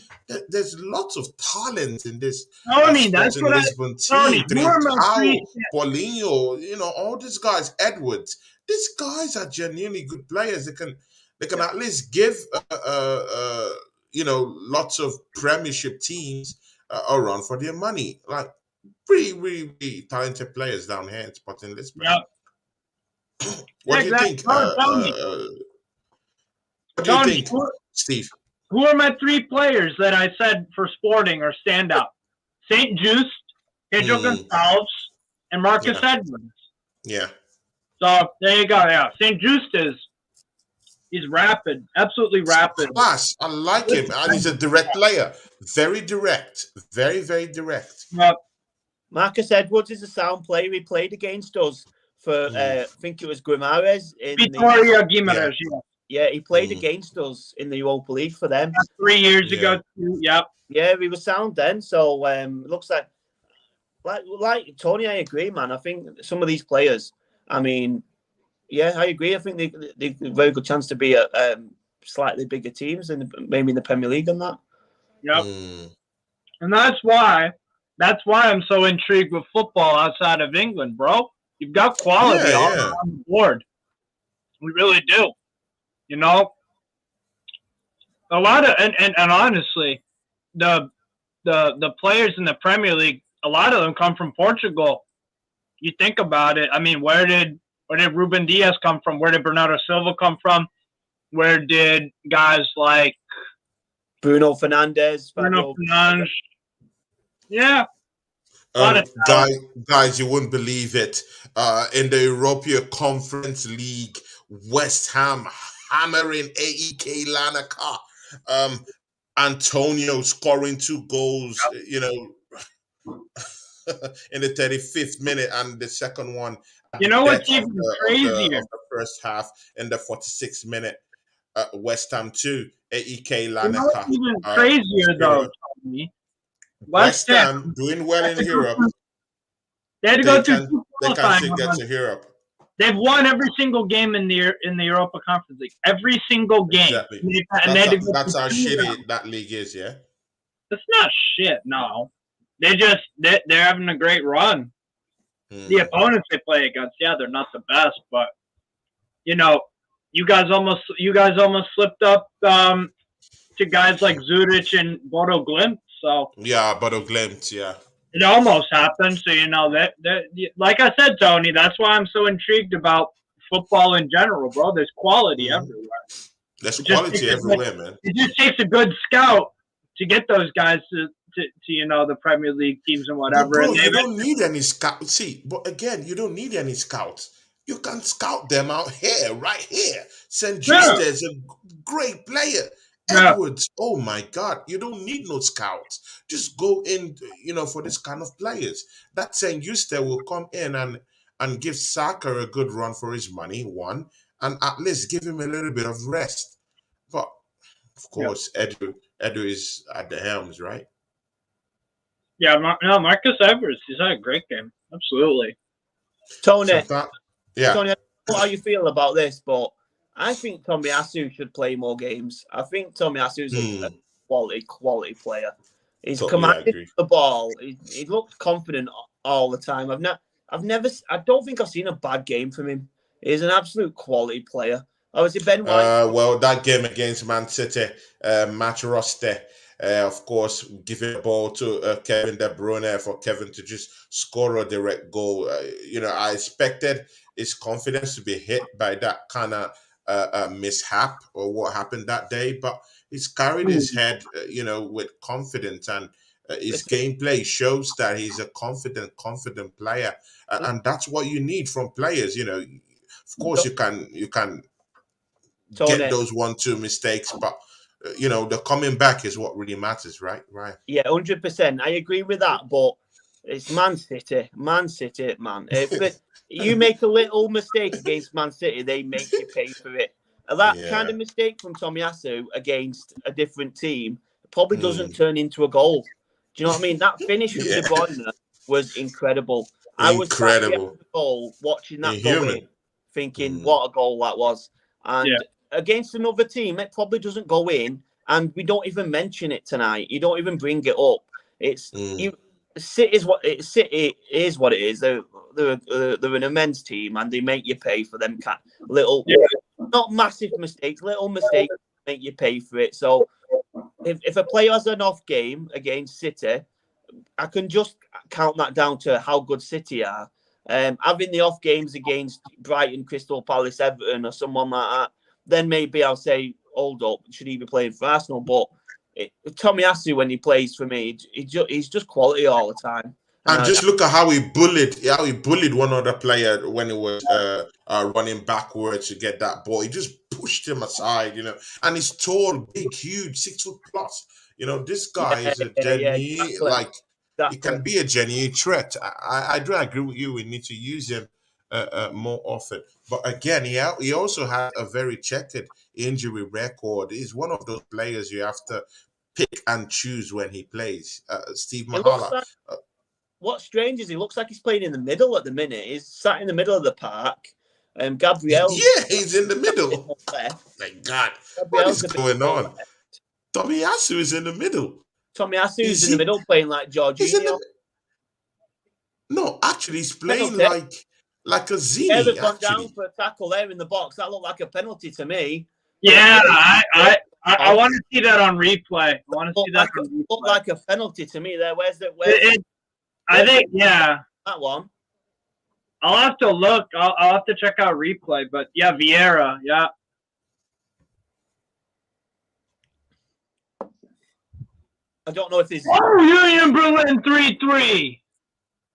S1: There's lots of talent in this.
S2: That's what
S1: Lisbon team. Paulinho, all these guys. Edwards. These guys are genuinely good players. They can at least give lots of Premiership teams a run for their money. Like pretty, really, really talented players down here in Sporting Lisbon.
S2: Yeah.
S1: What do you think? What do you think, Steve?
S2: Who are my 3 players that I said for Sporting or stand out? St. Just, Pedro Gonçalves, and Marcus Edwards.
S1: Yeah.
S2: So there you go. Yeah, St. Just he's rapid, absolutely rapid.
S1: Class. I like him. And he's a direct player. Very direct. Very, very direct.
S2: Yep.
S4: Marcus Edwards is a sound player. He played against us for, I think it was Guimarães.
S2: Vitoria Guimarães,
S4: Yeah, he played against us in the Europa League for them.
S2: 3 years ago, too. Yep.
S4: Yeah, he was sound then. So looks like Tony, I agree, man. I think some of these players, I mean, yeah, I agree. I think they've a very good chance to be at slightly bigger teams and maybe in the Premier League and that.
S2: Yep. And that's why I'm so intrigued with football outside of England, bro. You've got quality all on the board. We really do. A lot of and honestly, the players in the Premier League, a lot of them come from Portugal. You think about it. I mean, where did Ruben Diaz come from? Where did Bernardo Silva come from? Where did guys like
S4: Bruno Fernandes?
S2: Yeah.
S1: Guys, you wouldn't believe it. In the European Conference League, West Ham hammering AEK Larnaca. Antonio scoring 2 goals, in the 35th minute, and the second one.
S2: What's even crazier?
S1: Of the first half in the 46th minute. West Ham 2, AEK Larnaca.
S2: What's even crazier though, Tony?
S1: West Ham doing well in Europe.
S2: They had to go through
S1: they can still get to Europe.
S2: They've won every single game in the Europa Conference League. Every single game.
S1: Exactly. That's how shitty that league is, yeah?
S2: It's not shit, no. They're having a great run. The opponents they play against, yeah, they're not the best, but you know, you guys almost slipped up to guys like Zurich and Bodo Glimt. So
S1: Yeah, but a glimpse, yeah.
S2: it almost happened. So that like I said, Tony, that's why I'm so intrigued about football in general, bro. There's quality everywhere.
S1: There's
S2: It just
S1: quality
S2: takes
S1: everywhere, man.
S2: it just takes a good scout to get those guys to the Premier League teams and
S1: But
S2: whatever.
S1: bro,
S2: And
S1: you don't need any scout. See, but again, you don't need any scouts. You can scout them out here, right here. St.
S2: yeah,
S1: Juste is a great player.
S2: yeah,
S1: Edwards, oh my God, you don't need no scouts. Just go in, for this kind of players. That St. Juste will come in and give Saka a good run for his money, one, and at least give him a little bit of rest. But of
S2: yeah.
S1: course, Edu is at the helms, right?
S2: Yeah, no, Marcus Evers, he's had a great game. Absolutely.
S4: Tony,
S1: Sometimes, yeah.
S4: Tony, I don't know how you feel about this, but I think Tomiyasu should play more games. I think Tomiyasu is a quality player. He's
S1: Totally
S4: commanding
S1: agree.
S4: the ball. He looks confident all the time. I don't think I've seen a bad game from him. He's an absolute quality player. Obviously, Ben White.
S1: Well, that game against Man City, Machala, of course, giving the ball to Kevin De Bruyne for Kevin to just score a direct goal. I expected his confidence to be hit by that kind of mishap or what happened that day, but he's carried his head, with confidence, and his gameplay shows that he's a confident player, and that's what you need from players. Of course, you can get
S4: Tony,
S1: those 1-2 mistakes, but the coming back is what really matters, right? Right.
S4: yeah, 100%. I agree with that, but it's Man City, man. If you make a little mistake against Man City, they make you pay for it. That kind
S1: Yeah.
S4: of mistake from Tomiyasu against a different team probably doesn't
S1: Mm.
S4: turn into a goal. Do you know what I mean? That finish from
S1: Yeah.
S4: De Bruyne was incredible. I was sat behind
S1: Incredible.
S4: the goal, watching that go in,
S1: Inhuman.
S4: thinking,
S1: Mm.
S4: what a goal that was.
S2: Yeah.
S4: And against another team, it probably doesn't go in, and we don't even mention it tonight. You don't even bring it up. It's you. City is what it is. They're an immense team, and they make you pay for them. Little, not massive mistakes, little mistakes make you pay for it. So, if a player has an off game against City, I can just count that down to how good City are. Having the off games against Brighton, Crystal Palace, Everton, or someone like that, then maybe I'll say, hold up, should he be playing for Arsenal? But Tomiyasu, when he plays for me, he's just quality all the time.
S1: And just look at how he bullied one other player when he was running backwards to get that ball. He just pushed him aside, and he's tall, big, huge, 6 foot plus. This guy is a genuine,
S4: exactly.
S1: he can be a genuine threat. I do agree with you. We need to use him more often. But again, he also has a very checkered injury record. He's one of those players you have to pick and choose when he plays. Steve Machala.
S4: What's strange is he looks like he's playing in the middle at the minute. He's sat in the middle of the park. Gabriel.
S1: Yeah, he's in the middle. Thank God. What is going on? Tomiyasu is in the middle.
S4: Tomiyasu is in the middle playing like Jorginho.
S1: No, actually, he's playing like a Zini.
S4: Yeah, they've gone down for a tackle there in the box. That looked like a penalty to me.
S2: Yeah, I want to see that on replay. I want to see that on replay.
S4: Looked like a penalty to me there.
S2: I think, yeah.
S4: That one.
S2: I'll have to look. I'll have to check out replay. But yeah, Vieira, yeah.
S4: I don't know if this.
S2: Oh, Union Berlin 3-3.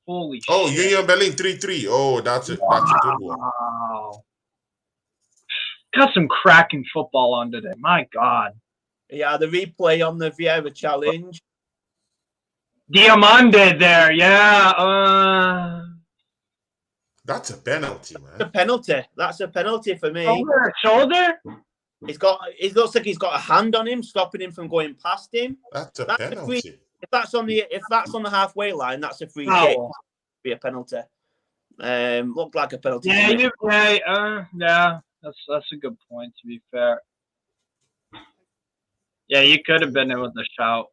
S2: Holy shit.
S1: Oh, Union Berlin 3-3. Oh, that's a good one.
S2: Wow. Got some cracking football on today. My God.
S4: Yeah, the replay on the Vieira challenge.
S2: Diamande there, yeah.
S1: That's a penalty, man.
S4: That's a penalty for me.
S2: Shoulder?
S4: It looks like he's got a hand on him, stopping him from going past him.
S1: That's a penalty.
S4: If that's on the halfway line, that's a free kick. Be a penalty. Looked like a penalty.
S2: Yeah. That's a good point. To be fair. Yeah, you could have been in with a shout.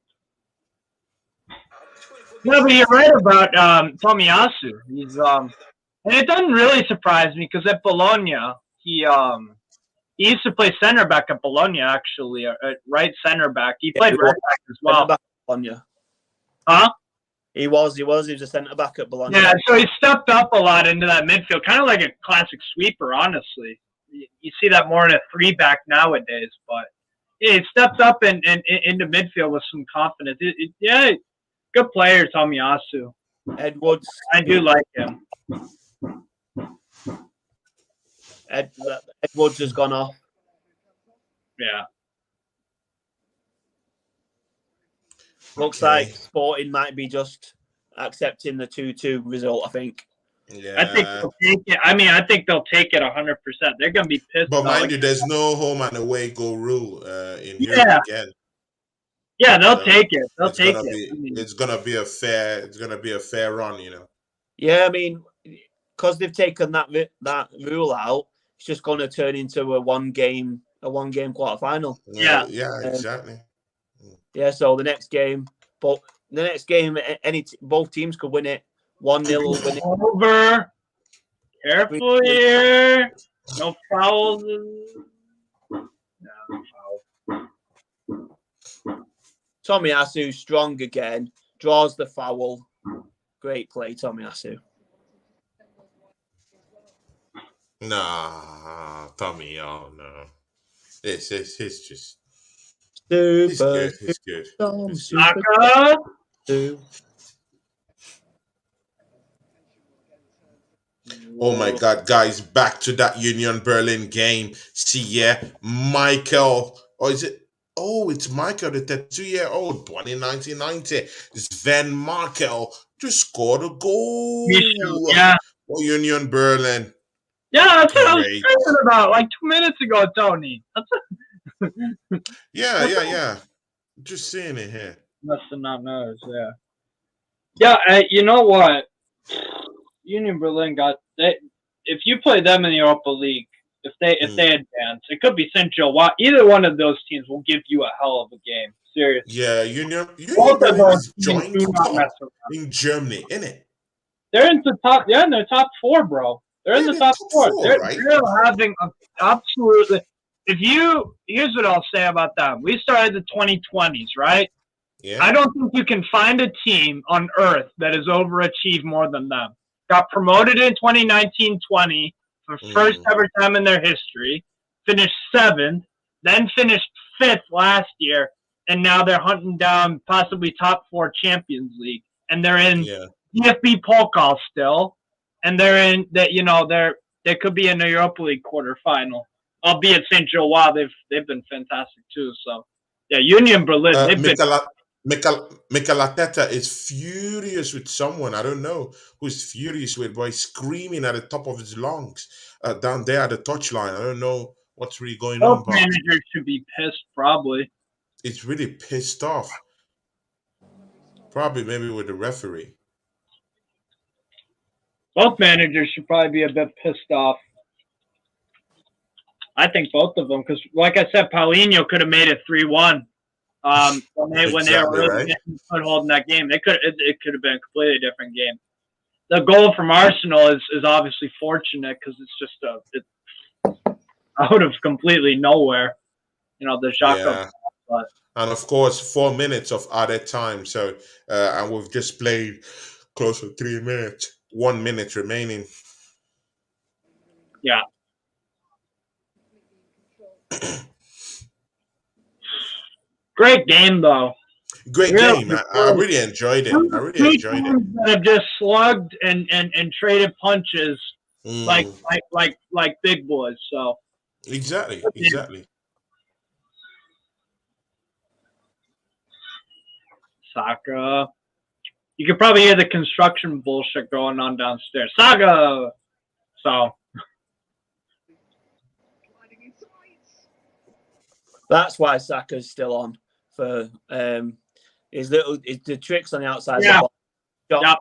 S2: No, but you're right about Tomiyasu. And it doesn't really surprise me because at Bologna, he used to play center back at Bologna actually, right center back. He
S4: Yeah,
S2: played
S4: he
S2: right
S4: was
S2: back as
S4: centre
S2: well.
S4: back at Bologna.
S2: Huh?
S4: He was a centre back at Bologna.
S2: Yeah, so he stepped up a lot into that midfield, kind of like a classic sweeper, honestly. You see that more in a three back nowadays, but yeah, he stepped up and into midfield with some confidence. Yeah, good player, Tomiyasu.
S4: Edwards.
S2: I do like him.
S4: Edwards has gone off.
S2: Yeah.
S4: Looks like Sporting might be just accepting the 2-2 result, I think.
S1: Yeah.
S2: I think they'll take it. I mean, I think they'll take it 100%. They're going to be pissed.
S1: But mind you, there's no home and away goal rule in Europe again.
S2: Yeah, they'll take it. They'll take it.
S1: It's gonna be a fair run, you know.
S4: Yeah, I mean, because they've taken that rule out, it's just going to turn into a one game quarterfinal.
S2: Yeah,
S1: exactly.
S4: Yeah, so the next game, both teams could win it. 1-0 win it.
S2: Over. Careful here. No fouls. No fouls.
S4: Tomiyasu strong again, draws the foul. Great play, Tomiyasu.
S1: Nah, Tommy, oh no. It's just
S4: Super.
S1: He's good.
S2: Saka.
S1: Oh my God, guys! Back to that Union Berlin game. See, yeah, Michael. Or is it? Oh, it's Michael, the 32-year-old, born in 1990. Sven Markel just scored a goal.
S2: Yeah.
S1: For Union Berlin.
S2: Yeah, that's what I was thinking about like 2 minutes ago, Tony.
S1: Yeah. Just seeing it here.
S2: Must have not noticed, yeah. Yeah, you know what? Union Berlin if you play them in the Europa League, if they advance, it could be St. Joe. Either one of those teams will give you a hell of a game. Seriously.
S1: Yeah, Union Berlin is joined top in Germany, isn't it?
S2: They're in the top. Yeah, in the top 4, bro. They're in the top 4. They're having absolutely. Here's what I'll say about them. We started the 2020s, right?
S1: Yeah.
S2: I don't think you can find a team on earth that has overachieved more than them. Got promoted in 2019-20 for first ever time in their history. Finished 7th, then finished 5th last year, and now they're hunting down possibly top 4 Champions League, and they're in DFB Pokal still, and they're in that. You know, they could be in the Europa League quarterfinal. Albeit St. Joe, they've been fantastic too. So yeah, Union Berlin.
S1: Mikel Arteta is furious with someone. I don't know who he's furious with, but he's screaming at the top of his lungs down there at the touchline. I don't know what's really going on.
S2: Both managers should be pissed, probably.
S1: It's really pissed off. Probably maybe with the referee.
S2: Both managers should probably be a bit pissed off. I think both of them, because like I said, Paulinho could have made it 3-1. When they were really getting foothold in that game, it could have been a completely different game. The goal from Arsenal is obviously fortunate because it's just it's out of completely nowhere. You know, the Xhaka.
S1: Yeah. And of course, 4 minutes of added time. So and we've just played close to 3 minutes. 1 minute remaining.
S2: Yeah. Great game, though.
S1: Great game. I really enjoyed it.
S2: That have just slugged and traded punches like big boys. So
S1: exactly.
S2: Saka. You could probably hear the construction bullshit going on downstairs. Saka. So.
S4: That's why Saka's still on for the tricks on the outside.
S2: Yeah.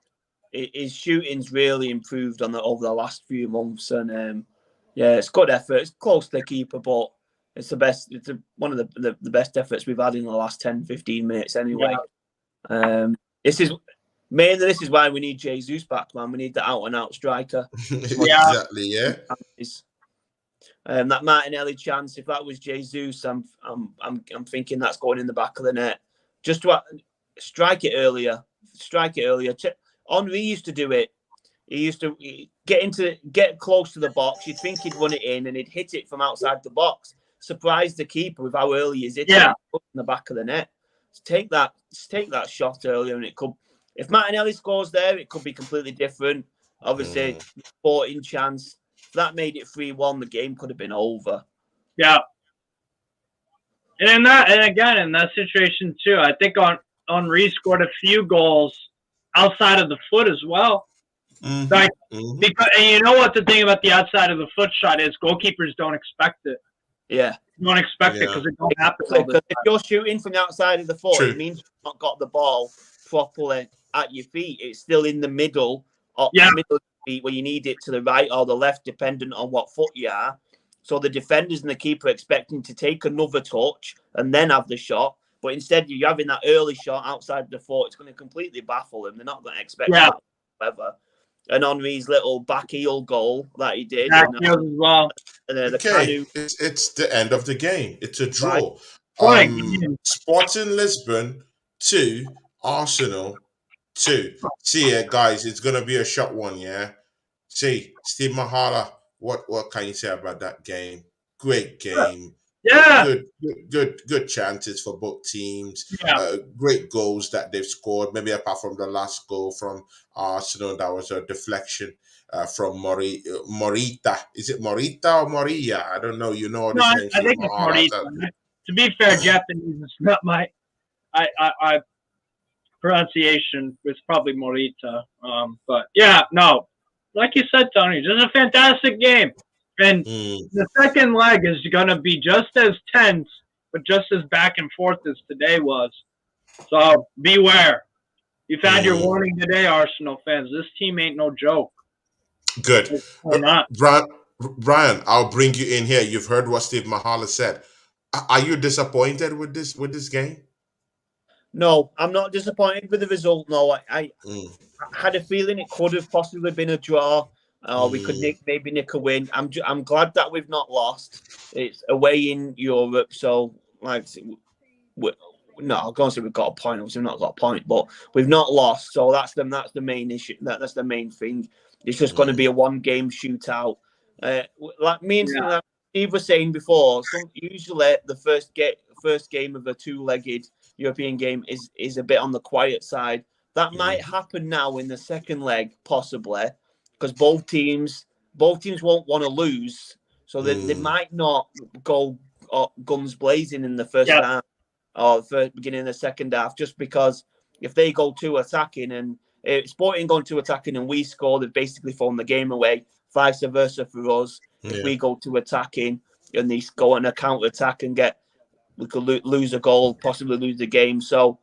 S4: His shooting's really improved over the last few months, and it's good effort. It's close to the keeper, but it's the best. It's one of the best efforts we've had in the last 10-15 minutes. Anyway, this is Mainly, this is why we need Jesus back, man. We need the out-and-out striker.
S1: Exactly, yeah.
S4: That Martinelli chance, if that was Jesus, I'm thinking that's going in the back of the net. Just to strike it earlier. Henry used to do it. He used to get close to the box. You'd think he'd run it in, and he'd hit it from outside the box. Surprise the keeper with how early he's hitting it in the back of the net. Take that shot earlier, and it could. If Martinelli scores there, it could be completely different. Obviously, 14 chance. If that made it 3-1, the game could have been over.
S2: Yeah. And again, in that situation too, I think Henry scored a few goals outside of the foot as well. Like, because, and you know what the thing about the outside of the foot shot is? Goalkeepers don't expect it.
S4: Yeah.
S2: Don't expect it because it don't happen.
S4: Because if you're shooting from the outside of the foot, it means you've not got the ball properly at your feet. It's still in the middle of the middle of your feet where you need it to the right or the left, depending on what foot you are. So the defenders and the keeper are expecting to take another touch and then have the shot. But instead, you're having that early shot outside the foot. It's going to completely baffle them. They're not going to expect that ever. And Henry's little back heel goal that he did.
S2: As well.
S4: And
S1: it's the end of the game. It's a draw.
S2: Right.
S1: Sporting Lisbon 2, Arsenal 2. See, guys, it's gonna be a short one, yeah. See, Steve Machala, what can you say about that game? Great game.
S2: Yeah.
S1: Good chances for both teams.
S2: Yeah.
S1: Great goals that they've scored. Maybe apart from the last goal from Arsenal, that was a deflection from Morita. Is it Morita or Moria? I don't know. You know this name.
S2: I think it's Morita. To be fair, Japanese is not my I pronunciation. It's probably Morita. But yeah, no. Like you said, Tony, just a fantastic game. And the second leg is going to be just as tense, but just as back and forth as today was. So beware. You've had your warning today, Arsenal fans. This team ain't no joke.
S1: Good. Brian, I'll bring you in here. You've heard what Steve Machala said. Are you disappointed with this game?
S4: No, I'm not disappointed with the result. No, I had a feeling it could have possibly been a draw. We could maybe nick a win. I'm glad that we've not lost. It's away in Europe, so like, no, I'm going to say we've got a point. Obviously, we've not got a point, but we've not lost. So that's the main issue. That's the main thing. It's just going to be a one-game shootout. Like me and Steve was saying before, usually the first game of a two-legged European game is a bit on the quiet side. That might happen now in the second leg, possibly. Because both teams won't want to lose, so they might not go guns blazing in the first half or the beginning of the second half. Just because if they go to attacking and Sporting going to attacking and we score, they've basically thrown the game away. Vice versa for us. If we go to attacking and they go on a counter attack and we could lose a goal, possibly lose the game. So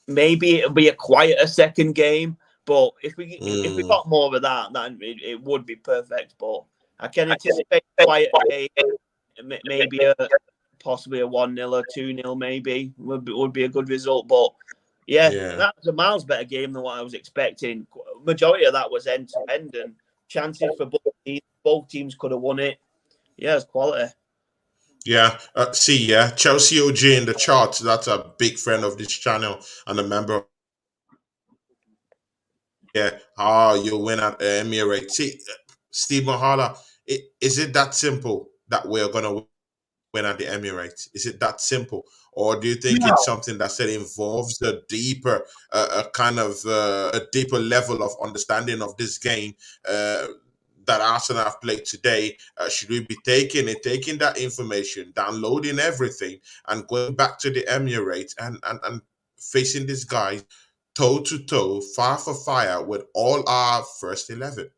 S4: maybe it'll be a quieter second game. But if we got more of that, then it would be perfect. But I can anticipate a quiet game, maybe possibly a 1-0 or 2-0 maybe would be a good result. But that was a miles better game than what I was expecting. Majority of that was end to end and chances for both teams. Both teams could have won it. Yeah, it's quality.
S1: Yeah, Chelsea OG in the charts. That's a big friend of this channel and a member. You win at Emirates. See, Steve Machala, is it that simple that we're going to win at the Emirates? Is it that simple? Or do you think it's something that involves a deeper, a deeper level of understanding of this game that Arsenal have played today? Should we be taking that information, downloading everything, and going back to the Emirates and facing these guys toe-to-toe, fire for fire with all our first 11?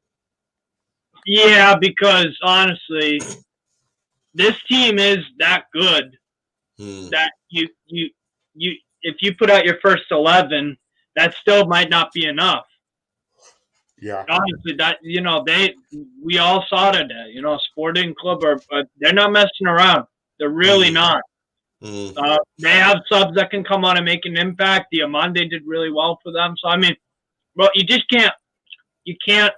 S2: Yeah, because honestly, this team is that good that you if you put out your first 11, that still might not be enough.
S1: Yeah,
S2: honestly, we all saw today. Sporting Club they're not messing around. They're really not.
S1: Mm.
S2: They have subs that can come on and make an impact. The Amande did really well for them. So I mean, well, you just can't you can't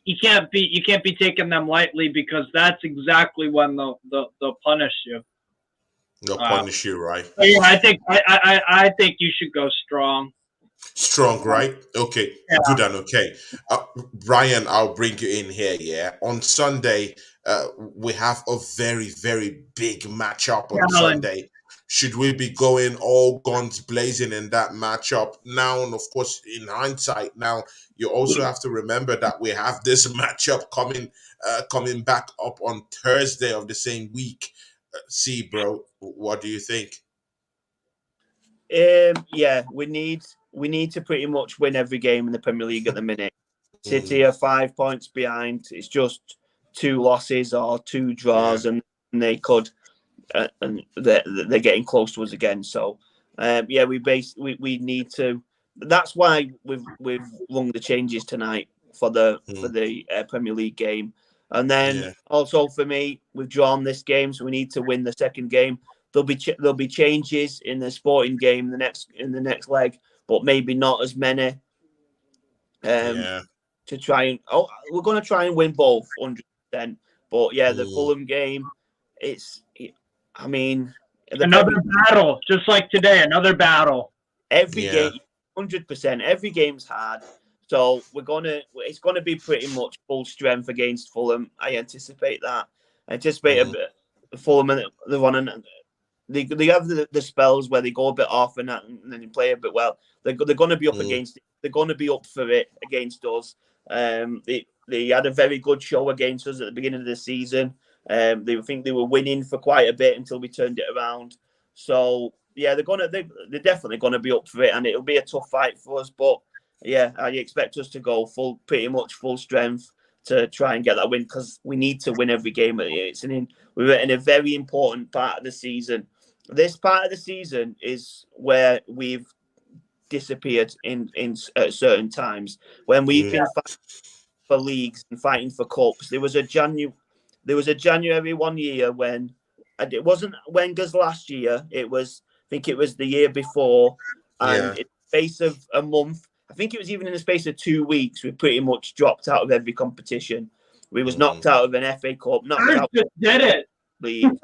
S2: you can't be taking them lightly, because that's exactly when they'll punish you.
S1: They'll
S2: Uh,
S1: punish you, right?
S2: so yeah, I think you should go strong.
S1: Strong, right? Okay,
S2: Yeah,
S1: good and okay. Brian, I'll bring you in here. Yeah, on Sunday, we have a very, very big matchup on
S2: challenge.
S1: Sunday. Should we be going all guns blazing in that matchup now? And of course, in hindsight, now you also have to remember that we have this matchup coming back up on Thursday of the same week. See, bro, what do you think?
S4: Yeah, we need to pretty much win every game in the Premier League at the minute. City
S1: Mm,
S4: are 5 points behind. It's just 2 losses or 2 draws,
S1: yeah,
S4: and they could, and they're getting close to us again. So, yeah, we need to. That's why we've rung the changes tonight for the
S1: mm,
S4: Premier League game, and then
S1: yeah,
S4: also for me, we've drawn this game, so we need to win the second game. There'll be changes in the Sporting game in the next leg, but maybe not as many. Um,
S1: yeah.
S4: to try and we're going to try and win both 100%. But yeah, the
S1: Mm.
S4: Fulham game, it's I mean the
S2: Another
S4: Premier
S2: battle, just like today. Another battle.
S4: every
S1: Yeah.
S4: game 100%. Every game's hard, so it's gonna be pretty much full strength against Fulham. I anticipate that. I anticipate a
S1: Mm,
S4: bit Fulham and the one and they have the spells where they go a bit off and then they play a bit well. They're going to be up
S1: mm,
S4: against it. They're going to be up for it against us. They had a very good show against us at the beginning of the season. They think they were winning for quite a bit until we turned it around. So yeah, they're definitely gonna be up for it, and it'll be a tough fight for us. But yeah, I expect us to go pretty much full strength to try and get that win, because we need to win every game. We're in a very important part of the season. This part of the season is where we've disappeared at certain times when we've
S1: mm,
S4: been fighting for leagues and fighting for cups. There was a January one year when, and it wasn't Wenger's last year. I think it was the year before, and
S1: yeah.
S4: in the space of a month, I think it was even in the space of 2 weeks, we pretty much dropped out of every competition. We was
S1: Mm,
S4: knocked out of an FA Cup, knocked
S2: Spurs
S4: out
S2: just did it.
S4: of the league,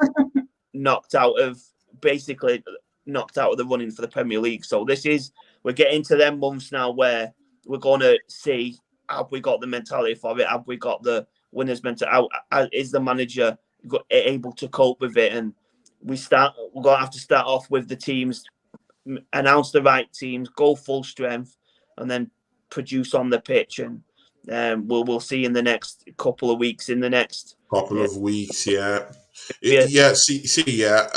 S4: knocked out of basically knocked out of the running for the Premier League. So we're getting to them months now where we're going to see, have we got the mentality for it? Have we got the winners mentality? Is the manager able to cope with it? And we're going to have to start off with the teams, announce the right teams, go full strength, and then produce on the pitch. And we'll see in the next couple of weeks. In the next,
S1: couple
S4: yeah,
S1: of weeks, yeah.
S4: yeah,
S1: Yeah, see, yeah.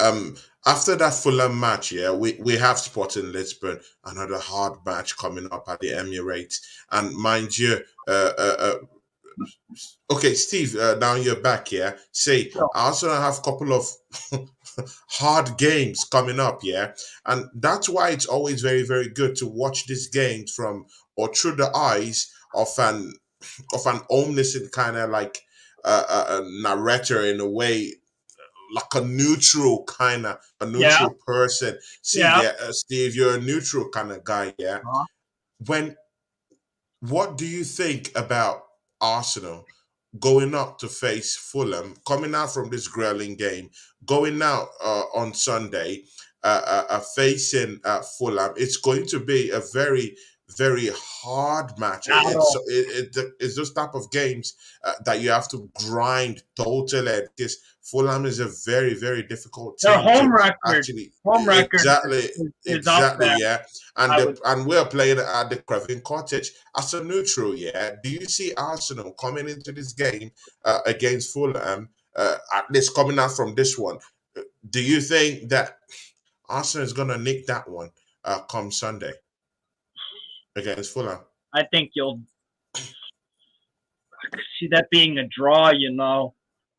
S1: After that Fulham match, yeah, we have Sporting Lisbon, another hard match coming up at the Emirates, and mind you, okay, Steve, now you're back, yeah. See, I also have a couple of hard games coming up, yeah, and that's why it's always very, very good to watch these games from or through the eyes of an omniscient kind of like a narrator in a way, like a neutral kind of a
S2: Yeah,
S1: neutral person. See,
S2: yeah.
S1: yeah, Steve, you're a neutral kind of guy, yeah.
S2: Uh-huh.
S1: When what do you think about Arsenal going up to face Fulham, coming out from this grueling game, going out on Sunday, facing Fulham? It's going to be a very, very hard match.
S2: Battle.
S1: It's those type of games that you have to grind totally, because Fulham is a very, very difficult
S2: Their
S1: team to actually.
S2: home record
S1: Exactly,
S2: is up
S1: exactly,
S2: there.
S1: yeah.
S2: I would.
S1: And we're playing at the Craven Cottage as a neutral. Yeah, do you see Arsenal coming into this game against Fulham? At least coming out from this one, do you think that Arsenal is gonna nick that one come Sunday against Fulham?
S2: I think you'll see that being a draw.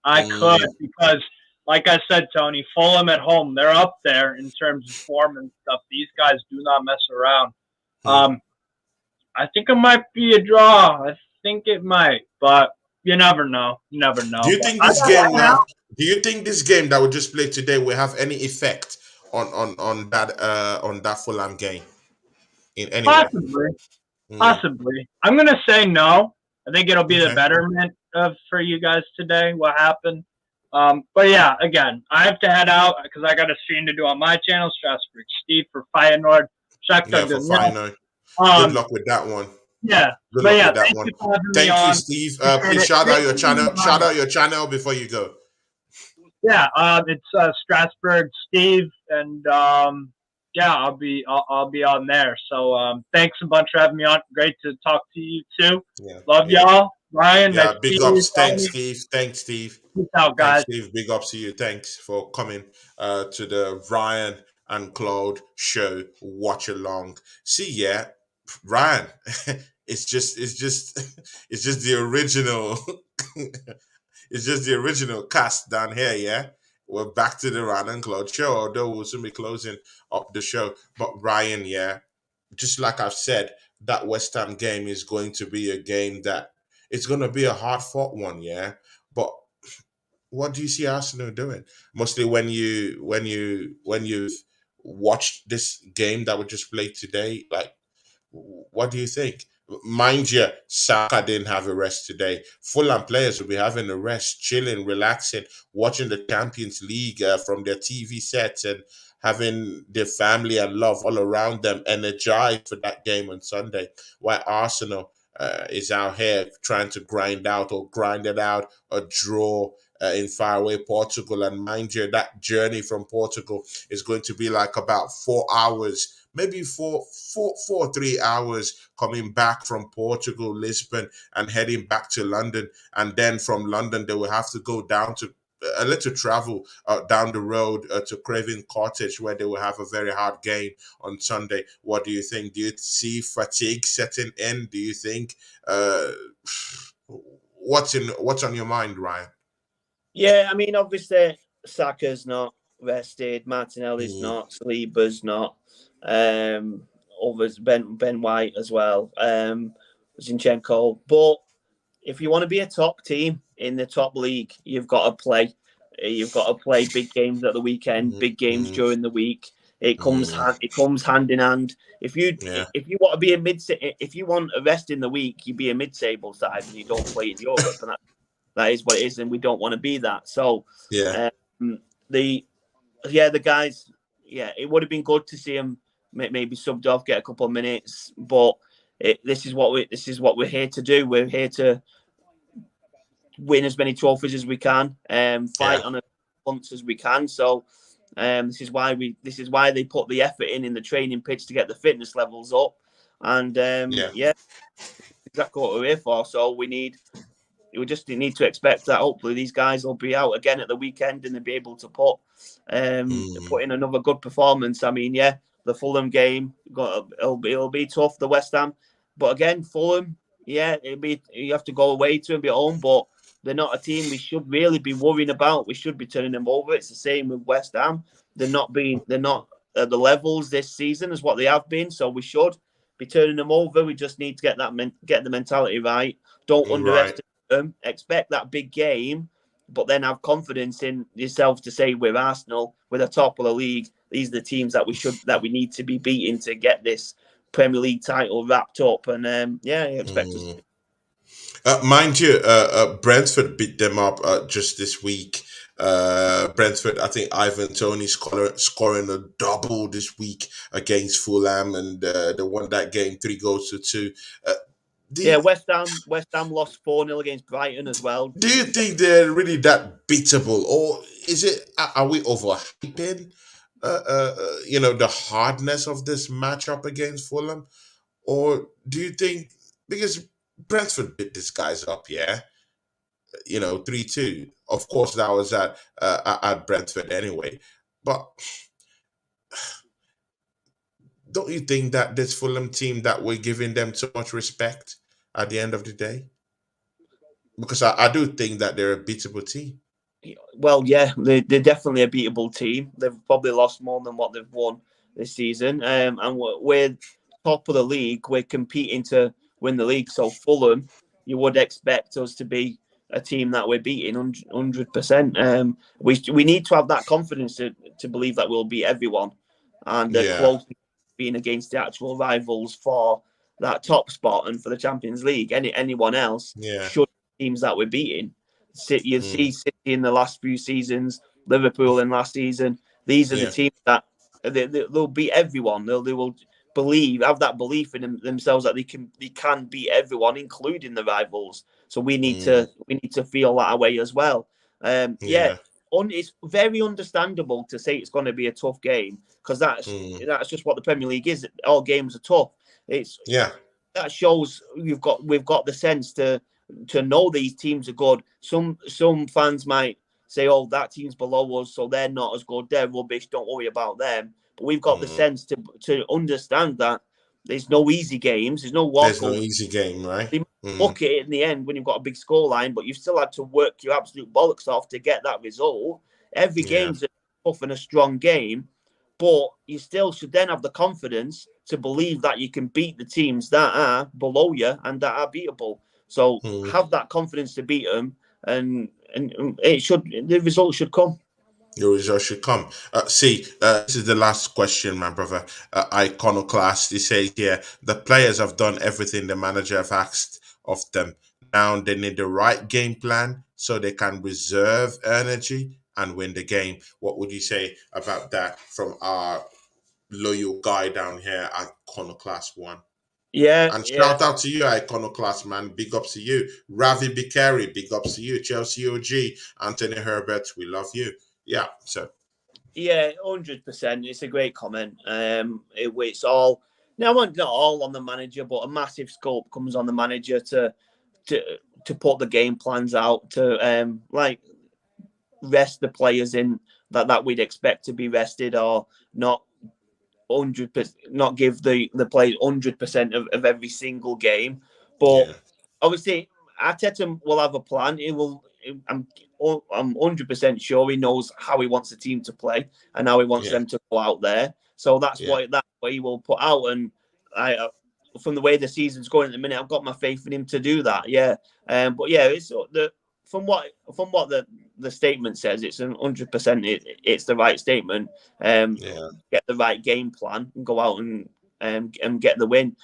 S2: I could,
S1: Mm,
S2: because, like I said, Tony, Fulham at home, they're up there in terms of form and stuff. These guys do not mess around.
S1: mm,
S2: I think it might be a draw. I think it might, but You never know. You never
S1: Do
S2: know.
S1: you
S2: But
S1: think
S2: I
S1: this
S2: got
S1: game will
S2: head
S1: have?
S2: out.
S1: Do you think this game that we just played today will have any effect on that Fulham game in anywhere?
S2: Possibly.
S1: Mm,
S2: Possibly. I'm going to say no. I think it'll be the
S1: okay.
S2: betterment of for you guys today, what happened. But yeah, again, I have to head out because I got a stream to do on my channel, Strasbourg Steve for Feyenoord,
S1: Yeah,
S2: Shakhtar
S1: for
S2: Donetsk.
S1: final. Good
S2: Um,
S1: luck with that one.
S2: yeah.
S1: Good
S2: But
S1: luck
S2: yeah,
S1: with that
S2: thank
S1: one.
S2: you for having me
S1: Thank you,
S2: on.
S1: Steve.
S2: Appreciate
S1: Please
S2: it.
S1: shout out
S2: Thank
S1: your channel.
S2: you.
S1: Shout out your channel before you go.
S2: Yeah, it's Strasbourg Steve, and yeah, I'll be on there. So thanks a bunch for having me on. Great to talk to you too.
S1: Yeah,
S2: Love
S1: yeah,
S2: y'all. Ryan, nice
S1: yeah.
S2: to
S1: Big
S2: see you.
S1: ups. Thanks,
S2: Tony,
S1: Steve. Thanks, Steve.
S2: peace out,
S1: Thanks,
S2: guys.
S1: Steve. Big ups to you. Thanks for coming to the Ryan and Claude show. Watch along. See, yeah, Ryan. it's just it's just the original. It's just the original cast down here. Yeah, we're back to the Ryan and Claude show. Although we'll soon be closing up the show, but Ryan, yeah, just like I've said, that West Ham game is going to be a game that it's going to be a hard fought one. Yeah, but what do you see Arsenal doing? Mostly when you've watched this game that we just played today, like what do you think? Mind you, Saka didn't have a rest today. Fulham players will be having a rest, chilling, relaxing, watching the Champions League from their TV sets and having their family and love all around them, energized for that game on Sunday. While Arsenal is out here trying to grind it out, a draw in faraway Portugal. And mind you, that journey from Portugal is going to be like about 4 hours, maybe 3 hours coming back from Portugal, Lisbon, and heading back to London. And then from London, they will have to go down to a little travel down the road to Craven Cottage, where they will have a very hard game on Sunday. What do you think? Do you see fatigue setting in? Do you think what's on your mind, Ryan?
S4: Yeah, I mean, obviously, Saka's not rested, Martinelli's
S1: Mm,
S4: not, Saliba's not, others, Ben White as well, Zinchenko. But if you want to be a top team in the top league, you've got to play. You've got to play big games at the weekend,
S1: mm,
S4: big games
S1: mm,
S4: during the week. It comes
S1: mm.
S4: hand. It comes hand in hand.
S1: Yeah.
S4: If you want to be a if you want a rest in the week, you be a mid-table side and you don't play in Europe, and that is what it is, and we don't want to be that. So,
S1: Yeah.
S4: the guys, yeah, it would have been good to see him maybe subbed off, get a couple of minutes, but this is what we're here to do. We're here to win as many trophies as we can, fight
S1: Yeah.
S4: on as fronts as we can. So, this is why they put the effort in the training pitch to get the fitness levels up, and
S1: Yeah.
S4: yeah, exactly what we're here for. So we just need to expect that hopefully these guys will be out again at the weekend and they'll be able to put in another good performance. I mean, yeah, the Fulham game it'll be tough, the West Ham, but again, Fulham, yeah, you have to go away to and be at home, but they're not a team we should really be worrying about. We should be turning them over. It's the same with West Ham. They're not at the levels this season as what they have been, so we should be turning them over. We just need to get the mentality right. Don't
S1: Right.
S4: underestimate them. Expect that big game, but then have confidence in yourself to say with Arsenal, with the top of the league, these are the teams that we need to be beating to get this Premier League title wrapped up. And expect us.
S1: Mm. Mind you, Brentford beat them up just this week. Brentford, I think Ivan Toney scoring a double this week against Fulham, and they won that game 3 goals to 2. Uh, do
S4: Yeah,
S1: you,
S4: West Ham lost 4-0 against Brighton as well.
S1: do you think they're really that beatable, or is it? Are we overhyping? The hardness of this matchup against Fulham, or do you think because Brentford beat these guys up, yeah, 3-2. Of course, that was at Brentford anyway. But don't you think that this Fulham team that we're giving them so much respect at the end of the day? Because I do think that they're a beatable team.
S4: Well, yeah, they're definitely a beatable team. They've probably lost more than what they've won this season. And we're top of the league. We're competing to win the league. So Fulham, you would expect us to be a team that we're beating 100%. We need to have that confidence to believe that we'll beat everyone, and
S1: Yeah.
S4: close being against the actual rivals for that top spot and for the Champions League. Anyone else
S1: Yeah.
S4: should teams that we're beating. You
S1: Mm.
S4: see City in the last few seasons, Liverpool in last season. These are the
S1: Yeah.
S4: teams that they'll beat everyone. They will have that belief in themselves that they can beat everyone, including the rivals. So we need
S1: Mm.
S4: to feel that way as well. Yeah,
S1: Yeah.
S4: it's very understandable to say it's going to be a tough game because
S1: Mm.
S4: that's just what the Premier League is. All games are tough. It's
S1: Yeah.
S4: that shows we've got the sense to know these teams are good. Some fans might say, "Oh, that team's below us, so they're not as good. They're rubbish. Don't worry about them." But we've got the
S1: Mm.
S4: sense to understand that there's no easy games. There's no
S1: There's no
S4: walkover.
S1: easy game, right?
S4: They
S1: Mm.
S4: look at it in the end when you've got a big scoreline, but you've still had to work your absolute bollocks off to get that result. Every
S1: Yeah.
S4: game's a tough and a strong game, but you still should then have the confidence to believe that you can beat the teams that are below you and that are beatable. So
S1: Mm.
S4: have that confidence to beat them, and the result should come.
S1: The result should come. This is the last question, my brother. Iconoclast. He says here, the players have done everything the manager have asked of them. Now they need the right game plan so they can reserve energy and win the game. What would you say about that from our loyal guy down here, Iconoclast One?
S4: Yeah,
S1: And
S4: yeah,
S1: shout out to you, Iconoclast, man. Big ups to you. Ravi Bikari, big ups to you. Chelsea OG, Anthony Herbert, we love you. Yeah, so.
S4: yeah, 100%. It's a great comment. It's all now, not all on the manager, but a massive scope comes on the manager to to put the game plans out to rest the players in that we'd expect to be rested or not 100%, not give the players 100% of every single game. But
S1: Yeah,
S4: obviously, Arteta will have a plan. He will. I'm 100% sure he knows how he wants the team to play and how he wants
S1: yeah,
S4: them to go out there. So that's
S1: yeah.
S4: what he will put out. And from the way the season's going at the minute, I've got my faith in him to do that. Yeah. But yeah, it's from what the statement says, it's 100%. It's the right statement.
S1: Yeah.
S4: Get the right game plan and go out and get the win.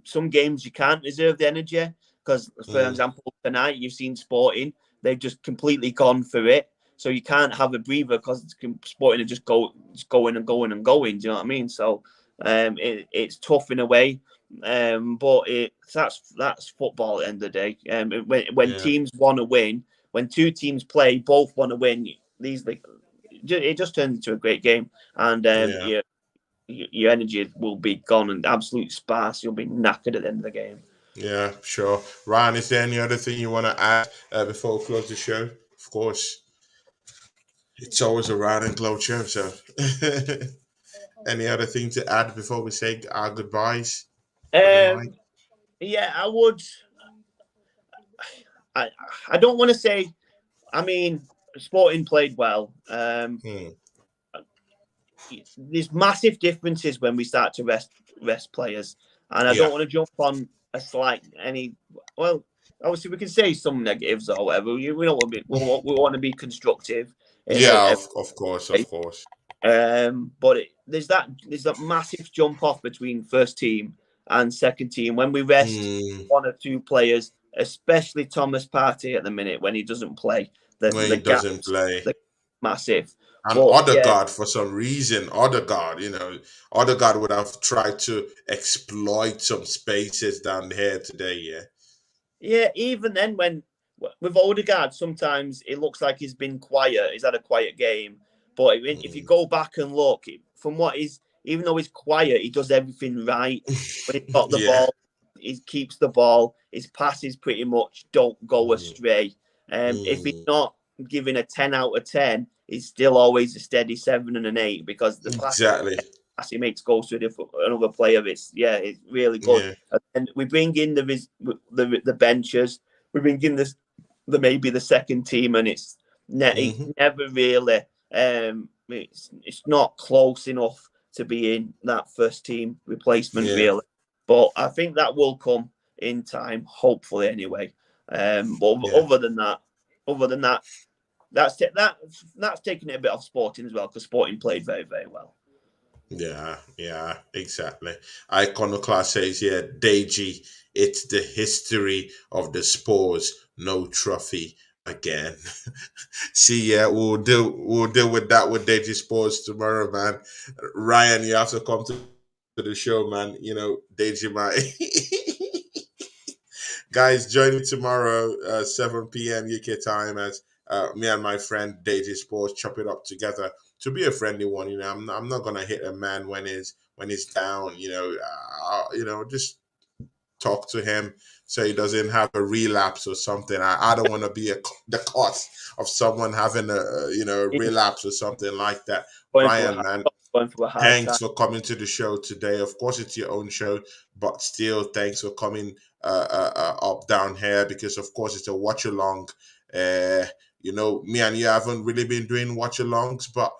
S4: Some games you can't reserve the energy because, for
S1: Mm,
S4: example, tonight you've seen Sporting; they've just completely gone for it. So you can't have a breather because Sporting are just going and going and going. Do you know what I mean? So it's tough in a way, but that's football at the end of the day. When
S1: yeah,
S4: teams want to win, when two teams play, both want to win. It just turns into a great game, and
S1: yeah,
S4: your energy will be gone and absolute sparse. You'll be knackered at the end of the game.
S1: yeah, sure. Ryan, is there any other thing you want to add before we close the show? Of course, it's always a Ryan and Claude show, so. Any other thing to add before we say our goodbyes for the night?
S4: Um, yeah, I would. I I don't want to say. I mean, Sporting played well.
S1: Hmm.
S4: There's massive differences when we start to rest players, and I
S1: Yeah,
S4: don't want to jump on a slight any. Well, obviously we can say some negatives or whatever. We don't want to be. We want to be constructive in
S1: yeah,
S4: a
S1: of course,
S4: way.
S1: of course.
S4: But there's that massive jump off between first team and second team when we rest
S1: Hmm.
S4: one or two players, especially Thomas Partey at the minute when he doesn't play.
S1: When
S4: The
S1: he doesn't
S4: gaps
S1: play.
S4: the massive.
S1: And
S4: But yeah,
S1: Odegaard, for some reason, Odegaard would have tried to exploit some spaces down here today, yeah.
S4: yeah. Even then, when with Odegaard, sometimes it looks like he's been quiet. He's had a quiet game, but if you
S1: Mm.
S4: go back and look from what he's, even though he's quiet, he does everything right. When he's got the
S1: Yeah.
S4: ball, he keeps the ball. His passes pretty much don't go
S1: Mm.
S4: astray. If he's
S1: Mm.
S4: not giving a 10 out of 10, he's still always a steady 7 and an 8 because the
S1: Exactly.
S4: pass he makes goes to another player. It's really good.
S1: Yeah.
S4: And we bring in the benchers. We bring in maybe the second team, and it's
S1: Hmm.
S4: never really. It's not close enough to be in that first team replacement
S1: Yeah.
S4: really. But I think that will come in time, hopefully anyway. But
S1: Yeah.
S4: other than that, that's taking it a bit off Sporting as well, because Sporting played very, very well.
S1: Yeah, exactly. Iconoclast says, yeah, Deji, it's the history of the Spurs, no trophy again. See, yeah, we'll deal with that with Deji Sports tomorrow, man. Ryan, you have to come to the show, man. Deji might guys, join me tomorrow, 7 p.m. UK time, as me and my friend Deji Sports chop it up together to be a friendly one. I'm not gonna hit a man when he's down. Just talk to him so he doesn't have a relapse or something. I don't want to be the cause of someone having a
S4: He's
S1: relapse or something like that.
S4: going through a
S1: Ryan,
S4: hard,
S1: man,
S4: going through a hard time.
S1: thanks for coming to the show today. Of course, it's your own show, but still, thanks for coming up down here, because, of course, it's a watch along. Uh, me and you haven't really been doing watch alongs, but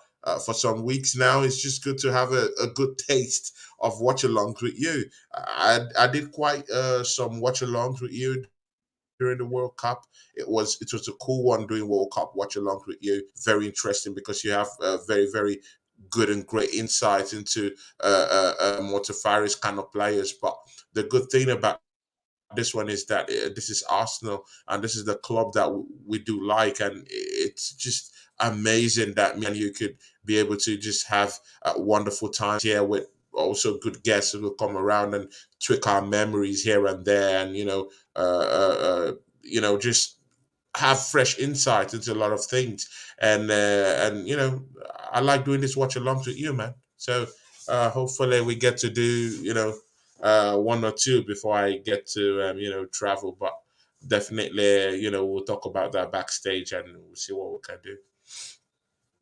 S1: for some weeks now, it's just good to have a good taste of watch alongs with you. I did quite some watch alongs with you during the World Cup. It was a cool one doing World Cup watch along with you. Very interesting, because you have very, very good and great insight into Mortafaris kind of players. But the good thing about this one is that this is Arsenal, and this is the club that we do like, and it's just amazing that me and you could be able to just have wonderful times here with also good guests who will come around and tweak our memories here and there, and just have fresh insight into a lot of things. And I like doing this watch alongs with you, man. So hopefully we get to do one or two before I get to travel. But definitely, we'll talk about that backstage, and we'll see what we can do.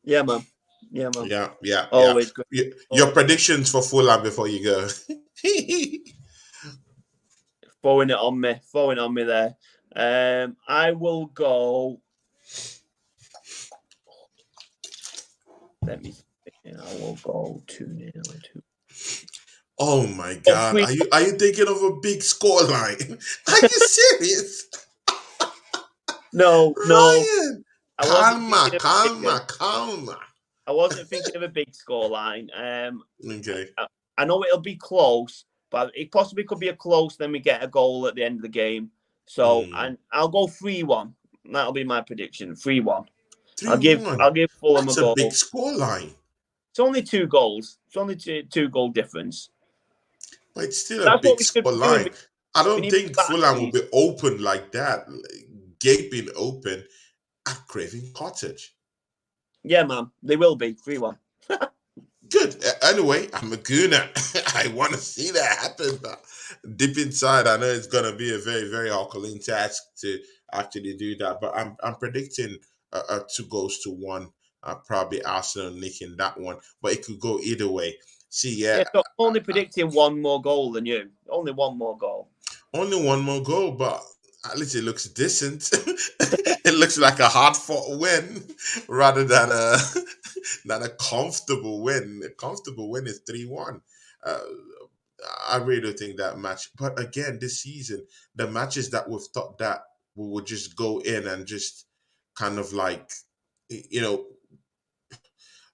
S4: Yeah, man. Yeah, man.
S1: Yeah.
S4: Always good.
S1: Your predictions for Fulham before you go.
S4: Throwing it on me there. I will go. Let me think. I will go 2-0 to.
S1: Oh my God! Are you thinking of a big score line? Are you serious,
S4: No.
S1: Ryan?
S4: I wasn't
S1: Calma.
S4: I wasn't thinking of a big score line.
S1: Okay.
S4: I know it'll be close, but it possibly could be a close. Then we get a goal at the end of the game. So, and I'll go 3-1. That'll be my prediction. 3-1.
S1: 3-1.
S4: I'll give Fulham
S1: That's
S4: a goal.
S1: a big score line.
S4: It's only 2 goals. It's only two goal difference.
S1: But it's still a
S4: That's what
S1: big
S4: we should
S1: score
S4: be doing.
S1: line. I
S4: We
S1: don't
S4: need
S1: think Fulham will
S4: batteries.
S1: be open like that, gaping open at Craven Cottage.
S4: Yeah, man. They will be 3-1.
S1: Good. Anyway, I'm a gooner. I want to see that happen, but deep inside, I know it's gonna be a very, very Herculean task to actually do that. But I'm predicting 2 goals to 1. Probably Arsenal nicking that one, but it could go either way. See,
S4: Yeah, so I'm only predicting 1 more goal than you. Only 1 more goal.
S1: only 1 more goal, but at least it looks decent. It looks like a hard-fought win rather than a than a comfortable win. A comfortable win is 3-1. Uh, I really do think that match. But again, this season, the matches that we've thought that we would just go in and just kind of like, you know,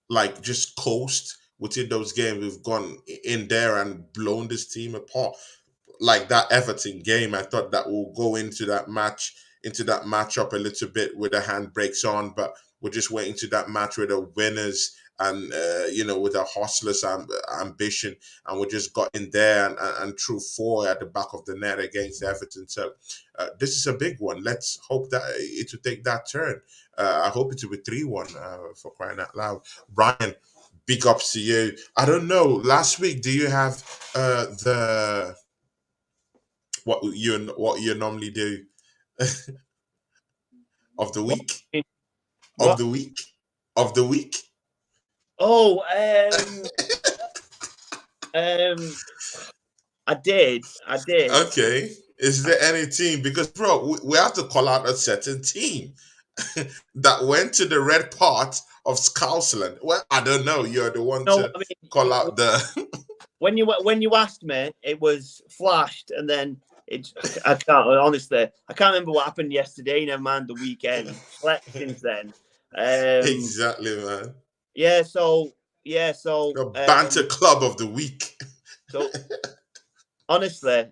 S1: like just coast within those games, we've gone in there and blown this team apart. Like that Everton game, I thought that we'll go into that matchup a little bit with the handbrakes on, but we're just waiting to that match with the winners and with a hostless ambition, and we just got in there and threw 4 at the back of the net against Everton. So this is a big one. Let's hope that it will take that turn. I hope it will be 3-1 for crying out loud. Brian, big ups to you. I don't know. Last week, do you have the what you normally do of the week of
S4: What?
S1: the week of the week?
S4: Oh, I did.
S1: Okay. Is there any team? Because bro, we have to call out a certain team that went to the red part of Scotland. Well, I don't know. You're the one
S4: No,
S1: to
S4: I mean,
S1: call out the.
S4: when you asked me, it was flashed, and then I can't honestly. I can't remember what happened yesterday. Never mind the weekend. Slept since then.
S1: Exactly, man.
S4: Yeah. So yeah. So
S1: The banter club of the week.
S4: so honestly,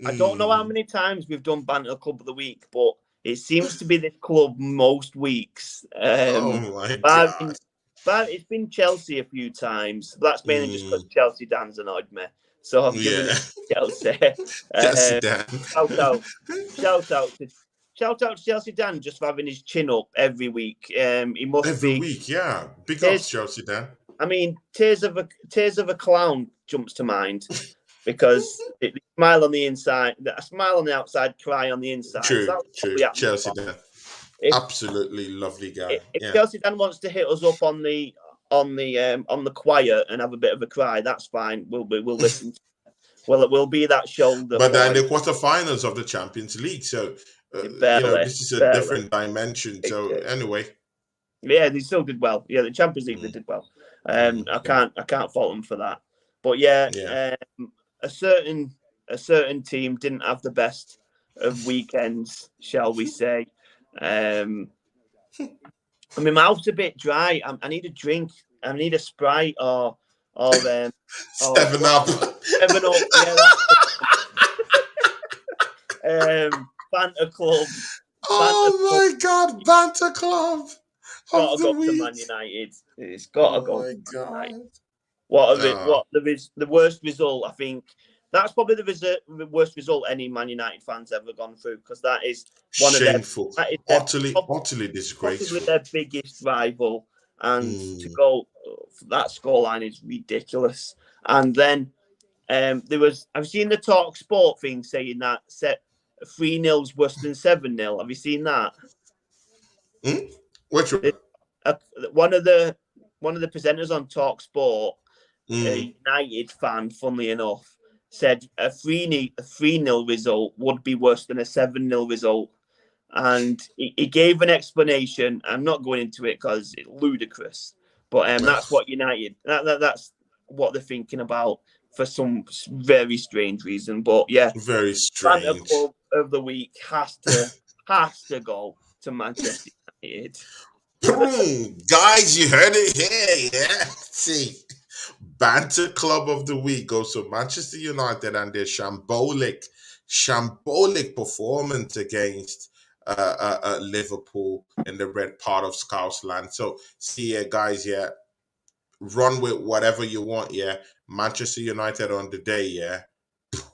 S4: I don't know how
S1: Mm.
S4: many times we've done banter club of the week, but it seems to be this club most weeks.
S1: Oh my
S4: But,
S1: god.
S4: but it's been Chelsea a few times. That's mainly just because
S1: Mm.
S4: Chelsea Dan's annoyed me, so I've given
S1: Yeah.
S4: it to Chelsea.
S1: Chelsea
S4: Uh,
S1: Dan.
S4: shout out, shout out to Chelsea Dan just for having his chin up every week. He must
S1: Every
S4: be.
S1: week, yeah. Big
S4: Tears,
S1: ups, Chelsea Dan.
S4: I mean, tears of a clown jumps to mind because it smile on the inside, a smile on the outside, cry on the inside. So
S1: True,
S4: that's
S1: true.
S4: probably happening.
S1: Chelsea Dan.
S4: If
S1: Absolutely lovely guy.
S4: if
S1: Yeah.
S4: Chelsea Dan wants to hit us up on the choir and have a bit of a cry, that's fine. We'll listen. Well, it will be that shoulder
S1: But they're in
S4: for
S1: the
S4: him.
S1: quarterfinals of the Champions League. So,
S4: Barely,
S1: this is a
S4: barely.
S1: different dimension. So, anyway.
S4: Yeah, they still did well. Yeah, the Champions League they
S1: Mm,
S4: did well.
S1: mm,
S4: I can't fault them for that. But yeah,
S1: yeah.
S4: a certain team didn't have the best of weekends, shall we say? I mean, my mouth's a bit dry. I need a drink. I need a Sprite or
S1: 7
S4: what?
S1: up.
S4: 7 Up. Yeah, that. Banter Club. Banter Club.
S1: Oh my God. Banter Club of
S4: Got to
S1: the
S4: go to
S1: week.
S4: Man United. It's got to
S1: Oh
S4: go
S1: my
S4: to Man United.
S1: God.
S4: What the worst result? I think that's probably the worst result any Man United fans ever gone through because that is one of their
S1: Shameful.
S4: that is their
S1: Utterly
S4: possibly
S1: disgraceful.
S4: their biggest rival, and to
S1: Mm.
S4: go that scoreline is ridiculous. And then I've seen the Talk Sport thing saying that set 3-0's worse than 7-0. Have you seen that?
S1: Mm? Which one?
S4: The, uh, one of the presenters on Talk Sport,
S1: Mm.
S4: a United fan, funnily enough, said a 3-0 result would be worse than a 7-0 result. And he gave an explanation. I'm not going into it because it's ludicrous, but
S1: Ah,
S4: that's what United. That's what they're thinking about for some very strange reason. But yeah,
S1: very
S4: Banter
S1: strange.
S4: Club of the week has to go to Manchester United.
S1: Boom. Guys, you heard it here. Yeah. See. Banter Club of the Week goes to Manchester United and their shambolic performance against Liverpool in the red part of Scousland. So, see, guys, yeah, run with whatever you want, yeah. Manchester United on the day, yeah.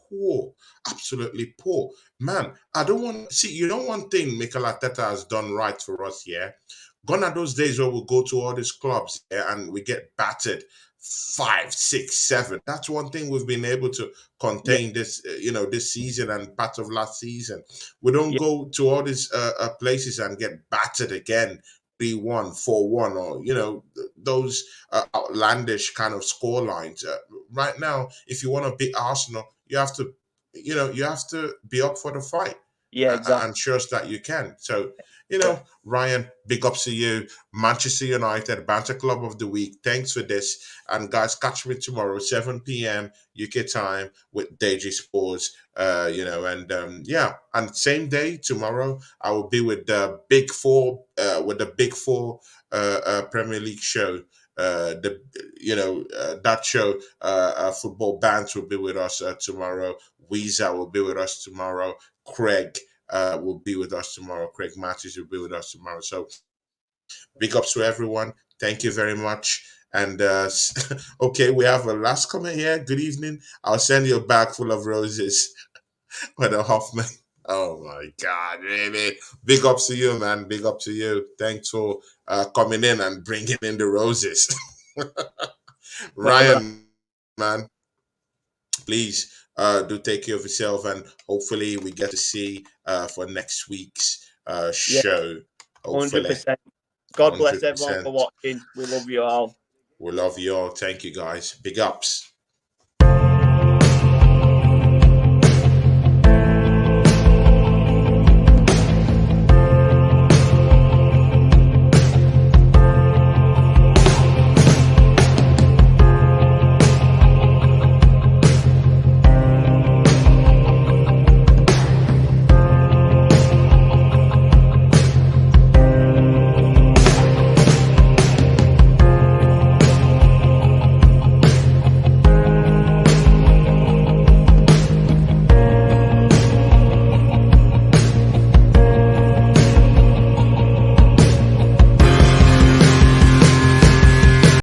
S1: Poor, absolutely poor. Man, I don't want see, you know one thing Mikel Arteta has done right for us, yeah. Gone are those days where we go to all these clubs, yeah, and we get battered 5, 6, 7. That's one thing we've been able to
S4: Yeah,
S1: contain this, this season and part of last season. We don't
S4: yeah,
S1: go to all these places and get battered again 3-1, 4-1, or those outlandish kind of score lines. Right now, if you want to beat Arsenal, you have to be up for the fight
S4: yeah, exactly.
S1: and show us that you can. So, Ryan, big ups to you. Manchester United Banter Club of the Week. Thanks for this. And guys, catch me tomorrow, 7 p.m. UK time with Deji Sports. And same day tomorrow, I will be with the Big Four Premier League show. That show, Football Bands will be with us tomorrow. Weezer will be with us tomorrow. Craig will be with us tomorrow. Craig Matthews will be with us tomorrow. So big ups to everyone. Thank you very much. And okay, we have a last comment here. Good evening. I'll send you a bag full of roses for the Hoffman. Oh my God, really? Big ups to you, man. Big up to you. Thanks for coming in and bringing in the roses. Ryan, man, please do take care of yourself, and hopefully we get to see for next week's
S4: Yeah,
S1: show. Hopefully,
S4: 100%. God bless everyone for
S1: 100%.
S4: watching. We love you all.
S1: We love you all. Thank you, guys. Big ups.